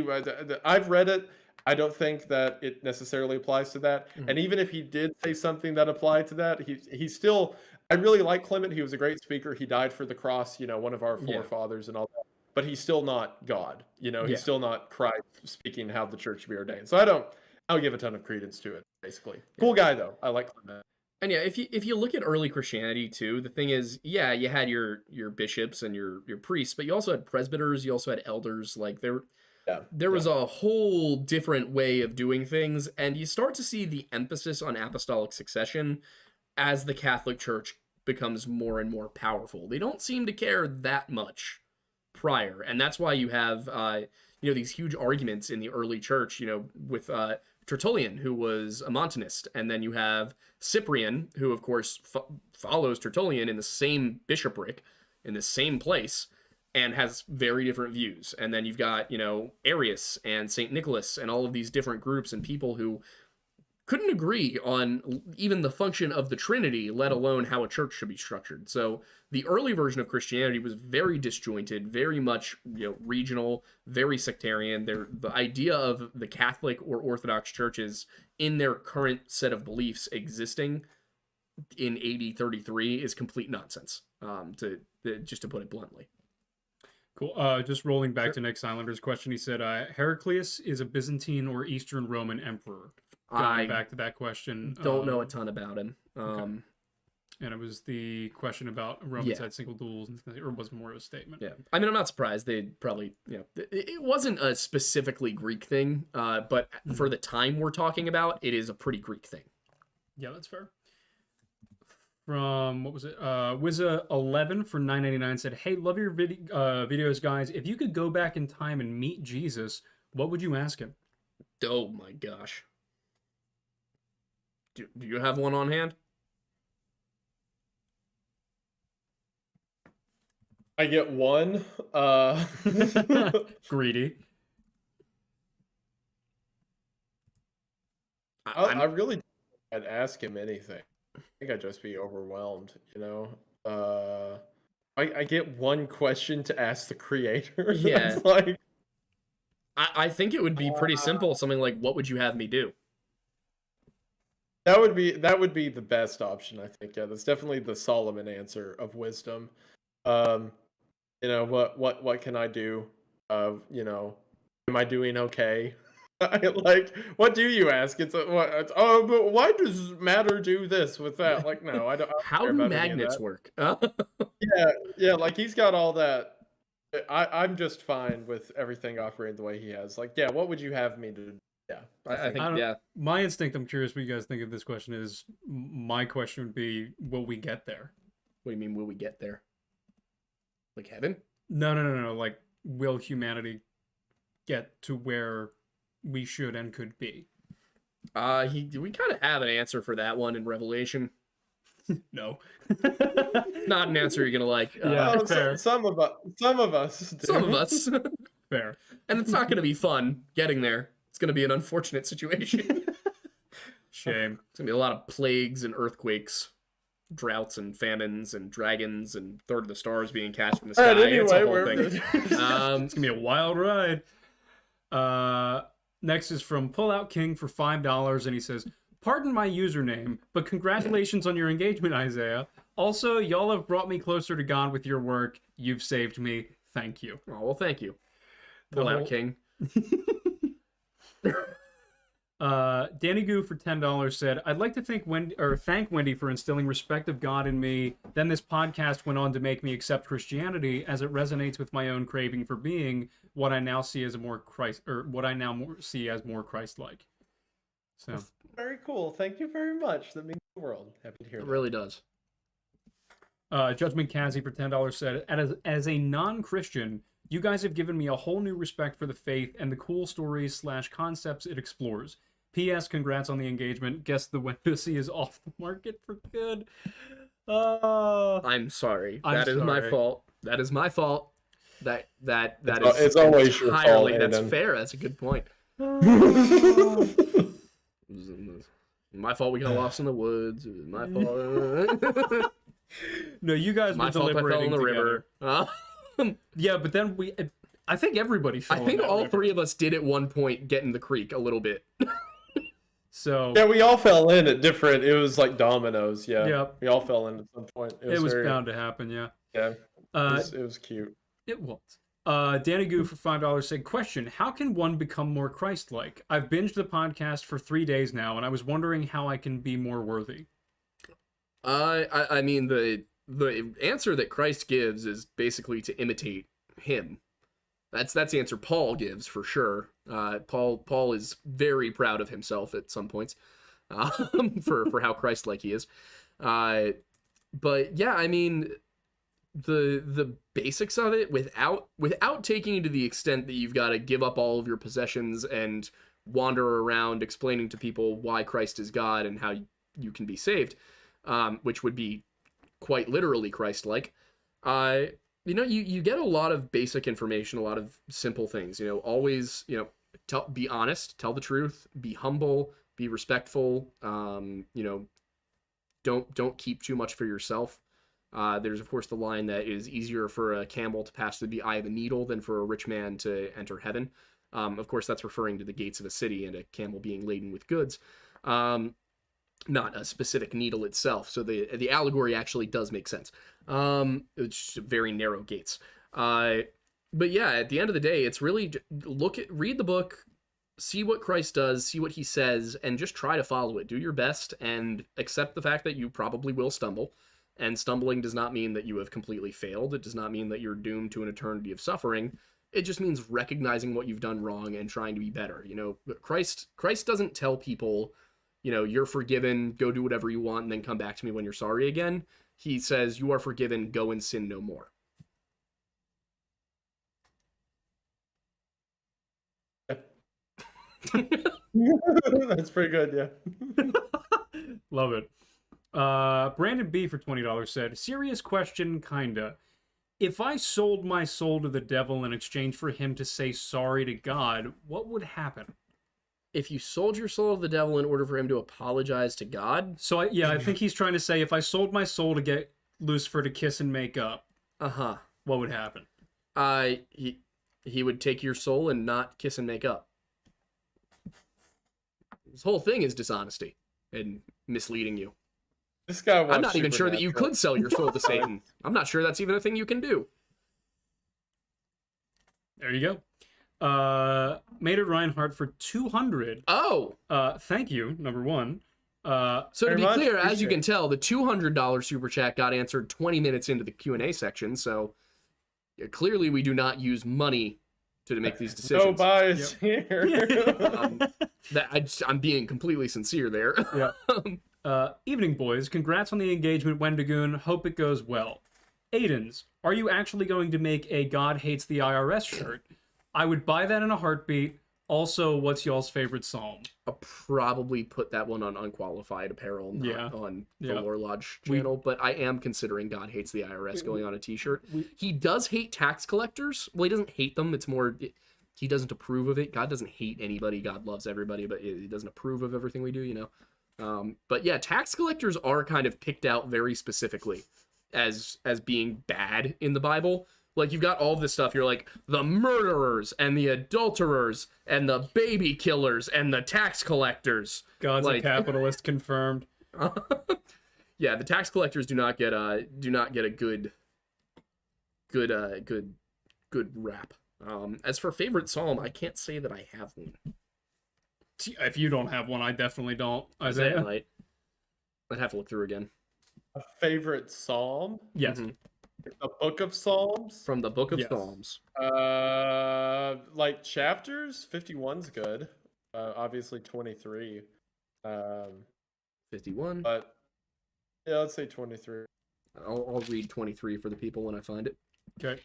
I've read it. I don't think that it necessarily applies to that. Mhm. And even if he did say something that applied to that, he still. I really like Clement. He was a great speaker. He died for the cross. One of our Yeah. forefathers and all that. But he's still not God. Yeah. He's still not Christ speaking how the church should be ordained. So I don't give a ton of credence to it. Basically, cool guy though. I like Clement. And yeah, if you look at early Christianity too, the thing is, yeah, you had your bishops and your priests, but you also had presbyters, you also had elders. Like there was a whole different way of doing things, and you start to see the emphasis on apostolic succession as the Catholic Church becomes more and more powerful. They don't seem to care that much prior, and that's why you have these huge arguments in the early church, with Tertullian, who was a Montanist, and then you have Cyprian, who of course follows Tertullian in the same bishopric, in the same place, and has very different views. And then you've got, Arius and St. Nicholas and all of these different groups and people who couldn't agree on even the function of the Trinity, let alone how a church should be structured. So the early version of Christianity was very disjointed, very much regional, very sectarian. The idea of the Catholic or Orthodox churches in their current set of beliefs existing in AD 33 is complete nonsense, just to put it bluntly. Cool. Just rolling back to Nick Silender's question, he said, Heraclius is a Byzantine or Eastern Roman emperor. Going back to that question. Don't know a ton about him. Okay. And it was the question about Romans had single duels, or was more of a statement. Yeah. I mean, I'm not surprised. They probably, it wasn't a specifically Greek thing, but for the time we're talking about, it is a pretty Greek thing. Yeah, that's fair. From, what was it? Wizza11 for $9.99 said, hey, love your videos, guys. If you could go back in time and meet Jesus, what would you ask him? Oh my gosh. Do you have one on hand? I get one. Greedy. I really I'd ask him anything. I think I'd just be overwhelmed, I get one question to ask the creator. Yeah. Like, I think it would be pretty simple. Something like, what would you have me do? that would be the best option, I think. Yeah, that's definitely the Solomon answer of wisdom. What can I do? Am I doing okay? Like, what do you ask? But why does matter do this with that? Like, no, I don't. How do magnets work? Yeah, like he's got all that. I'm just fine with everything operating the way he has. Like, yeah, what would you have me do? Yeah, I think yeah. My instinct, I'm curious what you guys think of this question, is my question would be, will we get there? What do you mean, will we get there? Like heaven? No. Like, will humanity get to where we should and could be? We kind of have an answer for that one in Revelation. No. Not an answer you're gonna like. Yeah. Oh, fair. some of us do. Some of us. Fair. And it's not gonna be fun getting there. It's gonna be an unfortunate situation. Shame. It's gonna be a lot of plagues and earthquakes, droughts and famines and dragons and Third of the Stars being cast from the sky. All right, It's a anyway, whole thing. It's gonna be a wild ride. Next is from Pullout King for $5, and he says, "Pardon my username, but congratulations on your engagement, Isaiah. Also, y'all have brought me closer to God with your work. You've saved me. Thank you." Oh, well, thank you. Pull out, King. Danny Goo for $10 said, "I'd like to thank Wendy for instilling respect of God in me. Then this podcast went on to make me accept Christianity, as it resonates with my own craving for being what I now see as more Christ-like." So Very cool. Thank you very much. That means the world. Happy to hear It that. really does. Judgment Kazi for $10 said, as a non-Christian, you guys have given me a whole new respect for the faith and the cool stories / concepts it explores. P.S. Congrats on the engagement. Guess the Wendosi is off the market for good. I'm sorry. That is my fault. That is my fault. That is. It's always your fault, entirely. That's Aiden. fair. That's a good point. My fault. We got lost in the woods. It was my fault. No, you guys My were fault. I fell deliberating in the together. river. Yeah, but then I think everybody fell I in think that all river. three of us did at one point get in the creek a little bit. So Yeah, we all fell in at different. It was like dominoes. Yeah. Yep. We all fell in at some point. it was very, bound to happen. Yeah. Yeah. Uh, It was cute. It was. Danny Goo for $5 said, "Question: how can one become more Christ-like? I've binged the podcast for 3 days now, and I was wondering how I can be more worthy." I mean the answer that Christ gives is basically to imitate him. That's the answer Paul gives for sure. Paul is very proud of himself at some points, for how Christ-like he is. But yeah, I mean the basics of it without taking it to the extent that you've got to give up all of your possessions and wander around explaining to people why Christ is God and how you can be saved, which would be quite literally Christ-like. You get a lot of basic information, a lot of simple things. Always, be honest, tell the truth, be humble, be respectful. Don't keep too much for yourself. There's of course the line that it is easier for a camel to pass through the eye of a needle than for a rich man to enter heaven. Of course, that's referring to the gates of a city and a camel being laden with goods. Not a specific needle itself. So the allegory actually does make sense. It's just very narrow gates. But yeah, at the end of the day, it's really read the book, see what Christ does, see what he says, and just try to follow it. Do your best and accept the fact that you probably will stumble. And stumbling does not mean that you have completely failed. It does not mean that you're doomed to an eternity of suffering. It just means recognizing what you've done wrong and trying to be better. Christ doesn't tell people, you're forgiven, go do whatever you want, and then come back to me when you're sorry again. He says, you are forgiven, go and sin no more. That's pretty good, yeah. Love it. Brandon B for $20 said, "Serious question, kinda. If I sold my soul to the devil in exchange for him to say sorry to God, what would happen?" If you sold your soul to the devil in order for him to apologize to God? So I think he's trying to say, if I sold my soul to get Lucifer to kiss and make up, what would happen? He would take your soul and not kiss and make up. This whole thing is dishonesty and misleading you. This guy wants I'm not even sure that you Supernatural. could sell your soul to Satan. I'm not sure that's even a thing you can do. There you go. Maynard Reinhardt for 200. Oh! Thank you, number one. So to Very be much. clear, as you Appreciate can tell, the $200 super chat got answered 20 minutes into the Q&A section, so clearly we do not use money to make these decisions. No bias here. I'm being completely sincere there. Yeah. Evening, boys. Congrats on the engagement, Wendigoon. Hope it goes well. Aidens, are you actually going to make a God Hates the IRS shirt? I would buy that in a heartbeat. Also, what's y'all's favorite psalm? I'll probably put that one on Unqualified Apparel, not on the Lore Lodge channel, but I am considering God Hates the IRS going on a t-shirt. He does hate tax collectors. Well, he doesn't hate them. It's more, he doesn't approve of it. God doesn't hate anybody. God loves everybody, but he doesn't approve of everything we do, you know? But yeah, tax collectors are kind of picked out very specifically as being bad in the Bible. Like, you've got all of this stuff. You're like, the murderers and the adulterers and the baby killers and the tax collectors. God's a capitalist, confirmed. Yeah, the tax collectors do not get a good rap. As for favorite psalm, I can't say that I have one. If you don't have one, I definitely don't. Isaiah? I'd have to look through again. A favorite psalm? Yes. Mm-hmm. The Book of Psalms? From the Book of Psalms. Like chapters? 51's good. Obviously 23. 51. But yeah, let's say 23. I'll read 23 for the people when I find it. Okay.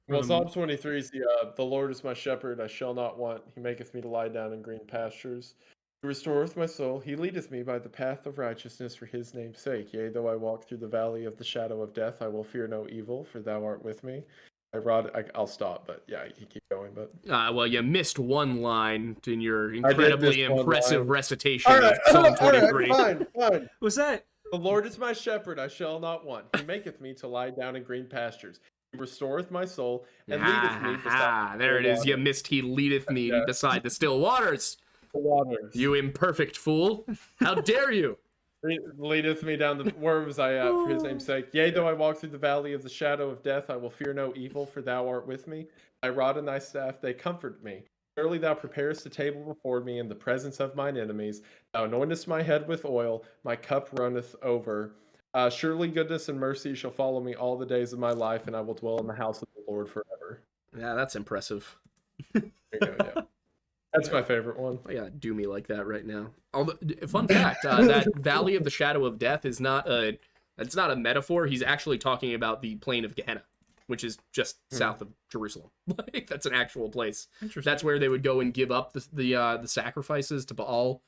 Well, Psalm 23 is the Lord is my shepherd, I shall not want. He maketh me to lie down in green pastures. He restoreth my soul. He leadeth me by the path of righteousness for his name's sake. Yea, though I walk through the valley of the shadow of death, I will fear no evil, for thou art with me. I'll stop, but yeah, you can keep going. But well, you missed one line in your incredibly impressive recitation all right, of Psalm 23. All right, fine. What's that? The Lord is my shepherd, I shall not want. He maketh me to lie down in green pastures. He restoreth my soul, and leadeth me beside there it is. waters. You missed. He leadeth me beside the still waters. The waters. You imperfect fool! How dare you? Leadeth me down the where was I at for his name's sake? Yea, though I walk through the valley of the shadow of death, I will fear no evil, for thou art with me. Thy rod and thy staff, they comfort me. Surely thou preparest a table before me in the presence of mine enemies. Thou anointest my head with oil, my cup runneth over. Surely goodness and mercy shall follow me all the days of my life, and I will dwell in the house of the Lord forever. Yeah, that's impressive. There you go, yeah. That's my favorite one. Oh, yeah, do me like that right now. Although, fun fact, that Valley of the Shadow of Death is not a metaphor. He's actually talking about the plain of Gehenna, which is just south of Jerusalem. Like, that's an actual place. That's where they would go and give up the sacrifices to Baal,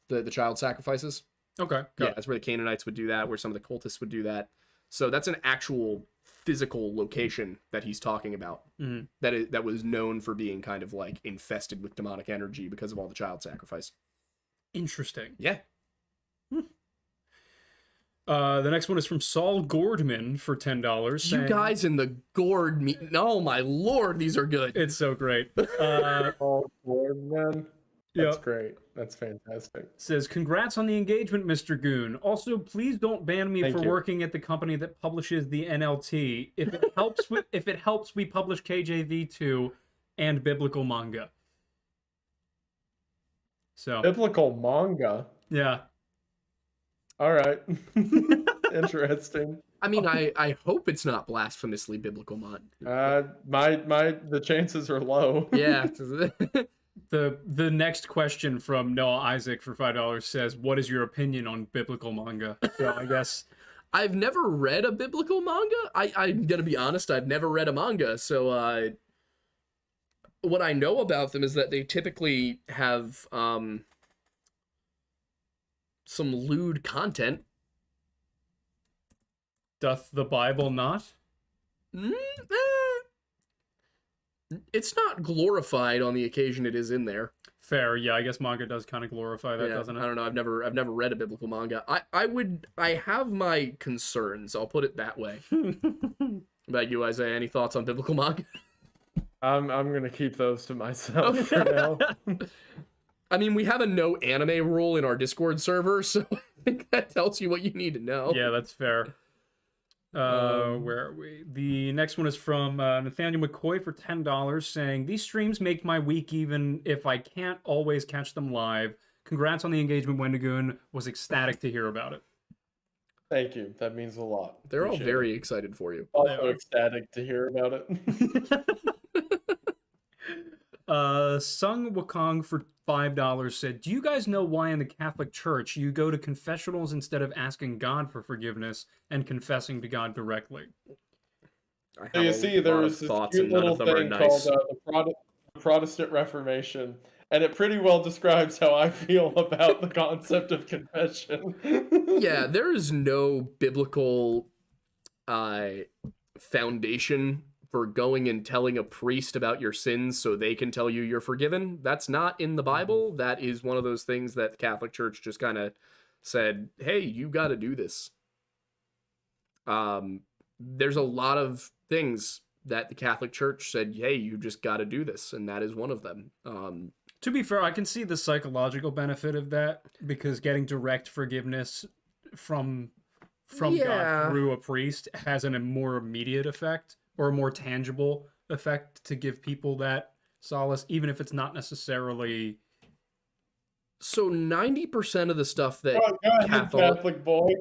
the child sacrifices. Okay. Yeah, that's where the Canaanites would do that, where some of the cultists would do that. So that's an actual physical location that he's talking about. Mm-hmm. That was known for being kind of like infested with demonic energy because of all the child sacrifice. Interesting. Yeah. The next one is from Saul Gordman for $10. You guys in the gourd meat. Oh my lord, these are good. It's so great. Oh, Lord, man. That's great. That's fantastic. Says, congrats on the engagement, Mr. Goon. Also, please don't ban me for working at the company that publishes the NLT. If it helps, we publish KJV2 and biblical manga. So biblical manga. Yeah. All right. Interesting. I mean, I hope it's not blasphemously biblical manga. The chances are low. Yeah. The next question from Noah Isaac for $5 says, what is your opinion on biblical manga? So I guess I've never read a biblical manga. I'm gonna be honest, I've never read a manga, so what I know about them is that they typically have some lewd content. Doth the Bible not? It's not glorified on the occasion it is in there. Fair, yeah. I guess manga does kind of glorify that, doesn't it? I don't know. I've never read a biblical manga. I have my concerns. I'll put it that way. About you, Isaiah, any thoughts on biblical manga? I'm gonna keep those to myself for now. I mean, we have a no anime rule in our Discord server, so I think that tells you what you need to know. Yeah, that's fair. Where are we? The next one is from Nathaniel McCoy for $10, saying, these streams make my week even if I can't always catch them live. Congrats on the engagement, Wendigoon. Was ecstatic to hear about it. Thank you. That means a lot. They're all very excited for you. Also ecstatic to hear about it. Sung Wakong for $5 said, do you guys know why in the Catholic Church you go to confessionals instead of asking God for forgiveness and confessing to God directly? So you see, there was this cute little thing called Protestant Reformation, and it pretty well describes how I feel about the concept of confession. Yeah, there is no biblical foundation for going and telling a priest about your sins so they can tell you you're forgiven. That's not in the Bible. That is one of those things that the Catholic Church just kind of said, hey, you got to do this. There's a lot of things that the Catholic Church said, hey, you just got to do this, and that is one of them. To be fair, I can see the psychological benefit of that, because getting direct forgiveness from God through a priest has a more immediate effect, or a more tangible effect, to give people that solace, even if it's not necessarily... So 90% of the stuff that Go ahead, Catholic boy.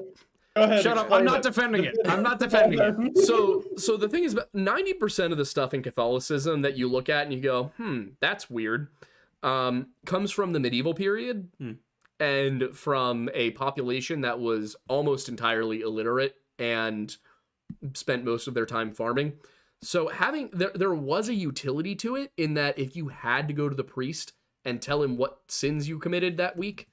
Go ahead, shut up! I'm not defending it. I'm not defending it. So the thing is, about 90% of the stuff in Catholicism that you look at and you go, that's weird, comes from the medieval period and from a population that was almost entirely illiterate and spent most of their time farming. So there was a utility to it, in that if you had to go to the priest and tell him what sins you committed that week,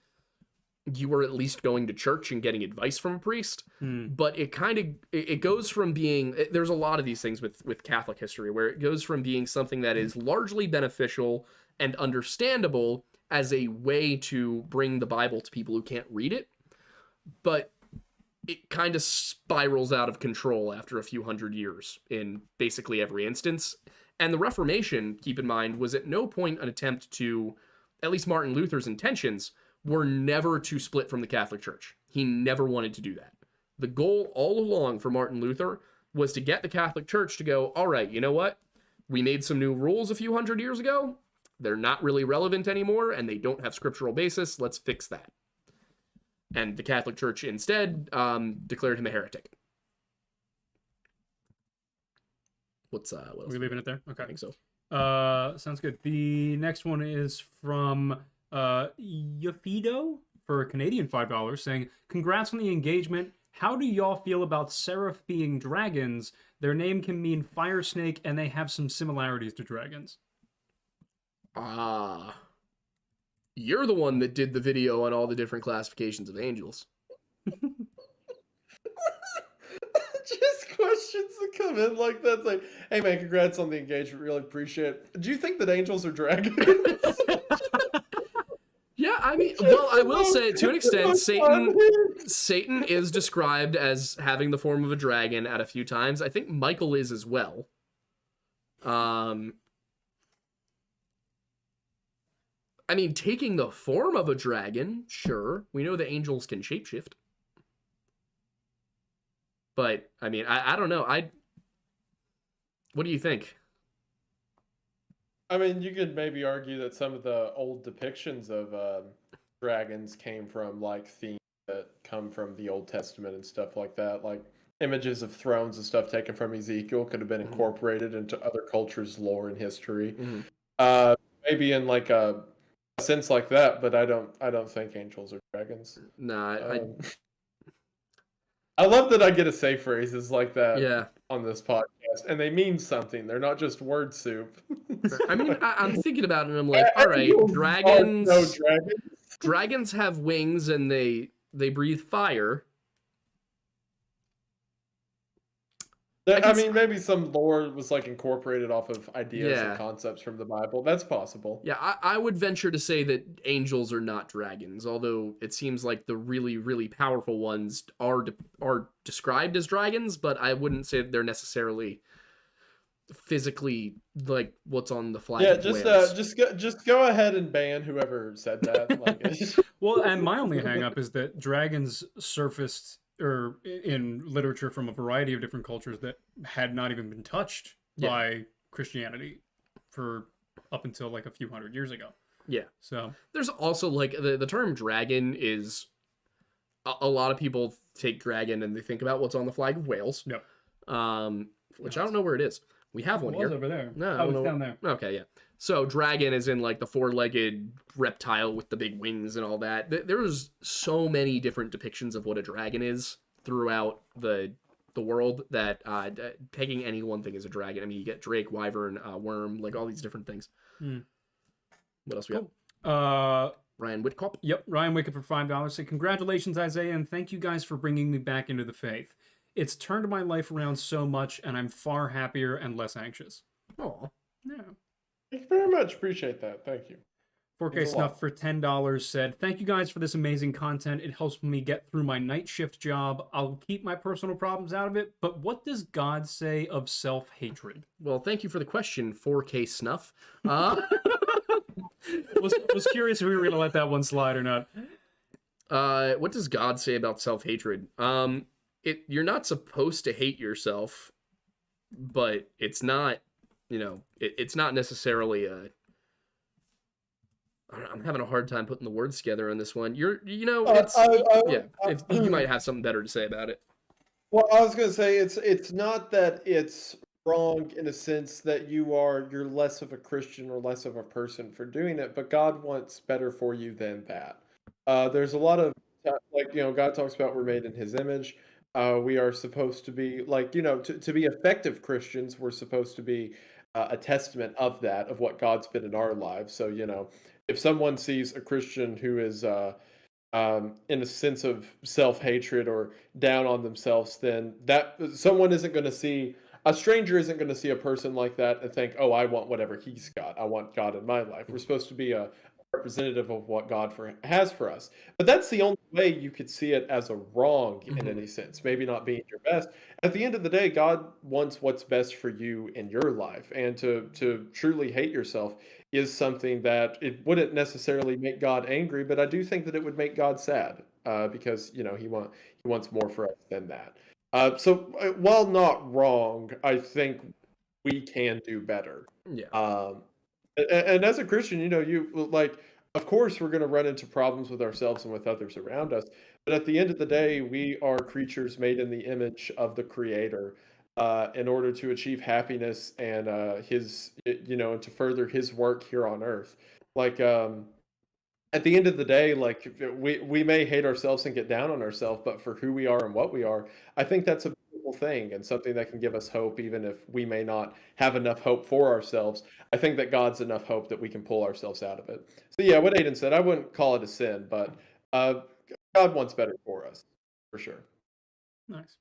you were at least going to church and getting advice from a priest. But it goes from being, there's a lot of these things with Catholic history, where it goes from being something that is largely beneficial and understandable as a way to bring the Bible to people who can't read it, but it kind of spirals out of control after a few hundred years in basically every instance. And the Reformation, keep in mind, was at no point an attempt to, at least Martin Luther's intentions, were never to split from the Catholic Church. He never wanted to do that. The goal all along for Martin Luther was to get the Catholic Church to go, all right, you know what? We made some new rules a few hundred years ago. They're not really relevant anymore, and they don't have scriptural basis. Let's fix that. And the Catholic Church instead declared him a heretic. What else? Are we leaving it there? Okay. I think so. Sounds good. The next one is from Yafido for a Canadian $5, saying, congrats on the engagement. How do y'all feel about seraph being dragons? Their name can mean fire snake, and they have some similarities to dragons. You're the one that did the video on all the different classifications of angels. Just questions that come in like that. It's like, hey man, congrats on the engagement. Really appreciate it. Do you think that angels are dragons? Yeah, I mean, well, I will say, to an extent, Satan is described as having the form of a dragon at a few times. I think Michael is as well. I mean, taking the form of a dragon, sure. We know that angels can shapeshift. But, I mean, I don't know. What do you think? I mean, you could maybe argue that some of the old depictions of dragons came from, like, themes that come from the Old Testament and stuff like that. Like, images of thrones and stuff taken from Ezekiel could have been incorporated into other cultures' lore and history. Maybe in, like, a sense like that, but I don't think angels are dragons. Nah, I love that I get to say phrases like that on this podcast, and they mean something. They're not just word soup. I mean, I'm thinking about it, and I'm like, all right, dragons. No dragons. Dragons have wings, and they breathe fire. I mean, maybe some lore was like incorporated off of ideas and concepts from the Bible. That's possible. Yeah, I would venture to say that angels are not dragons, although it seems like the really, really powerful ones are described as dragons, but I wouldn't say that they're necessarily physically like what's on the flag. Yeah, just go ahead and ban whoever said that. Well, and my only hang up is that dragons surfaced in literature from a variety of different cultures that had not even been touched by Christianity for up until like a few hundred years ago. Yeah. So there's also like the term dragon is a lot of people take dragon and they think about what's on the flag of Wales. Yep. Which I don't know where it is. We have one here. Over there. No, it's down there. Okay, yeah. So dragon is in like the four-legged reptile with the big wings and all that. There's so many different depictions of what a dragon is throughout the the world that pegging any one thing as a dragon. I mean, you get drake, wyvern, worm, like all these different things. What else we got? Ryan Whitcop. Yep, Ryan Wickett for $5 said, "Congratulations, Isaiah, and thank you guys for bringing me back into the faith. It's turned my life around so much, and I'm far happier and less anxious." Oh, Yeah. Thank you very much. Appreciate that. Thank you. 4K Snuff for $10 said, "Thank you guys for this amazing content. It helps me get through my night shift job. I'll keep my personal problems out of it, but what does God say of self-hatred?" well, thank you for the question, 4K Snuff. Was curious if we were going to let that one slide or not. What does God say about self-hatred? You're not supposed to hate yourself, but it's not, it's not necessarily a... I'm having a hard time putting the words together on this one. You might have something better to say about it. Well, I was going to say it's not that it's wrong in a sense that you're less of a Christian or less of a person for doing it, but God wants better for you than that. There's a lot of God talks about we're made in His image. We are supposed to be to be effective Christians. We're supposed to be a testament of that, of what God's been in our lives. So if someone sees a Christian who is in a sense of self-hatred or down on themselves, then that someone isn't going to see a stranger isn't going to see a person like that and think, oh, I want whatever he's got. I want God in my life. We're supposed to be a representative of what God has for us. But that's the only way you could see it as a wrong in any sense, maybe not being your best. At the end of the day, God wants what's best for you in your life. And to truly hate yourself is something that it wouldn't necessarily make God angry, but I do think that it would make God sad because, he wants more for us than that. So while not wrong, I think we can do better. Yeah. And as a Christian, of course, we're going to run into problems with ourselves and with others around us. But at the end of the day, we are creatures made in the image of the Creator in order to achieve happiness and and to further His work here on earth. At the end of the day, we may hate ourselves and get down on ourselves, but for who we are and what we are, I think that's a beautiful thing and something that can give us hope, even if we may not have enough hope for ourselves. I think that God's enough hope that we can pull ourselves out of it. So yeah, what Aiden said, I wouldn't call it a sin, but God wants better for us, for sure. Nice.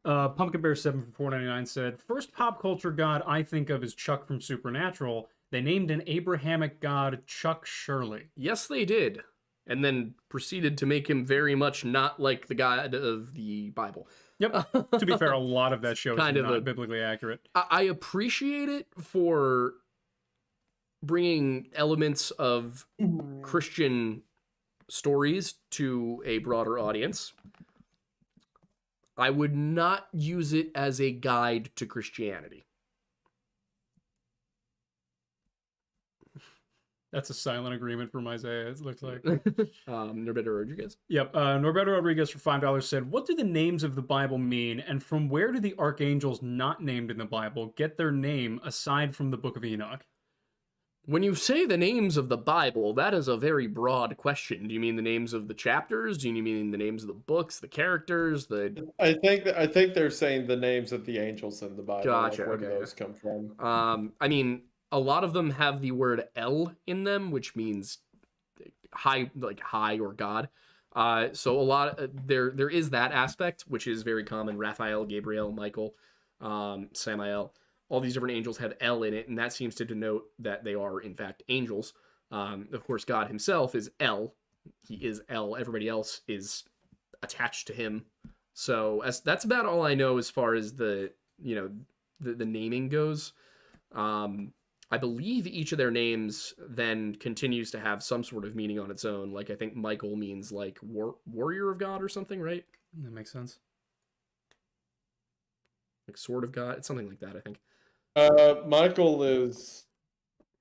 Pumpkin Bear 7 for $4.99 said, "First pop culture god I think of is Chuck from Supernatural. They named an Abrahamic god Chuck Shirley." Yes, they did. And then proceeded to make him very much not like the God of the Bible. Yep. To be fair, a lot of that show is not biblically accurate. I appreciate it for bringing elements of Christian stories to a broader audience. I would not use it as a guide to Christianity. That's a silent agreement from Isaiah, it looks like. Norberto Rodriguez. Yep. Norberto Rodriguez for $5 said, "What do the names of the Bible mean, and from where do the archangels not named in the Bible get their name aside from the Book of Enoch?" When you say the names of the Bible, that is a very broad question. Do you mean the names of the chapters? Do you mean the names of the books, the characters, I think they're saying the names of the angels in the Bible. Gotcha. Where do those come from? I mean, a lot of them have the word El in them, which means high, like high or God. So a lot there is that aspect, which is very common. Raphael, Gabriel, Michael, Samael. All these different angels have El in it, and that seems to denote that they are, in fact, angels. Of course, God himself is El. He is El. Everybody else is attached to him. So that's about all I know as far as the naming goes. I believe each of their names then continues to have some sort of meaning on its own. Like, I think Michael means, like, warrior of God or something, right? That makes sense. Like, sword of God. It's something like that, I think. Michael is,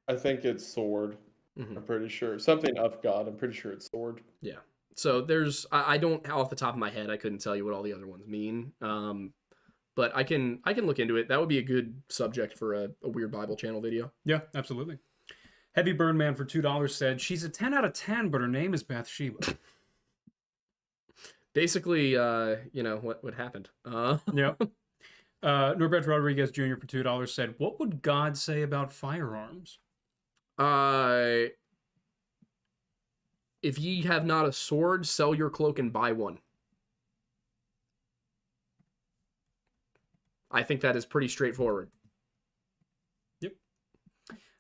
I think it's sword. Mm-hmm. I'm pretty sure. Something of God. I'm pretty sure it's sword. Yeah. So there's, I don't, off the top of my head, I couldn't tell you what all the other ones mean. But I can look into it. That would be a good subject for a Weird Bible channel video. Yeah, absolutely. Heavy Burn Man for $2 said, "She's a 10 out of 10, but her name is Bathsheba." basically, what happened. Yeah. Norbert Rodriguez Jr. for $2 said, "What would God say about firearms?" If ye have not a sword, sell your cloak and buy one. I think that is pretty straightforward. Yep.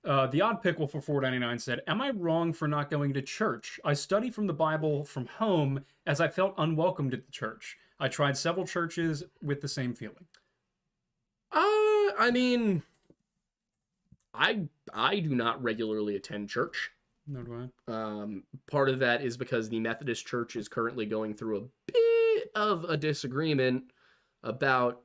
The Odd Pickle for $4.99 said, "Am I wrong for not going to church? I study from the Bible from home as I felt unwelcomed at the church. I tried several churches with the same feeling." I mean, I do not regularly attend church. No, do I? Part of that is because the Methodist Church is currently going through a bit of a disagreement about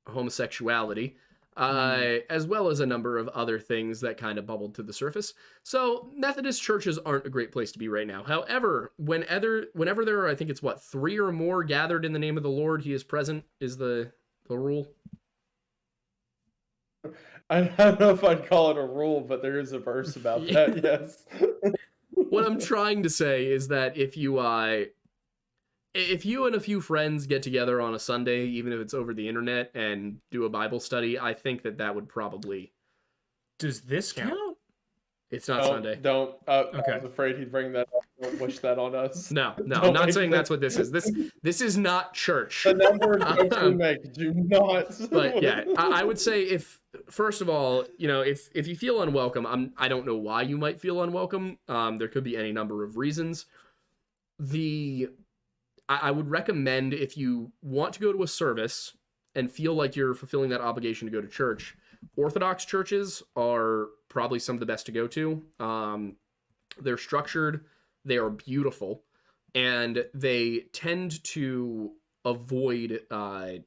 homosexuality, as well as a number of other things that kind of bubbled to the surface. So Methodist churches aren't a great place to be right now. However, whenever there are, I think it's 3 or more gathered in the name of the Lord, he is present, is the rule. I don't know if I'd call it a rule, but there is a verse about that, yes. What I'm trying to say is that if you and a few friends get together on a Sunday, even if it's over the internet, and do a Bible study, I think that would probably... Does this count? It's not Sunday. Don't. Okay. I was afraid he'd bring that up. Don't wish that on us. No, I'm not saying that's what this is. This is not church. The number of jokes we make do not. But yeah, I would say first of all, if you feel unwelcome, I don't know why you might feel unwelcome. There could be any number of reasons. I would recommend, if you want to go to a service and feel like you're fulfilling that obligation to go to church, Orthodox churches are probably some of the best to go to. They're structured, they are beautiful, and they tend to avoid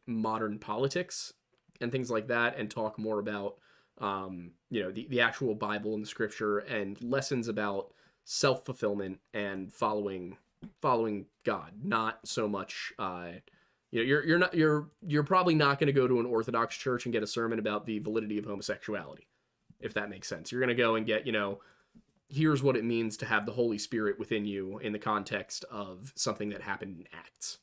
modern politics and things like that, and talk more about the actual Bible and the Scripture, and lessons about self-fulfillment and following God. Not so much you're probably not going to go to an Orthodox church and get a sermon about the validity of homosexuality, if that makes sense. You're going to go and get, here's what it means to have the Holy Spirit within you in the context of something that happened in Acts.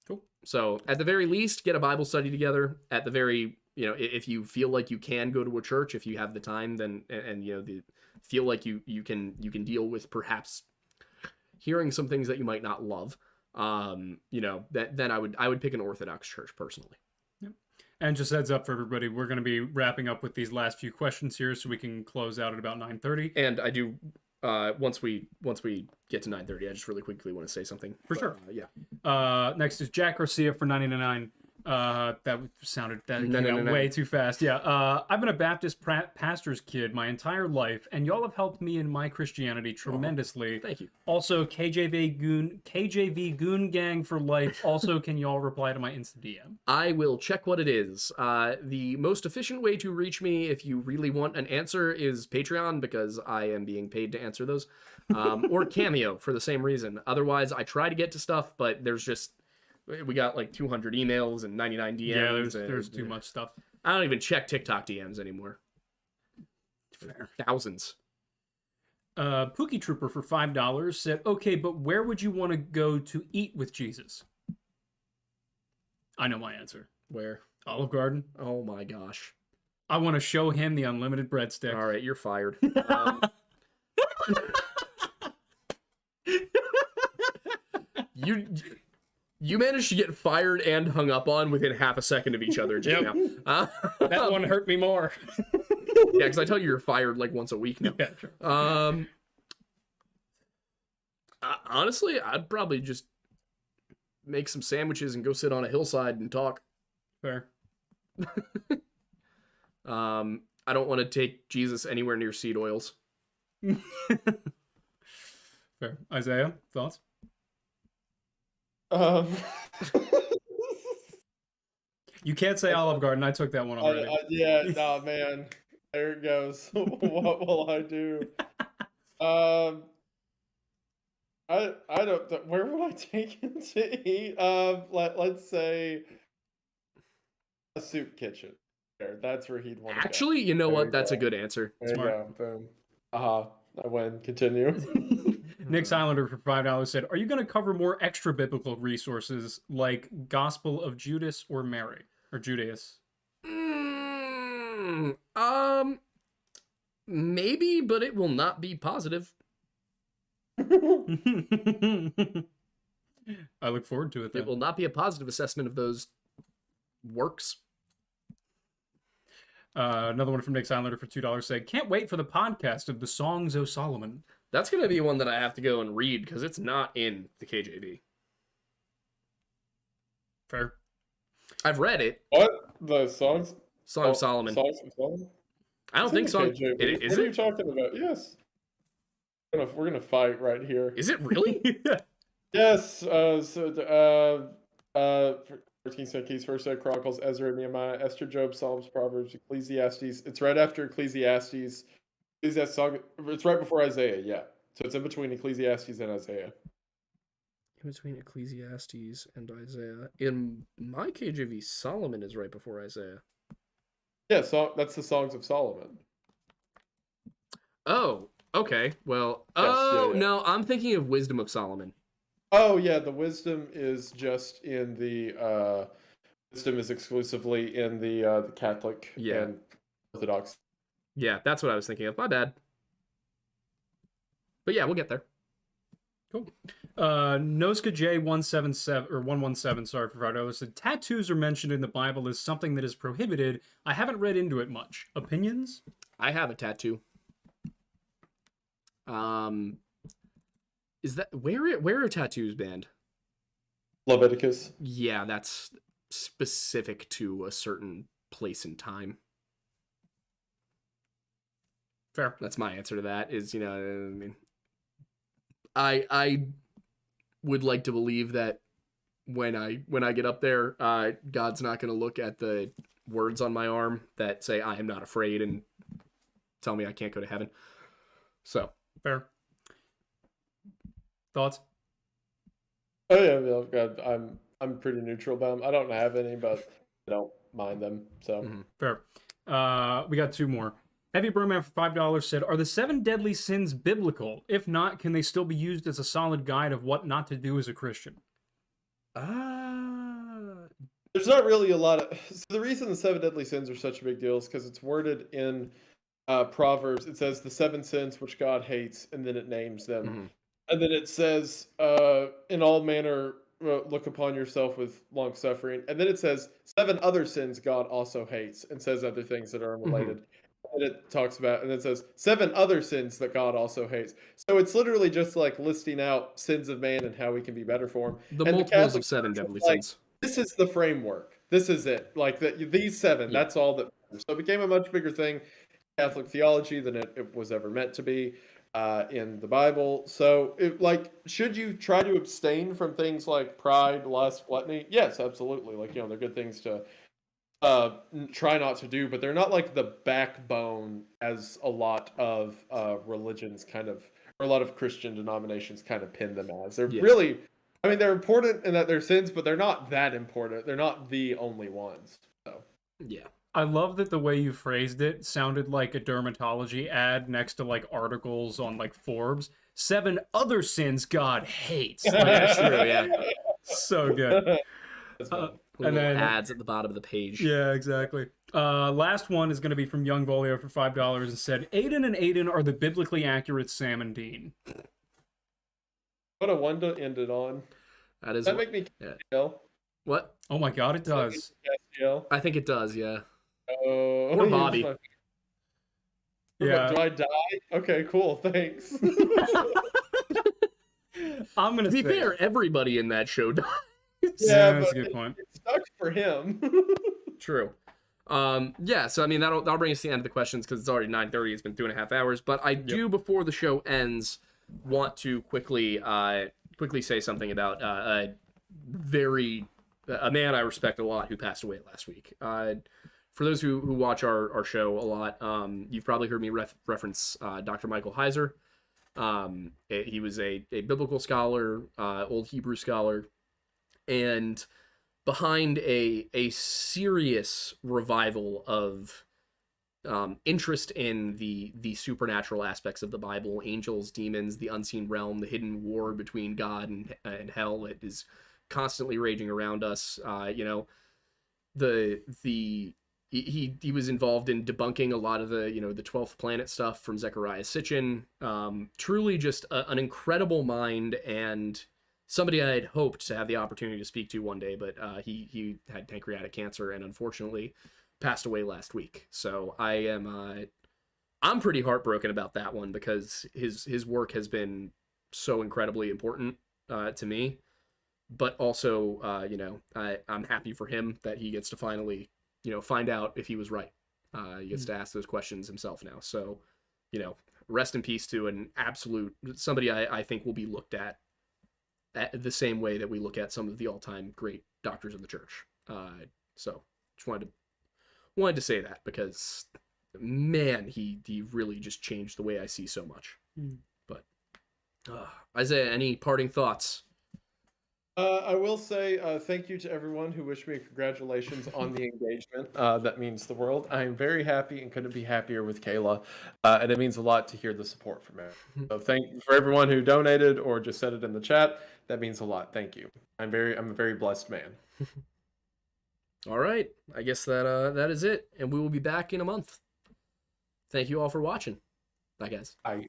Cool. So at the very least, get a Bible study together. At the very, if you feel like you can go to a church, if you have the time, then, feel like you can deal with perhaps hearing some things that you might not love, then I would pick an Orthodox church personally. Yep. And just heads up for everybody, we're going to be wrapping up with these last few questions here, so we can close out at about 9:30. And I do, once we get to 9:30, I just really quickly want to say something. For sure. Yeah. Next is Jack Garcia for $99. That came out way too fast. Yeah. I've been a Baptist pastor's kid my entire life, and y'all have helped me in my Christianity tremendously. Thank you. Also, KJV Goon Gang for life. Also, can y'all reply to my Insta DM? I will check what it is. The most efficient way to reach me, if you really want an answer, is Patreon, because I am being paid to answer those, or Cameo for the same reason. Otherwise, I try to get to stuff, but we got like 200 emails and 99 DMs. Yeah, there's too much stuff. I don't even check TikTok DMs anymore. Fair. Thousands. Pookie Trooper for $5 said, "Okay, but where would you want to go to eat with Jesus?" I know my answer. Where? Olive Garden. Oh my gosh. I want to show him the unlimited breadstick. All right, you're fired. You managed to get fired and hung up on within half a second of each other. Yep. That one hurt me more. Yeah, because I tell you, you're fired like once a week now. Yeah, sure. Honestly, I'd probably just make some sandwiches and go sit on a hillside and talk. Fair. I don't want to take Jesus anywhere near seed oils. Fair. Isaiah, thoughts? You can't say Olive Garden. I took that one already. Yeah, nah, man. There it goes. What will I do? I don't. Where would I take him to eat? Let's say a soup kitchen. There, that's where he'd want to Actually, go. you know There what? you That's go. a good answer. There Smart. you go. Boom. I win. Continue. Nick Silander for $5 said, "Are you going to cover more extra biblical resources like Gospel of Judas or Mary or Judas?" Maybe, but it will not be positive. I look forward to it. Then. It will not be a positive assessment of those works. Another one from Nick Silander for $2 said, "Can't wait for the podcast of the Songs of Solomon." That's going to be one that I have to go and read because it's not in the KJV. Fair. I've read it. What? The songs? Song of Solomon. Songs of Solomon? I don't think so. What are you talking about? Yes. We're gonna fight right here. Is it really? Yes. 13 Keys, 1st Chronicles, Ezra, Nehemiah, Esther, Job, Psalms, Proverbs, Ecclesiastes. It's right after Ecclesiastes. It's right before Isaiah. Yeah. So it's in between Ecclesiastes and Isaiah. In between Ecclesiastes and Isaiah. In my KJV, Solomon is right before Isaiah. Yeah, so that's the Songs of Solomon. Oh, okay. Well, yeah. No, I'm thinking of Wisdom of Solomon. Oh, yeah, the wisdom is just in the wisdom is exclusively in the Catholic and Orthodox. Yeah, that's what I was thinking of. My bad. But yeah, we'll get there. Cool. Noska J177 or 117, sorry for $5 said, "Tattoos are mentioned in the Bible as something that is prohibited. I haven't read into it much. Opinions?" I have a tattoo. Is that where are tattoos banned? Leviticus. Yeah, that's specific to a certain place and time. Fair. That's my answer to that. Is, you know, I mean, I would like to believe that when I get up there, God's not going to look at the words on my arm that say I am not afraid and tell me I can't go to heaven. So fair. Thoughts? Oh yeah, I'm pretty neutral about them. I don't have any, but I don't mind them. So fair. We got two more. Heavy Broman for $5 said, "Are the 7 deadly sins biblical? If not, can they still be used as a solid guide of what not to do as a Christian?" There's not really a lot of... So the reason the 7 deadly sins are such a big deal is because it's worded in Proverbs. It says the 7 sins which God hates, and then it names them. Mm-hmm. And then it says, in all manner, look upon yourself with long suffering. And then it says 7 other sins God also hates, and says other things that are unrelated. Mm-hmm. And it talks about, and it says 7 other sins that God also hates. So it's literally just like listing out sins of man and how we can be better for him. The multiples of 7 deadly sins. This is the framework. This is it. Like these 7, that's all that matters. So it became a much bigger thing, Catholic theology, than it was ever meant to be. In the Bible. So, should you try to abstain from things like pride, lust, gluttony? Yes, absolutely. They're good things to try not to do, but they're not like the backbone as a lot of religions or a lot of Christian denominations kind of pin them as. They're really, they're important in that they're sins, but they're not that important. They're not the only ones. So, yeah. I love that the way you phrased it sounded like a dermatology ad next to articles on Forbes. 7 other sins God hates. That's true, yeah. So good. And then ads at the bottom of the page. Yeah, exactly. Last one is going to be from Young Volio for $5 and said, "Aiden and Aiden are the biblically accurate Sam and Dean." What a one to end it on. Does that make me Castiel? What? Oh my God, it does. I think it does, yeah. Or Bobby. Yeah. Do I die? Okay, cool. Thanks. I'm gonna. To be fair, everybody in that show dies. Yeah, that's a good point. It stuck for him. True. Yeah. So that'll bring us to the end of the questions because it's already 9:30. It's been 2.5 hours. But I do, before the show ends, want to quickly say something about a man I respect a lot who passed away last week. For those who watch our show a lot, you've probably heard me reference Dr. Michael Heiser. He was a biblical scholar, old Hebrew scholar, and behind a serious revival of interest in the supernatural aspects of the Bible, angels, demons, the unseen realm, the hidden war between God and hell that is constantly raging around us. You know, he was involved in debunking a lot of the, you know, the 12th planet stuff from Zecharia Sitchin. Truly just an incredible mind, and somebody I had hoped to have the opportunity to speak to one day, but he had pancreatic cancer and unfortunately passed away last week. So I'm pretty heartbroken about that one, because his work has been so incredibly important to me. But also, you know, I'm happy for him that he gets to finally, you know, find out if he was right. He gets to ask those questions himself now. So, you know, rest in peace to an absolute somebody I think will be looked at the same way that we look at some of the all-time great doctors of the church. So just wanted to say that, because man, he really just changed the way I see so much. But Isaiah, any parting thoughts? I will say thank you to everyone who wished me congratulations on the engagement. That means the world. I am very happy and couldn't be happier with Kayla. And it means a lot to hear the support from her. So thank you for everyone who donated or just said it in the chat. That means a lot. Thank you. I'm a very blessed man. All right. I guess that is it. And we will be back in a month. Thank you all for watching. Bye, guys. Bye.